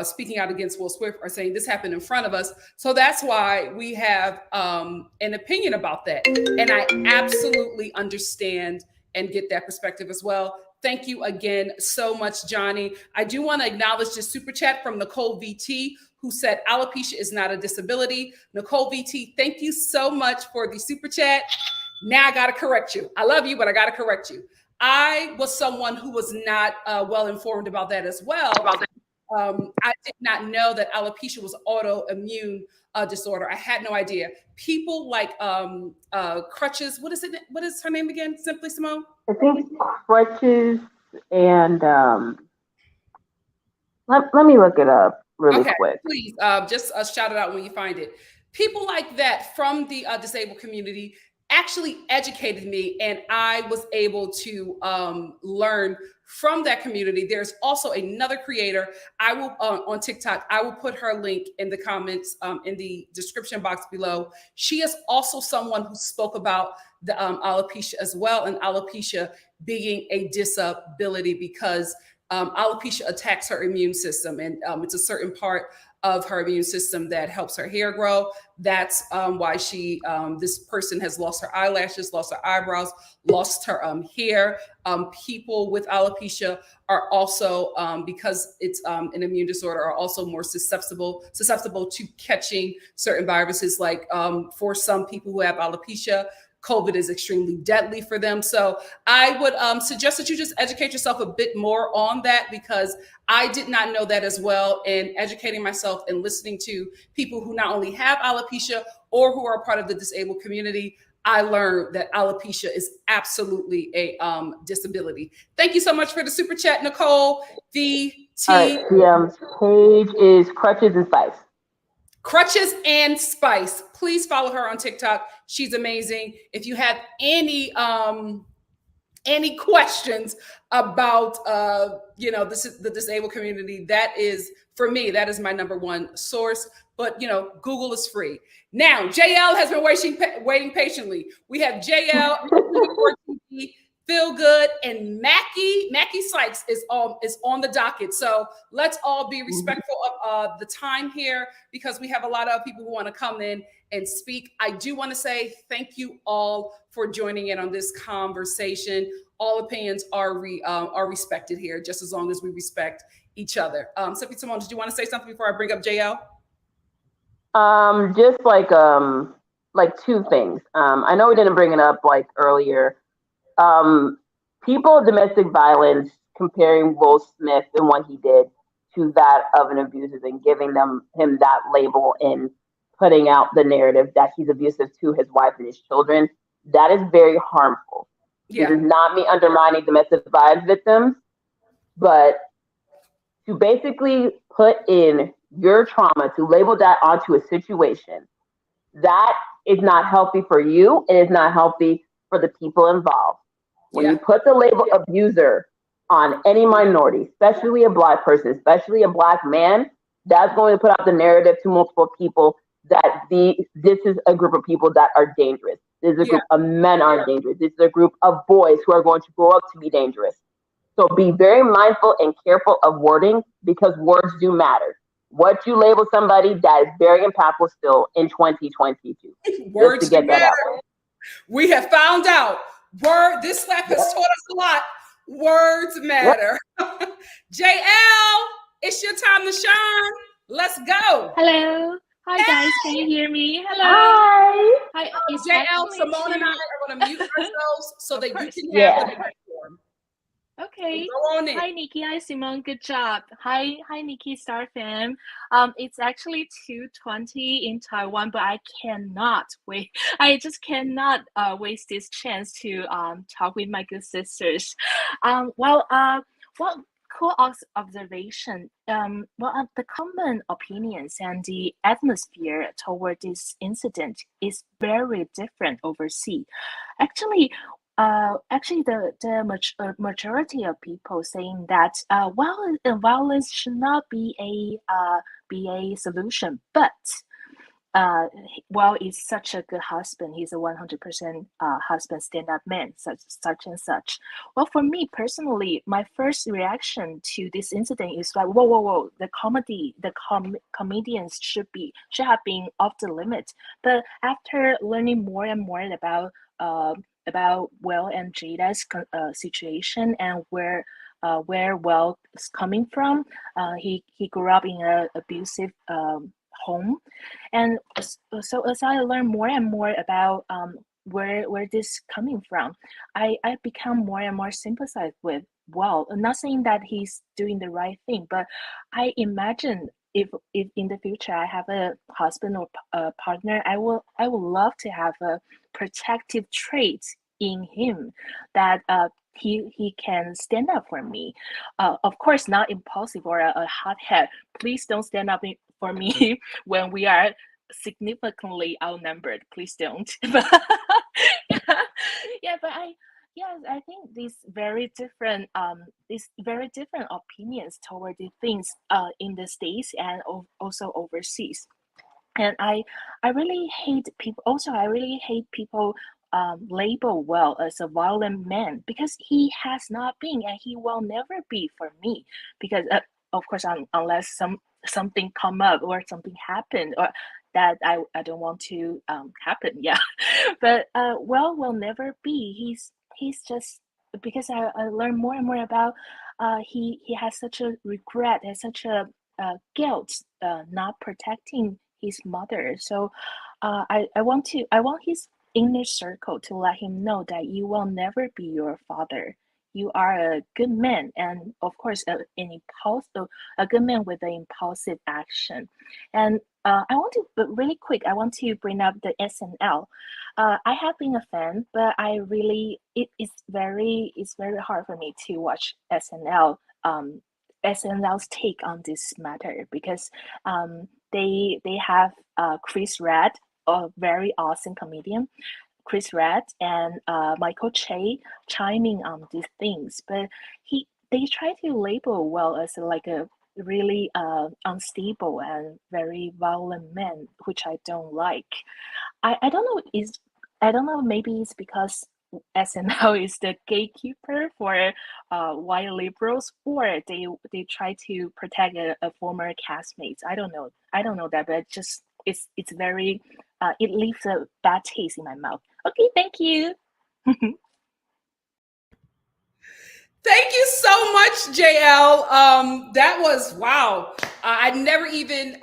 speaking out against Will Smith are saying this happened in front of us. So that's why we have an opinion about that. And I absolutely understand and get that perspective as well. Thank you again so much, Johnny. I do want to acknowledge the super chat from Nicole VT, who said alopecia is not a disability. Nicole VT, thank you so much for the super chat. Now I got to correct you. I love you, but I got to correct you. I was someone who was not well informed about that as well. I did not know that alopecia was autoimmune disorder. I had no idea. People like Crutches. What is it? What is her name again? Simply Simone? I think Crutches and let me look it up really quick. Please, just shout it out when you find it. People like that from the disabled community actually educated me, and I was able to learn from that community. There's also another creator. I will on TikTok. I will put her link in the comments in the description box below. She is also someone who spoke about the alopecia as well, and alopecia being a disability because alopecia attacks her immune system, and it's a certain part of her immune system that helps her hair grow. That's why this person has lost her eyelashes, lost her eyebrows, lost her hair. People with alopecia are also, because it's an immune disorder, are also more susceptible to catching certain viruses. Like for some people who have alopecia, COVID is extremely deadly for them. So I would suggest that you just educate yourself a bit more on that, because I did not know that as well. And educating myself and listening to people who not only have alopecia or who are part of the disabled community, I learned that alopecia is absolutely a disability. Thank you so much for the super chat, Nicole. The page is Crutches and Spice. Crutches and Spice. Please follow her on TikTok. She's amazing. If you have any questions about the disabled community, that is, for me, that is my number one source. But Google is free. Now, JL has been waiting patiently. We have JL, Feel Good, and Mackie Sykes is on the docket. So let's all be respectful of the time here, because we have a lot of people who want to come in and speak. I do want to say thank you all for joining in on this conversation. All opinions are respected here, just as long as we respect each other. Sophie Simone, did you want to say something before I bring up JL? Just like two things. I know we didn't bring it up like earlier. People, domestic violence, comparing Will Smith and what he did to that of an abuser and giving him that label and putting out the narrative that he's abusive to his wife and his children, that is very harmful. Yeah. This is not me undermining domestic violence victims, but to basically put in your trauma, to label that onto a situation, that is not healthy for you. It is not healthy for the people involved. When you put the label abuser on any minority, especially a black person, especially a black man, that's going to put out the narrative to multiple people that this is a group of people that are dangerous. This is a Yeah. group of men are dangerous. This is a group of boys who are going to grow up to be dangerous. So be very mindful and careful of wording because words do matter. What you label somebody, that is very impactful still in 2022. Words Just to do get that out. matter. We have found out. This slap has taught us a lot. Words matter. JL, it's your time to shine. Let's go. Hello. Hi guys, can you hear me? Hello. Hi. Hi. It's JL, actually Simone, and I two. are going to mute ourselves so Of that you course. can have Yeah. the platform. Okay. Go on in. Hi Nikki. Hi Simone. Good job. Hi NikkiStar fam. It's actually 2:20 in Taiwan, but I cannot wait. I just cannot waste this chance to talk with my good sisters. Well, cool observation. The common opinions and the atmosphere toward this incident is very different overseas. Actually, the majority of people saying that violence should not be a solution, but he's such a good husband. He's a 100% husband, stand-up man, such and such. Well, for me personally, my first reaction to this incident is like, whoa! The comedians should have been off the limit. But after learning more and more about Will and Jada's situation and where Will is coming from, he grew up in an abusive home, and so as I learn more and more about where this coming from, I become more and more sympathized with Will. I'm not saying that he's doing the right thing, but I imagine if in the future I have a husband or a partner, I would love to have a protective trait in him that he can stand up for me. Of course, not impulsive or a hothead. Please don't stand up for me when we are significantly outnumbered. Please don't. But I think these very different opinions toward the things in the States and also overseas. And I really hate people. Also, I really hate people label Will as a violent man because he has not been and he will never be for me. Because of course, unless something come up or something happened or that I don't want to happen. Yeah, but Will never be. He's just because I learn more and more about he has such a regret, has such a guilt not protecting his mother. So I want his inner circle to let him know that you will never be your father. You are a good man, and of course, a good man with an impulsive action. And I want to, but really quick, I want to bring up the SNL. I have been a fan, but I really it's very hard for me to watch SNL. SNL's take on this matter because they have Chris Pratt, a very awesome comedian, Chris Pratt and Michael Che chiming on these things, but they try to label Will as like a really unstable and very violent man, which I don't like. I don't know maybe it's because SNL is the gatekeeper for white liberals, or they try to protect a former castmate. I don't know that, but it's very it leaves a bad taste in my mouth. Okay, thank you. Thank you so much, JL. That was wow. I never even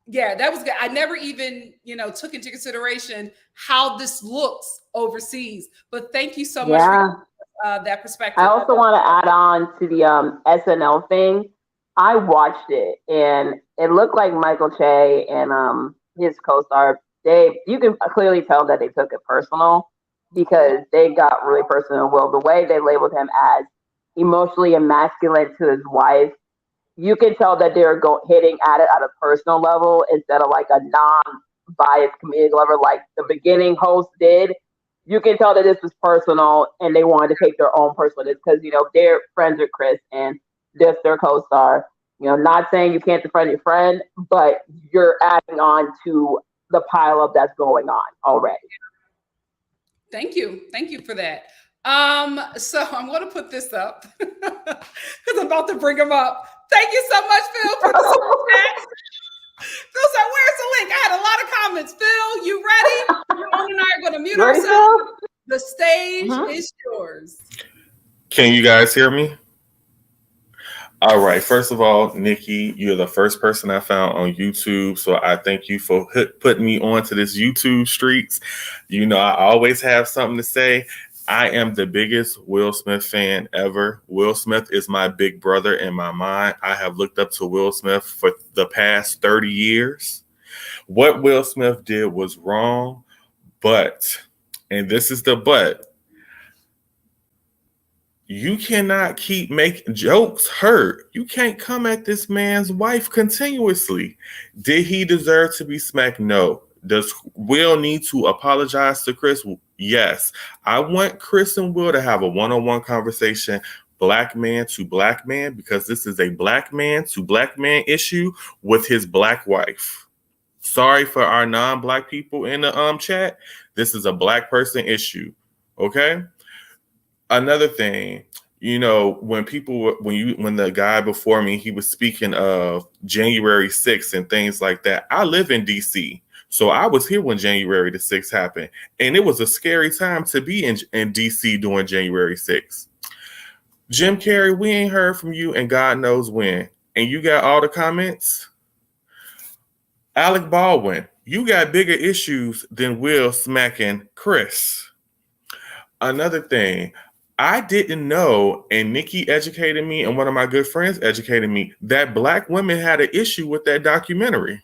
yeah, that was good. I never even, took into consideration how this looks overseas. But thank you so much for that perspective. I also want to add on to the SNL thing. I watched it and it looked like Michael Che and his co-star Dave. You can clearly tell that they took it personal because they got really personal. Well, the way they labeled him as emotionally emasculate to his wife, you can tell that they're hitting at it at a personal level instead of like a non-biased comedic level like the beginning host did. you can tell that this was personal and they wanted to take their own personal because, they're friends with Chris and just their co-star. Not saying you can't defriend your friend, but you're adding on to the pileup that's going on already. Thank you for that. So I'm going to put this up because I'm about to bring him up. Thank you so much, Phil, for the super chat. Phil said, "Where's the link?" I had a lot of comments. Phil, you ready? Ramon and I are going to mute Ready, ourselves. Phil? The stage is yours. Can you guys hear me? All right. First of all, Nikki, you're the first person I found on YouTube. So I thank you for putting me onto this YouTube streets. I always have something to say. I am the biggest Will Smith fan ever. Will Smith is my big brother in my mind. I have looked up to Will Smith for the past 30 years. What Will Smith did was wrong, but, and this is the but, you cannot keep making jokes hurt. You can't come at this man's wife continuously. Did he deserve to be smacked? No. Does Will need to apologize to Chris? Yes. I want Chris and Will to have a one-on-one conversation, black man to black man, because this is a black man to black man issue with his black wife. Sorry for our non-black people in the chat. This is a black person issue. Okay? Another thing, when the guy before me, he was speaking of January 6th and things like that. I live in DC. So I was here when January the 6th happened. And it was a scary time to be in DC during January 6th. Jim Carrey, we ain't heard from you and God knows when. And you got all the comments? Alec Baldwin, you got bigger issues than Will smacking Chris. Another thing, I didn't know, and Nikki educated me, and one of my good friends educated me, that black women had an issue with that documentary.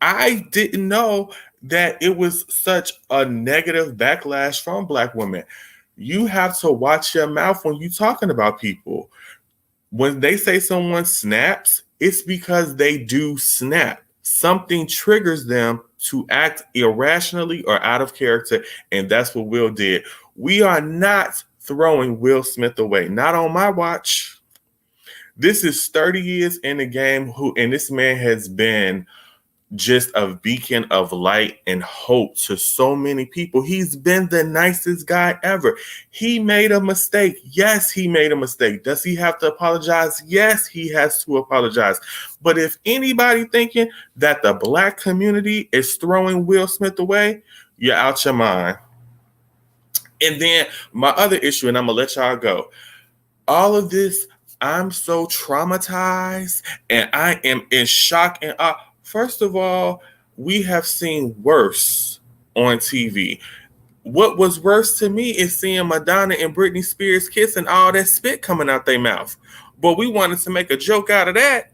I didn't know that it was such a negative backlash from black women. You have to watch your mouth when you're talking about people. When they say someone snaps, it's because they do snap. Something triggers them to act irrationally or out of character, and that's what Will did. We are not throwing Will Smith away. Not on my watch. This is 30 years in the game, and this man has been just a beacon of light and hope to so many people. He's been the nicest guy ever. He made a mistake. Yes, he made a mistake. Does he have to apologize? Yes, he has to apologize. But if anybody thinking that the black community is throwing Will Smith away, you're out your mind. And then my other issue, and I'm going to let y'all go. All of this, I'm so traumatized and I am in shock and awe. First of all, we have seen worse on TV. What was worse to me is seeing Madonna and Britney Spears kiss and all that spit coming out their mouth. But we wanted to make a joke out of that.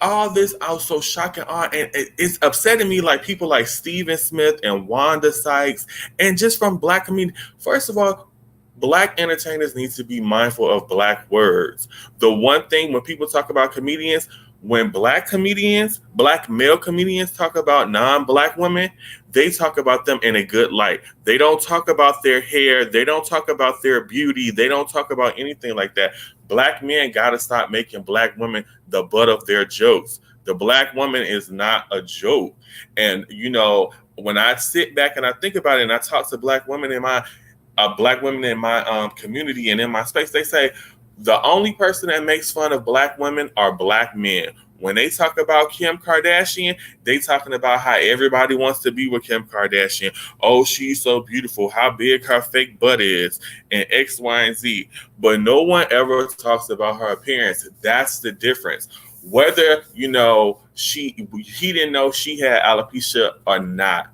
All this, I was so shocked and awe, and it's upsetting me, like people like Steven Smith and Wanda Sykes, and just from black community. First of all, black entertainers need to be mindful of black words. The one thing when people talk about comedians, when black male comedians talk about non-black women, they talk about them in a good light. They don't talk about their hair. They don't talk about their beauty. They don't talk about anything like that. Black men got to stop making black women the butt of their jokes. The black woman is not a joke. And, when I sit back and I think about it and I talk to black women in my community and in my space, they say, the only person that makes fun of black women are black men. When they talk about Kim Kardashian, they talking about how everybody wants to be with Kim Kardashian. Oh, she's so beautiful, how big her fake butt is, and X, Y, and Z. But no one ever talks about her appearance. That's the difference. Whether, he didn't know she had alopecia or not.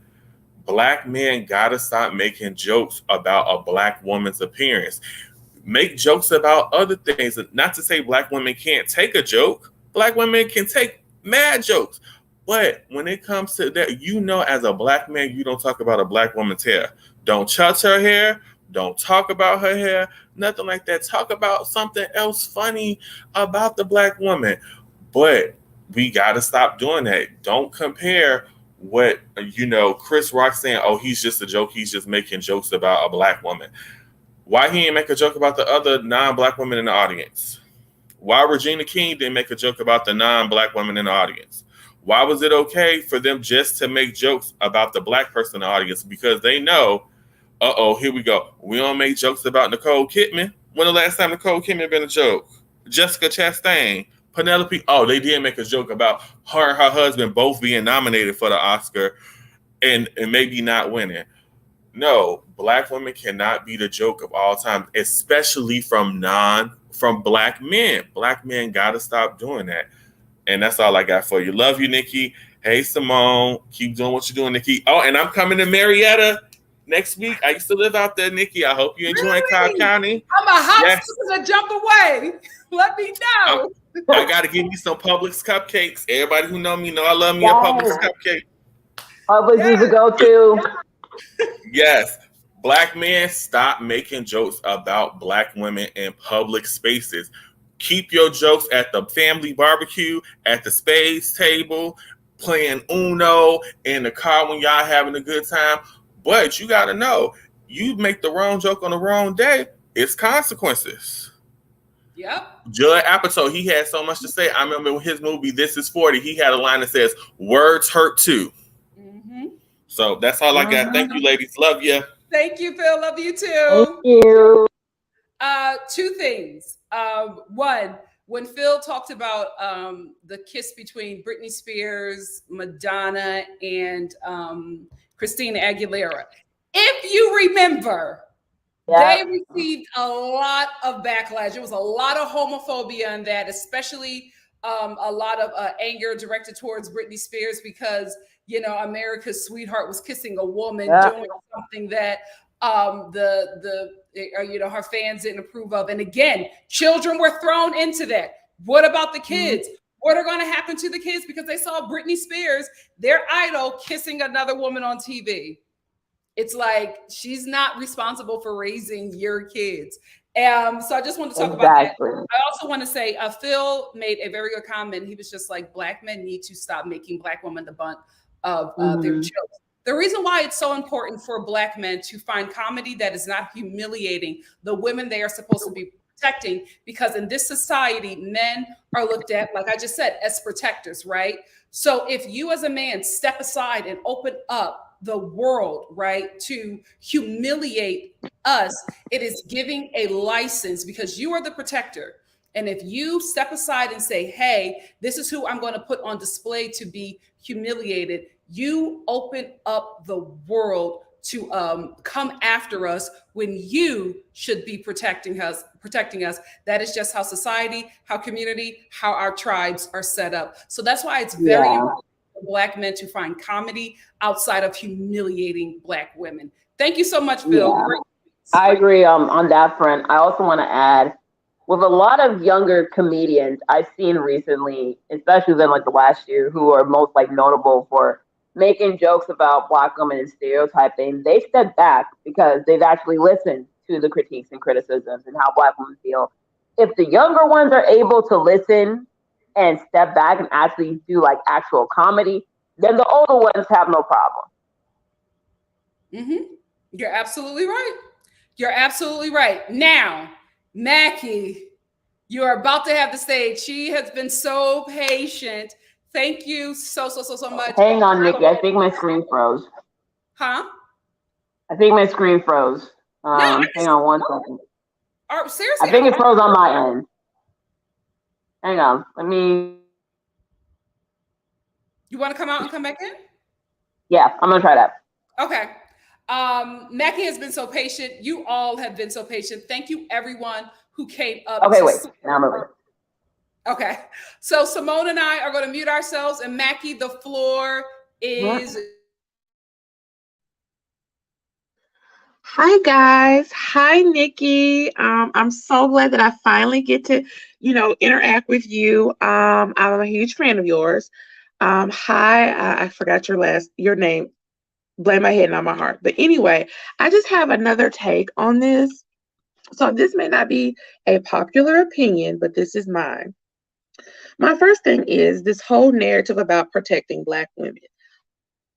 Black men gotta stop making jokes about a black woman's appearance. Make jokes about other things. Not to say black women can't take a joke. Black women can take mad jokes. But when it comes to that, as a black man, you don't talk about a black woman's hair. Don't touch her hair. Don't talk about her hair. Nothing like that. Talk about something else funny about the black woman. But we got to stop doing that. Don't compare what Chris Rock saying, oh, he's just a joke, he's just making jokes about a black woman. Why he ain't make a joke about the other non-black women in the audience? Why Regina King didn't make a joke about the non-black women in the audience? Why was it okay for them just to make jokes about the black person in the audience? Because they know, here we go. We don't make jokes about Nicole Kidman. When the last time Nicole Kidman been a joke? Jessica Chastain, Penelope. Oh, they did make a joke about her and her husband both being nominated for the Oscar and maybe not winning. No, black women cannot be the joke of all time, especially from black men. Black men gotta stop doing that. And that's all I got for you. Love you, Nikki. Hey, Simone. Keep doing what you're doing, Nikki. Oh, and I'm coming to Marietta next week. I used to live out there, Nikki. I hope you enjoy Cobb County. I'm a hot a jump away. Let me know. I got to give me some Publix cupcakes. Everybody who know me know I love me a Publix cupcake. Publix is a go-to. Yes. Black men, stop making jokes about black women in public spaces. Keep your jokes at the family barbecue, at the spades table, playing Uno, in the car when y'all having a good time. But you got to know, you make the wrong joke on the wrong day, it's consequences. Yep. Judd Apatow, he had so much to say. I remember his movie, This Is 40, he had a line that says, words hurt too. Mm-hmm. So that's all I got. Thank you, ladies. Love you. Thank you, Phil. Love you too. Thank you. Two things. One, when Phil talked about the kiss between Britney Spears, Madonna, and Christina Aguilera, if you remember, they received a lot of backlash. There was a lot of homophobia in that, especially a lot of anger directed towards Britney Spears because, America's sweetheart was kissing a woman doing something that her fans didn't approve of. And again, children were thrown into that. What about the kids? Mm-hmm. What are going to happen to the kids because they saw Britney Spears, their idol, kissing another woman on TV? It's like she's not responsible for raising your kids. So I just want to talk about that. I also want to say Phil made a very good comment. He was just like, black men need to stop making black women the butt of their jokes. The reason why it's so important for black men to find comedy that is not humiliating the women they are supposed to be protecting, because in this society, men are looked at, like I just said, as protectors, right? So if you as a man step aside and open up the world, right, to humiliate us, it is giving a license because you are the protector. And if you step aside and say, hey, this is who I'm going to put on display to be humiliated, you open up the world to come after us when you should be protecting us. That is just how society, how community, how our tribes are set up. So that's why it's very important for black men to find comedy outside of humiliating black women. Thank you so much, Phil. Yeah. I agree on that front. I also want to add, with a lot of younger comedians I've seen recently, especially within like the last year, who are most like notable for making jokes about black women and stereotyping, they step back because they've actually listened to the critiques and criticisms and how black women feel. If the younger ones are able to listen and step back and actually do like actual comedy, then the older ones have no problem. Mm-hmm. You're absolutely right. You're absolutely right. Now, Mackie, you're about to have the stage. She has been so patient. Thank you so much. Hang on, Nikki. I think my screen froze. Huh? I think my screen froze. Hang on one second. Seriously? I think it froze on my end. Hang on. Let me. You want to come out and come back in? Yeah, I'm going to try that. Okay. Mackie has been so patient. You all have been so patient. Thank you, everyone who came up. Okay, wait. Now I'm moving. Okay. So Simone and I are going to mute ourselves, and Mackie, the floor is. Hi guys. Hi Nikki. I'm so glad that I finally get to, interact with you. I'm a huge fan of yours. Hi, I forgot your name. Blame my head, not my heart. But anyway, I just have another take on this. So this may not be a popular opinion, but this is mine. My first thing is this whole narrative about protecting Black women.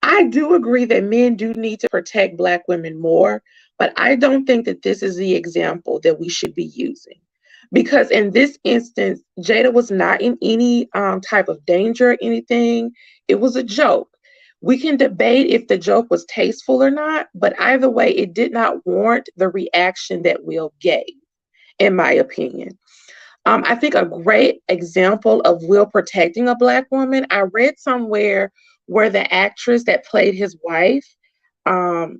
I do agree that men do need to protect Black women more, but I don't think that this is the example that we should be using. Because in this instance, Jada was not in any type of danger or anything. It was a joke. We can debate if the joke was tasteful or not, but either way, it did not warrant the reaction that Will gave, in my opinion. I think a great example of Will protecting a Black woman, I read somewhere where the actress that played his wife,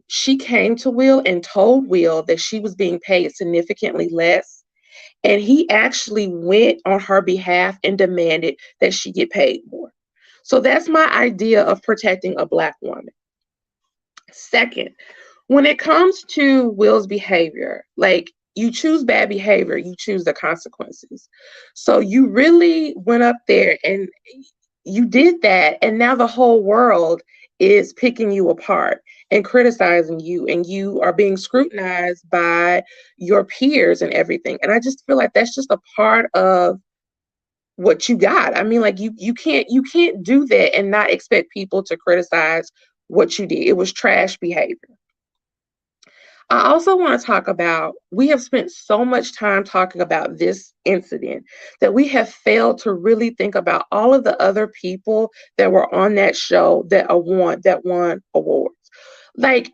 she came to Will and told Will that she was being paid significantly less. And he actually went on her behalf and demanded that she get paid more. So that's my idea of protecting a Black woman. Second, when it comes to Will's behavior, like you choose bad behavior, you choose the consequences. So you really went up there and you did that, and now the whole world is picking you apart and criticizing you, and you are being scrutinized by your peers and everything. And I just feel like that's just a part of what you got. I mean, like you can't do that and not expect people to criticize what you did. It was trash behavior. I also want to talk about, we have spent so much time talking about this incident that we have failed to really think about all of the other people that were on that show that won awards. Like,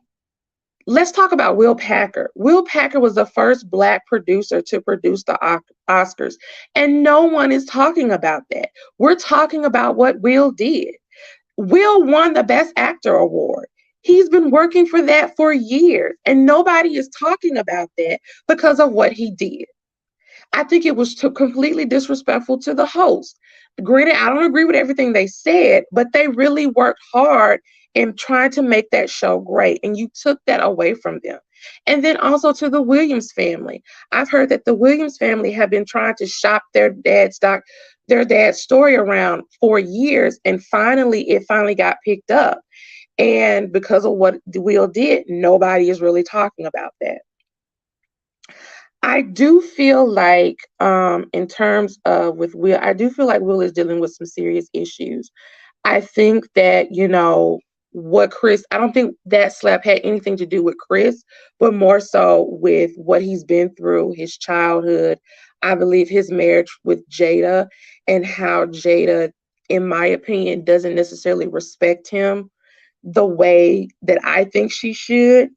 let's talk about Will Packer. Will Packer was the first Black producer to produce the Oscars, and no one is talking about that. We're talking about what Will did. Will won the Best Actor award. He's been working for that for years, and nobody is talking about that because of what he did. I think it was completely disrespectful to the host. Granted, I don't agree with everything they said, but they really worked hard in trying to make that show great, and you took that away from them. And then also to the Williams family. I've heard that the Williams family have been trying to shop their dad's story around for years, and it finally got picked up. And because of what Will did, nobody is really talking about that. I do feel like, in terms of with Will, I do feel like Will is dealing with some serious issues. I think that, I don't think that slap had anything to do with Chris, but more so with what he's been through, his childhood. I believe his marriage with Jada, and how Jada, in my opinion, doesn't necessarily respect him the way that I think she should.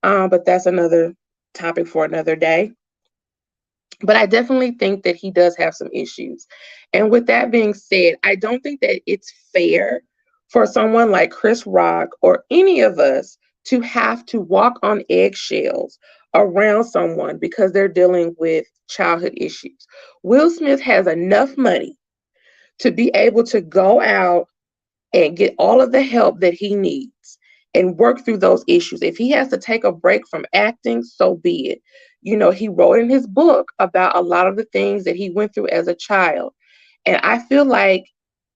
But that's another topic for another day. But I definitely think that he does have some issues. And with that being said, I don't think that it's fair for someone like Chris Rock or any of us to have to walk on eggshells around someone because they're dealing with childhood issues. Will Smith has enough money to be able to go out and get all of the help that he needs and work through those issues. If he has to take a break from acting, so be it. He wrote in his book about a lot of the things that he went through as a child. And I feel like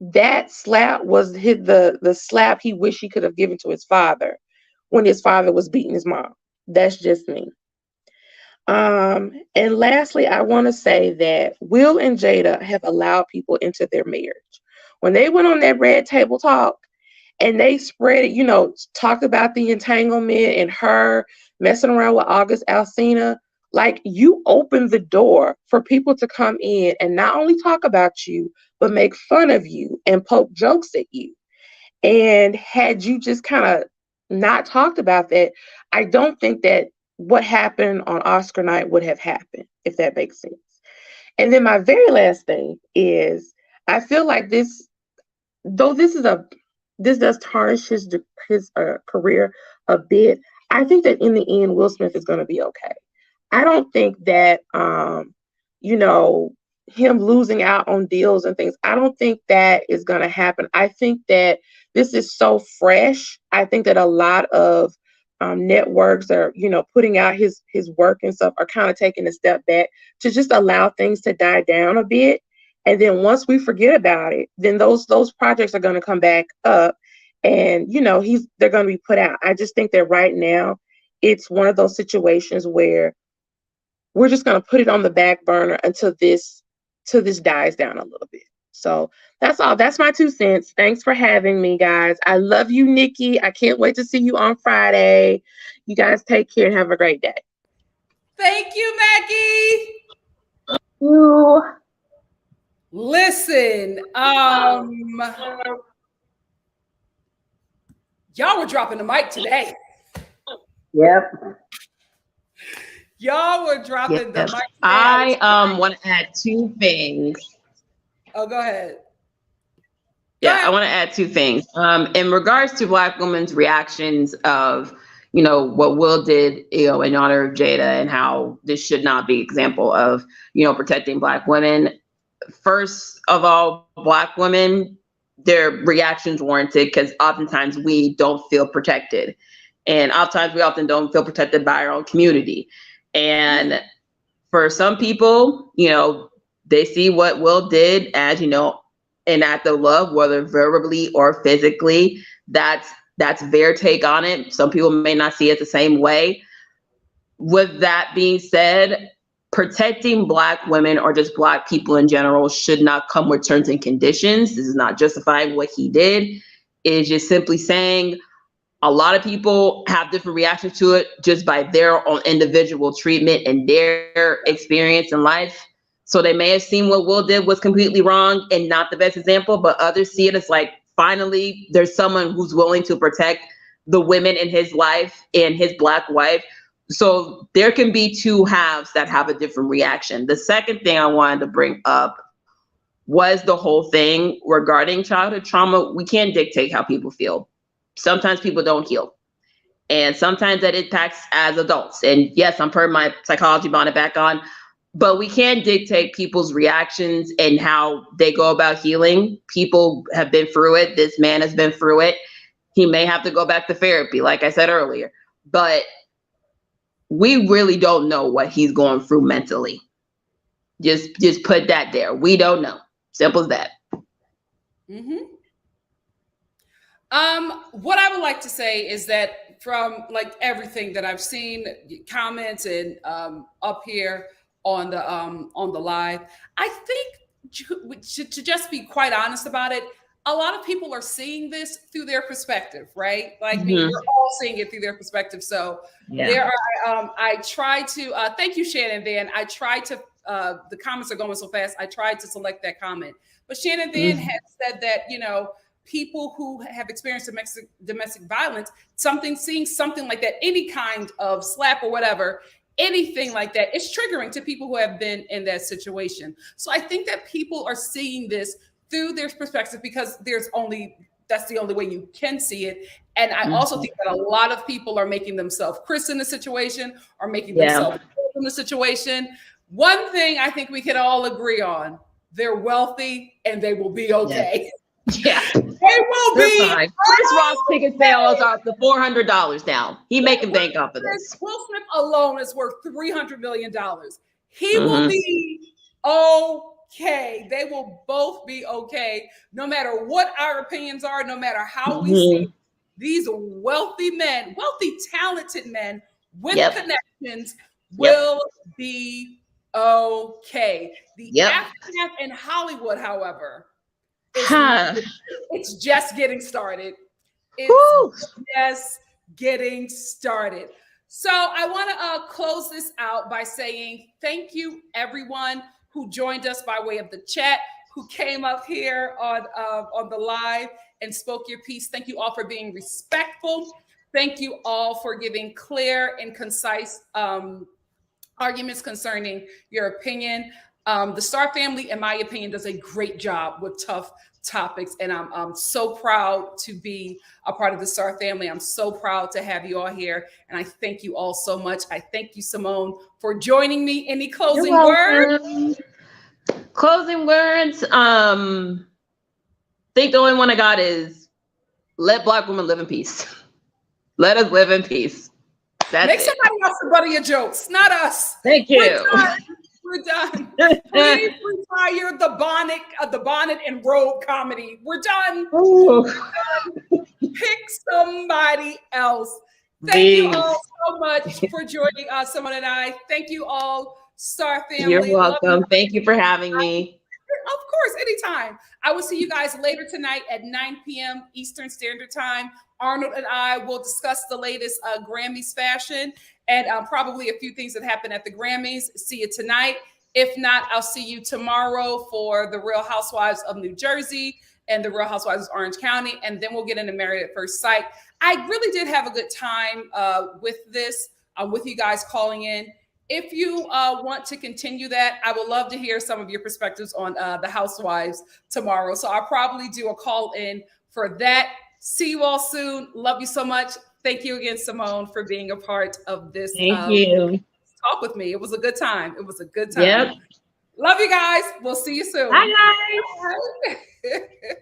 that slap was the slap he wished he could have given to his father when his father was beating his mom. That's just me. And lastly, I want to say that Will and Jada have allowed people into their marriage. When they went on that red table talk and they spread it, talked about the entanglement and her messing around with August Alsina, like, you opened the door for people to come in and not only talk about you, but make fun of you and poke jokes at you. And had you just kind of not talked about that, I don't think that what happened on Oscar night would have happened, if that makes sense. And then my very last thing is, I feel like this does tarnish his career a bit. I think that in the end, Will Smith is going to be okay. I don't think that him losing out on deals and things, I don't think that is going to happen. I think that this is so fresh. I think that a lot of networks are, putting out his work and stuff, are kind of taking a step back to just allow things to die down a bit. And then once we forget about it, then those projects are going to come back up, and they're going to be put out. I just think that right now it's one of those situations where we're just going to put it on the back burner until this dies down a little bit. So that's all. That's my 2 cents. Thanks for having me, guys. I love you, Nikki. I can't wait to see you on Friday. You guys take care and have a great day. Thank you, Maggie. You. Listen, y'all were dropping the mic today. Yep. Y'all were dropping the mic today. I want to add 2 things. Oh, go ahead. I want to add 2 things. In regards to Black women's reactions of, what Will did, in honor of Jada, and how this should not be example of, protecting Black women. First of all, Black women, their reactions warranted because oftentimes we don't feel protected. And oftentimes we often don't feel protected by our own community. And for some people, they see what Will did as, an act of love, whether verbally or physically. That's their take on it. Some people may not see it the same way. With that being said, protecting Black women or just Black people in general should not come with terms and conditions. This is not justifying what he did. It is just simply saying a lot of people have different reactions to it just by their own individual treatment and their experience in life. So they may have seen what Will did was completely wrong and not the best example, but others see it as like, finally, there's someone who's willing to protect the women in his life and his Black wife. So there can be 2 halves that have a different reaction. The second thing I wanted to bring up was the whole thing regarding childhood trauma. We can't dictate how people feel. Sometimes people don't heal. And sometimes that impacts as adults. And yes, I'm putting my psychology bonnet back on, but we can't dictate people's reactions and how they go about healing. People have been through it. This man has been through it. He may have to go back to therapy, like I said earlier, but we really don't know what he's going through mentally. Just put that there. We don't know. Simple as that. Mm-hmm. What I would like to say is that from like everything that I've seen, comments and up here on the live, I think to just be quite honest about it, a lot of people are seeing this through their perspective, right? Like me, we're all seeing it through their perspective. So there are, I try to, thank you, Shannon Van. I tried to, the comments are going so fast. I tried to select that comment, but Shannon Van has said that, people who have experienced domestic violence, seeing something like that, any kind of slap or whatever, anything like that, it's triggering to people who have been in that situation. So I think that people are seeing this through their perspective because that's the only way you can see it. And I also think that a lot of people are making themselves Chris in the situation or making themselves in the situation. One thing I think we can all agree on, they're wealthy and they will be okay. Yeah. They will be. Fine. Chris Rock's ticket sales are the $400 now. He making bank off of this. Will Smith alone is worth $300 million. He will be okay. They will both be okay, no matter what our opinions are, no matter how we see these wealthy men, wealthy, talented men with connections will be okay. The aftermath in Hollywood, however, it's just getting started. It's just getting started. So I want to close this out by saying thank you, everyone who joined us by way of the chat, who came up here on the live and spoke your piece. Thank you all for being respectful. Thank you all for giving clear and concise arguments concerning your opinion. The Star family, in my opinion, does a great job with tough topics. And I'm so proud to be a part of the Star family. I'm so proud to have you all here. And I thank you all so much. I thank you, Simone, for joining me. Any closing words? Closing words. I think the only one I got is let Black women live in peace. Let us live in peace. Make somebody else the butt of your jokes, not us. Thank you. We're done. Please retire the bonnet and robe comedy. We're done. Pick somebody else. Thank you all so much for joining us, Simone and I. Thank you all, Star family. You're welcome. Thank you for having me. Of course. course, anytime. I will see you guys later tonight at 9 p.m. Eastern Standard Time. Arnold and I will discuss the latest Grammys fashion and probably a few things that happened at the Grammys. See you tonight. If not, I'll see you tomorrow for the Real Housewives of New Jersey and the Real Housewives of Orange County. And then we'll get into Married at First Sight. I really did have a good time with this, with you guys calling in. If you want to continue that, I would love to hear some of your perspectives on the Housewives tomorrow. So I'll probably do a call in for that. See you all soon. Love you so much. Thank you again, Simone, for being a part of this. Thank you. Talk with me. It was a good time. It was a good time. Yep. Love you guys. We'll see you soon. Bye, guys. Bye.